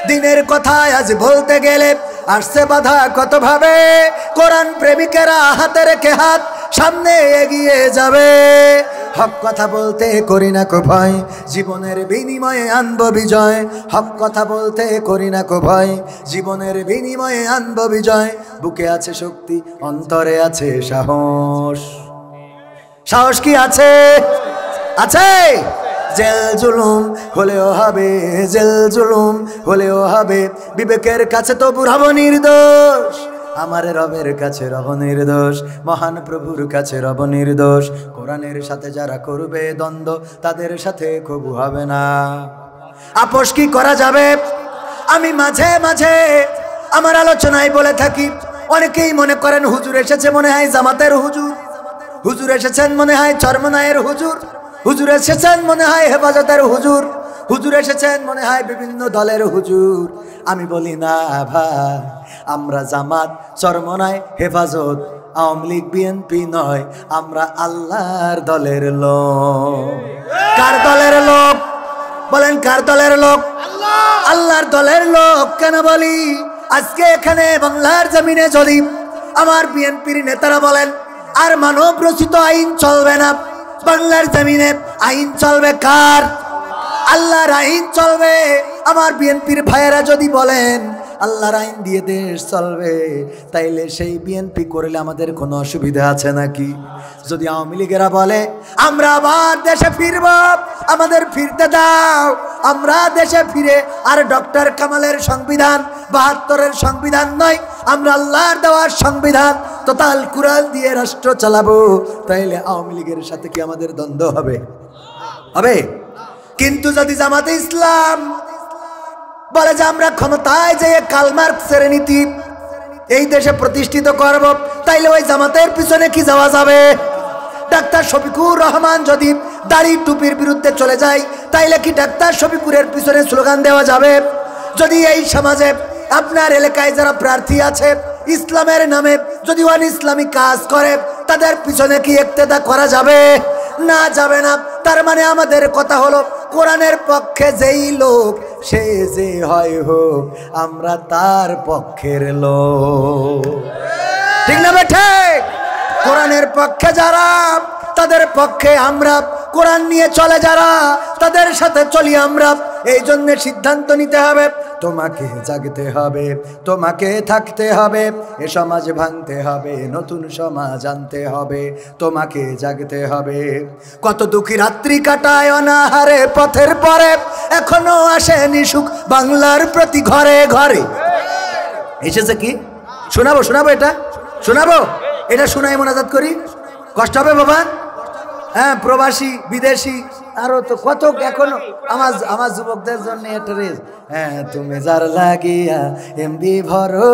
দিনের কথা আজ বলতে গেলে আসছে বাধা কত ভাবে, কোরআন প্রেমিকেরা হাতে রেখে হাত সামনে এগিয়ে যাবে। হক কথা বলতে করি না কো ভয়, জীবনের বিনিময়ে আনবো বিজয়। হক কথা বলতে করি না কো ভয়, জীবনের বিনিময়ে আনবো বিজয়। বুকে আছে শক্তি, অন্তরে আছে সাহস। সাহস কি আছে? আছে। জেল জুলুম হলেও হবে, জেল জুলুম হলেও হবে, বিবেকের কাছে তবু রব নির্দোষ। আমার রবের কাছে রব নির্দোষ, মহান প্রভুর কাছে রব নির্দোষ। কোরআনের সাথে যারা করবে দ্বন্দ্ব, তাদের সাথে কবু হবে না। আপোষ কি করা যাবে? আমি মাঝে মাঝে আমার আলোচনায় বলে থাকি, অনেকেই মনে করেন হুজুর এসেছে মনে হয় জামাতের হুজুর, হুজুর এসেছেন মনে হয় চরমনায়ের হুজুর, হুজুর এসেছেন মনে হয় হেফাজতের হুজুর, হুজুর এসেছেন মনে হয় বিভিন্ন দলের হুজুর। আমি বলি না ভাই, আমরা জামাত, চরমনায়, হেফাজত, আওয়ামী লীগ, বিএনপি নয়, আমরা আল্লাহর দলের লোক। কার দলের লোক বলেন? কার দলের লোক? আল্লাহর দলের লোক। কেন বলি? আজকে এখানে বাংলার জমিনে যদি আমার বিএনপির নেতারা বলেন আর মানব রচিত আইন চলবে না, বাংলার জমিনে আইন চলবে কার? আল্লাহর আইন চলবে। আমার বিএনপির ভাইয়েরা যদি বলেন আল্লাহর আইন দিয়ে দেশ চলবে, তাইলে সেই বিএনপি করলে আমাদের কোনো অসুবিধা আছে নাকি? যদি আওয়ামী লীগেরা বলে আমরা আবার দেশে ফিরব, আমাদের ফিরতে দাও, আমরা দেশে ফিরে আর ডক্টর কামালের সংবিধান ৭২-এর সংবিধান নয়, আমরা আল্লাহর দেওয়ার সংবিধান তোতাল কুরআন দিয়ে রাষ্ট্র চালাবো, তাইলে আওয়ামী লীগের সাথে কি আমাদের দ্বন্দ্ব হবে? হবে? কিন্তু যদি জামাতে ইসলাম বলে যে আমরা ক্ষমতায় যে কার্ল মার্কসের নীতি এই দেশে প্রতিষ্ঠিত করব, তাইলে ওই জামাতের পিছনে কি যাওয়া যাবে? ডাক্তার শফিকুর রহমান যদি দাড়ি টুপির বিরুদ্ধে চলে যায়, তাইলে কি ডাক্তার শফিকুরের পিছনে স্লোগান দেওয়া যাবে? যদি এই সমাজে আপনার এলাকায় যারা প্রার্থী আছে ইসলামের নামে যদি অন ইসলামিক কাজ করে, তাদের পিছনে কি ইক্তেদা করা যাবে? না, যাবে না। তার মানে আমাদের কথা হলো কোরআনের পক্ষে যেই লোক সে যে হয় হোক, আমরা তার পক্ষের লোক। ঠিক না বেঠে? কোরআনের পক্ষে যারা তাদের পক্ষে আমরা, কোরআন নিয়ে চলে যারা তাদের সাথে চলি আমরা। এই জন্য সিদ্ধান্ত নিতে হবে, তোমাকে জাগতে হবে, তোমাকে থাকতে হবে, এ সমাজ ভাঙতে হবে, নতুন সমাজ আনতে হবে, তোমাকে জাগতে হবে। কত দুঃখী রাত্রি কাটায় অনাহারে পথের পরে, এখনো আসেনি সুখ বাংলার প্রতি ঘরে ঘরে। এসেছে কি? শোনাবো শোনাবো এটা শোনাবো, এটা শোনাই মোনাজাত করি। কষ্ট হবে বাবা? হ্যাঁ, প্রবাসী বিদেশি আরো তো কত এখনো আমার যুবকদের জন্য এটা রেস। হ্যাঁ, তুমি যার লাগিয়া এমবি ভরো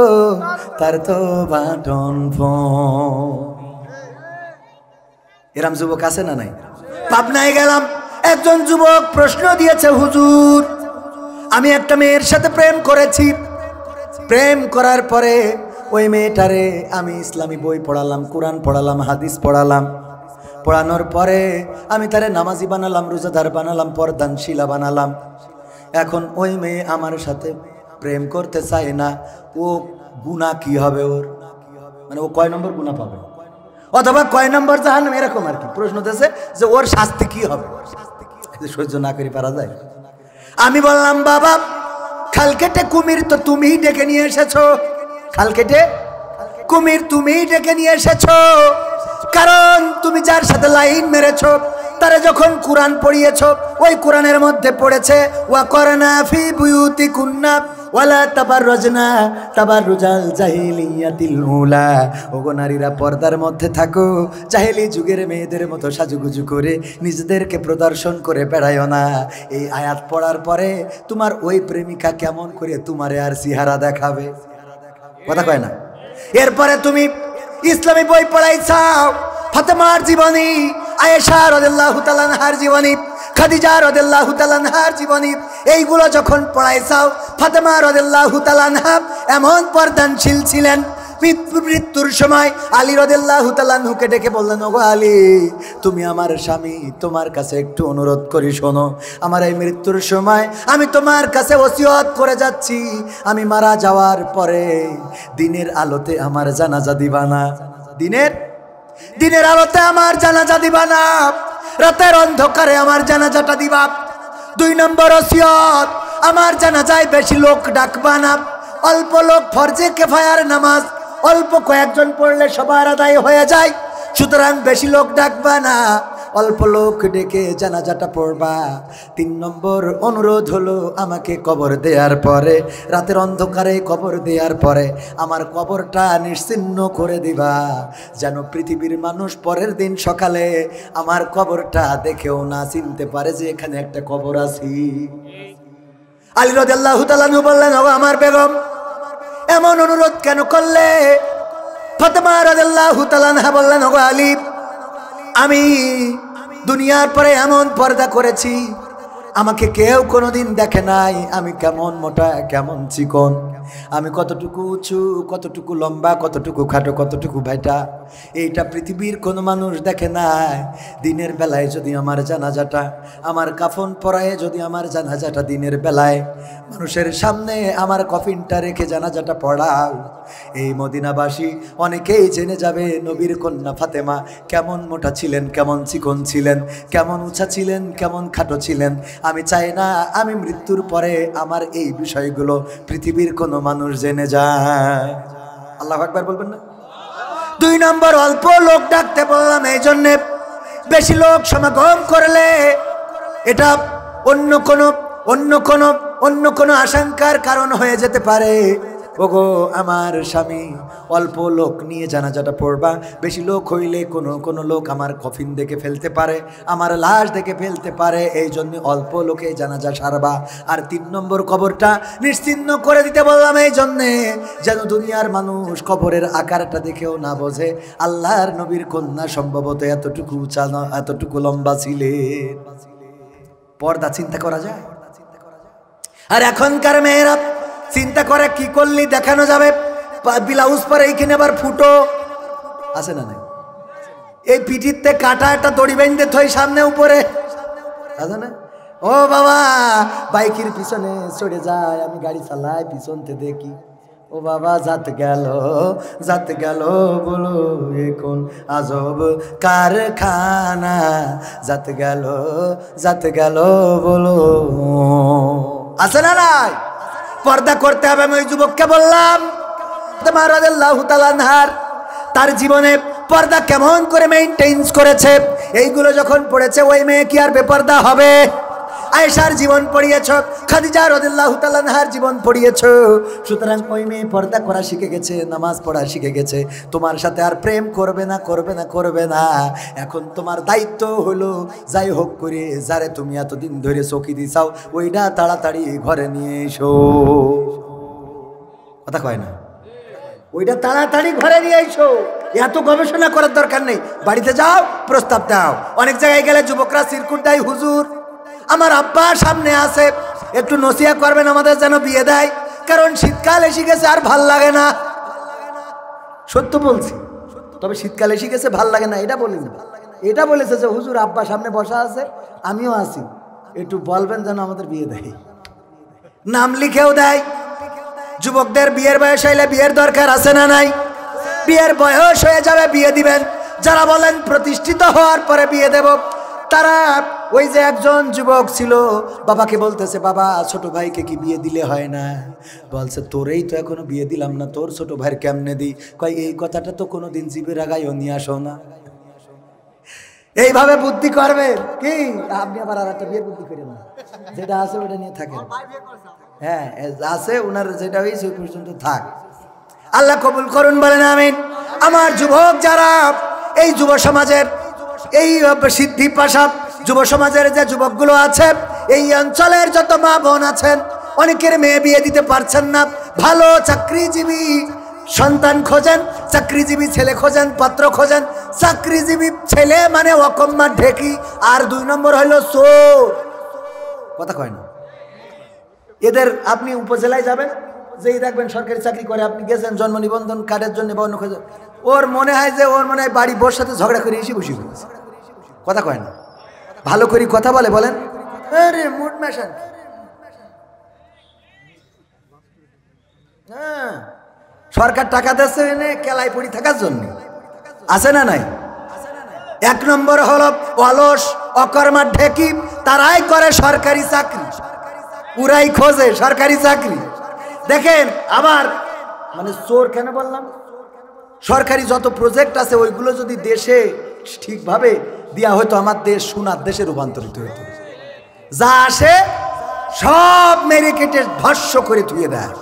তার তো বাটন ফোন। এরম যুবক আছে না নাই? পাবনায় গেলাম, একজন যুবক প্রশ্ন দিয়েছে, হুজুর আমি একটা মেয়ের সাথে প্রেম করেছি, প্রেম করার পরে ওই মেয়েটারে আমি ইসলামী বই পড়ালাম, কোরআন পড়ালাম, হাদিস পড়ালাম, পড়ানোর পরে আমি তারে নামাজি বানালাম, রোজাদার বানালাম, পর্দানশীলা বানালাম। এখন ওই মেয়ে আমার সাথে প্রেম করতে চায় না, ও গুনাহ কি হবে ওর? মানে ও কয় নম্বর গুনাহ পাবে, অথবা কয় নম্বর জাহান্নাম, এরকম আর কি প্রশ্ন দিয়েছে যে ওর শাস্তি কি হবে? সহ্য না করে পারা যায়? আমি বললাম বাবা, খাল কেটে কুমির তো তুমিই ডেকে নিয়ে এসেছো, খাল কেটে কুমির তুমিই ডেকে নিয়ে এসেছো, কারণ তুমি যার সাথে লাইন মেরেছো তারে যখন কোরআন পড়িয়েছো, ওই কোরআনের মধ্যে পড়েছে ওয়া করনা ফি বুয়ুতিকুন্না ওয়ালা তাবাররুজনা তাবাররুজাল জাহিলিয়াতিল উলা। ওগো নারীরা পর্দার মধ্যে থাকো, জাহেলি যুগের মেয়েদের মতো সাজুগুজু করে নিজেদেরকে প্রদর্শন করে বেড়ায়ও না। এই আয়াত পড়ার পরে তোমার ওই প্রেমিকা কেমন করে তোমারে আর চেহারা দেখাবে? কথা কয় না? এরপরে তুমি ইসলামী বই পড়াইছাও, ফাতেমার জীবনী, আয়েশা রাদিয়াল্লাহু তাআলা আনহার জীবনী, খাদিজা রাদিয়াল্লাহু তাআলা আনহার জীবনী, এইগুলো যখন পড়াইছাও, ফাতেমা রাদিয়াল্লাহু তাআলা আনহা এমন পর্দানশীল ছিলেন, মৃত্যুর সময় আলী রাদিয়াল্লাহু তাআলা আনহুকে ডেকে বললেন, ওগো আলী তুমি আমার স্বামী, তোমার কাছে একটু অনুরোধ করি শোনো, আমার এই মৃত্যুর সময় আমি তোমার কাছে ওসিয়ত করে যাচ্ছি, আমি মারা যাওয়ার পরে দিনের আলোতে আমার জানাজা দিবা না, দিনের আলোতে আমার জানাজা দিবা না, রাতের অন্ধকারে আমার জানাজাটা দিবা। 2 নম্বর ওসিয়ত, আমার জানাজায় বেশি লোক ডাকবা না, অল্প লোক, ফরজে কিফায়ার নামাজ অল্প কয়েকজন পড়লে সবার আদায় হয়ে যায়, সুতরাং বেশি লোক ডাকবা না, অল্প লোক ডেকে জানাজাটা পড়বা। 3 নম্বর অনুরোধ হলো, আমাকে কবর দেওয়ার পরে, রাতের অন্ধকারে কবর দেওয়ার পরে আমার কবরটা নিশ্চিহ্ন করে দিবা, যেন পৃথিবীর মানুষ পরের দিন সকালে আমার কবরটা দেখেও না চিনতে পারে যে এখানে একটা কবর আছে। আলী রাদিয়াল্লাহু তাআলা আনহু বললেন, ও আমার বেগম এমন অনুরোধ কেন করলে? ফাতেমা রাদিয়াল্লাহু তাআলা আনহা বললেন, ওগো আলী, আমি দুনিয়ার পরে এমন পর্দা করেছি, আমাকে কেউ কোনোদিন দেখে নাই। আমি কেমন মোটা, কেমন চিকন, আমি কতটুকু উঁচু, কতটুকু লম্বা, কতটুকু খাটো, কতটুকু ভাইটা, এইটা পৃথিবীর কোনো মানুষ দেখে নাই। দিনের বেলায় যদি আমার জানাজাটা, আমার কাফন পরায়ে যদি আমার জানাজাটা দিনের বেলায় মানুষের সামনে আমার কফিনটা রেখে জানাজাটা পড়াও, এই মদিনাবাসী অনেকেই জেনে যাবে নবীর কন্যা ফাতেমা কেমন মোটা ছিলেন, কেমন চিকন ছিলেন, কেমন উঁচা ছিলেন, কেমন খাটো ছিলেন। আমি চাই না আমি মৃত্যুর পরে আমার এই বিষয়গুলো পৃথিবীর কোনো মানুষ জেনে যায়। আল্লাহু আকবার বলবেন না? 2 নম্বর, অল্প লোক ডাকতে বললাম এই জন্যে, বেশি লোক সমাগম করলে এটা অন্য কোনো আশঙ্কার কারণ হয়ে যেতে পারে। ওগো আমার স্বামী, অল্প লোক নিয়ে জানাজাটা পড়বা। বেশি লোক হইলে কোনো লোক আমার কফিন দেখে ফেলতে পারে, আমার লাশ দেখে ফেলতে পারে, এই জন্য অল্প লোকে জানাজা সারবা। আর 3 নম্বর, কবরটা নিশ্চিহ্ন করে দিতে বললাম এই জন্যে, যেন দুনিয়ার মানুষ কবরের আকারটা দেখেও না বোঝে আল্লাহর নবীর কন্যা সম্ভবত এতটুকু উঁচা না, এতটুকু লম্বা ছিলেন। পর্দা চিন্তা করা যায়? আর এখনকার মেয়েরা চিন্তা করে কি করলি দেখানো যাবে, ব্লাউজ পরে এইখানে আবার ফুটো আছে না নাই, এই পিঠিতে কাটা একটা দড়ি বেঁধে থই সামনে উপরে আছে না। ও বাবা, বাইকের পিছনে চড়ে যায়, আমি গাড়ি চালাই, পিছনতে দেখি, ও বাবা জাত গেল বলো এখন আজব কারখানা, জাত গেল বলো। আছে না নাই? পর্দা করতে হবে। আমি ওই যুবককে বললাম, ফাতেমা রাদিয়াল্লাহু তাআলা আনহার তার জীবনে পর্দা কেমন করে মেইনটেইন করেছে, এইগুলো যখন পড়েছে, ওই মেয়ে কি আর বেপর্দা হবে? আয়েশার জীবন পড়িয়েছ, খাদিজা রাদিয়াল্লাহু তাআলা আনহার জীবন পড়িয়েছ, সুতরাং ওই মেয়ে পর্দা করা শিখে গেছে, নামাজ পড়া শিখে গেছে। তোমার সাথে আর প্রেম করবে না। এখন তোমার দায়িত্ব হলো যাই হোক করে যারে তুমি এতদিন ধরে চকি দিছাও, ওইটা তাড়াতাড়ি ঘরে নিয়ে এসো। কথা কয় না? ওইটা তাড়াতাড়ি ঘরে নিয়ে এসো। এত গবেষণা করার দরকার নেই, বাড়িতে যাও, প্রস্তাব দাও। অনেক জায়গায় গেলে যুবকরা সিরকুট দেয়, হুজুর আমার আব্বা সামনে আছে, একটু নসিহত করবেন আমাদের যেন বিয়ে দেয়, কারণ শীতকাল এসে গেছে আর ভাল লাগে না। সত্য বলছি, তবে শীতকাল এসে গেছে ভাল লাগে না এটা বলিনি, এটা বলেছে যে হুজুর আব্বা সামনে বসা আছে, আমিও আছি, একটু বলবেন যেন আমাদের বিয়ে দেয়। নাম লিখেও দেয়। যুবকদের বিয়ের বয়স হইলে বিয়ের দরকার আছে না নাই? বিয়ের বয়স হয়ে যাবে, বিয়ে দিবেন। যারা বলেন প্রতিষ্ঠিত হওয়ার পরে বিয়ে দেব, তারা ওই যে একজন যুবক ছিল, বাবাকে বলতেছে, বাবা ছোট ভাইকে কি বিয়ে দিলে হয় না? বলছে, তোরেই তো এখনো বিয়ে দিলাম না, তোর ছোট ভাইয়ের কেমনে দিই? কয় এই কথাটা তো কোনোদিন জিভের আগায়ও নিয়ে আসো না। এইভাবে বুদ্ধি করবে কি? আপনি আবার আর একটা বিয়ের বুদ্ধি করেন না, যেটা আছে ওটা নিয়ে থাকেন। হ্যাঁ আছে, ওনার যেটা হয়েছে ওই পর্যন্ত থাক। আল্লাহ কবুল করুন, বলেন আমিন। আমার যুবক যারা এই যুব সমাজের, এই সিদ্ধি পাশাব যুব সমাজের যে যুবকগুলো আছে, এই অঞ্চলের যত মা বোন আছেন, অনেকের মেয়ে বিয়ে দিতে পারছেন না, ভালো চাকরিজীবী সন্তান খোঁজেন, চাকরিজীবী ছেলে খোঁজেন, পাত্র খোঁজেন। চাকরিজীবী ছেলে মানে অকম্মা ঢেকি, আর 2 নম্বর হইল চোর। কথা কয় না? এদের আপনি উপজেলায় যাবেন, যেই দেখবেন সরকারি চাকরি করে, আপনি গেছেন জন্ম নিবন্ধন কার্ডের জন্য বা অন্য খোঁজে, ওর মনে হয় যে বাড়ি বোর সাথে ঝগড়া করে এসে বসে গেছে। কথা কয় না? ভালো করে কথা বলেন। আরে মুড মেশান। হ্যাঁ, সরকার টাকা দিচ্ছে এনে কেলাই পড়ি থাকার জন্য, আছে না নাই? 1 নম্বর হলো অলস অকর্মা ঢেকি, তারাই করে সরকারি চাকরি, পুরাই খোঁজে সরকারি চাকরি। দেখেন আবার মানে চোর কেন বললাম, সরকারি যত প্রজেক্ট আছে ওইগুলো যদি দেশে ঠিকভাবে দেওয়া হয়তো, আমার দেশ সোনার দেশে রূপান্তরিত হইতো। যা আসে সব মেরে কেটে ভস্য করে ধুয়ে দেয়।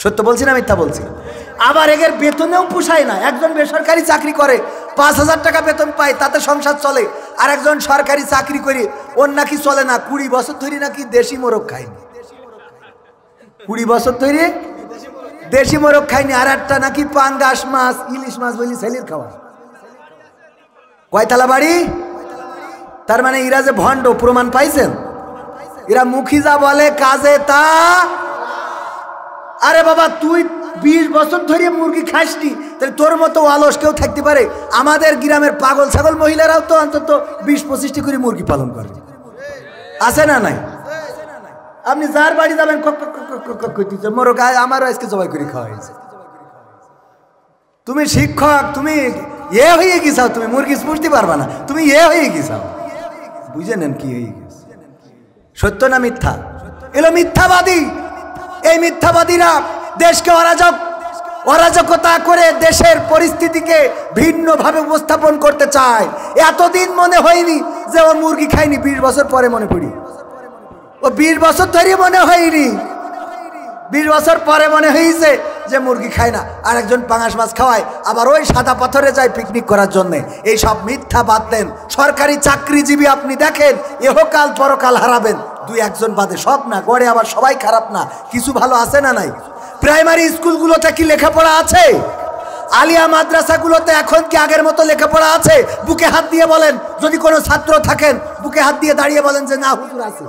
সত্য বলছি না মিথ্যা বলছি? আবার এর বেতনেও পোষায় না। একজন বেসরকারি চাকরি করে 5,000 টাকা বেতন পায়, তাতে সংসার চলে। আর একজন সরকারি চাকরি করে ওর নাকি চলে না, 20 বছর ধরে নাকি দেশি মোরগ খায়নি। 20 বছর ধরে দেশি মোরগ খাইনি, আর একটা নাকি পাঙ্গাস মাছ, ইলিশ মাছ বলি ছেলের খাওয়া। কয়তলা বাড়ি? তার মানে এরা যে ভণ্ড, প্রমাণ পাইছেন? এরা মুখী যা বলে কাজে তা। আরে বাবা, তুই 20 বছর ধরে মুরগি খাসনি, তাহলে তোর মতো অলস কেউ থাকতে পারে? আমাদের গ্রামের পাগল ছাগল মহিলারাও তো অন্তত 20-25টি করে মুরগি পালন করে, আছে না নাই? আপনি যার বাড়ি যাবেন মোরগ আমারও আজকে জবাই করে খাওয়া হয়েছে। তুমি শিক্ষক, তুমি হয়ে গেছাও, তুমি মুরগি পুষতে পারবা না, তুমি হয়ে গেছাও। বুঝে নেন কি হয়ে গেছে। সত্য না মিথ্যা? এলো মিথ্যাবাদী। এই মিথ্যাবাদীরা দেশকে অরাজকতা করে দেশের পরিস্থিতিকে ভিন্নভাবে উপস্থাপন করতে চায়। এতদিন মনে হয়নি যে ও মুরগি খায়নি, 20 বছর পরে মনে পড়ি। ও 20 বছর ধরে মনে হয়নি, 20 বছর পরে মনে হয়েছে যে মুরগি খায় না। আর একজন পাঙাশ মাছ খাওয়ায়, আবার ওই সাদা পাথরে যায় পিকনিক করার জন্য। এই সব মিথ্যা বাদ দেন। সরকারি চাকরিজীবী আপনি দেখেন, এহকাল পরকাল হারাবেন, 2-1 বাদে, সব না। গড়ে আবার সবাই খারাপ না, কিছু ভালো আছে না নাই? প্রাইমারি স্কুলগুলোতে কি লেখাপড়া আছে? আলিয়া মাদ্রাসাগুলোতে এখন কি আগের মতো লেখাপড়া আছে? বুকে হাত দিয়ে বলেন, যদি কোনো ছাত্র থাকেন বুকে হাত দিয়ে দাঁড়িয়ে বলেন যে না হুজুর আছে।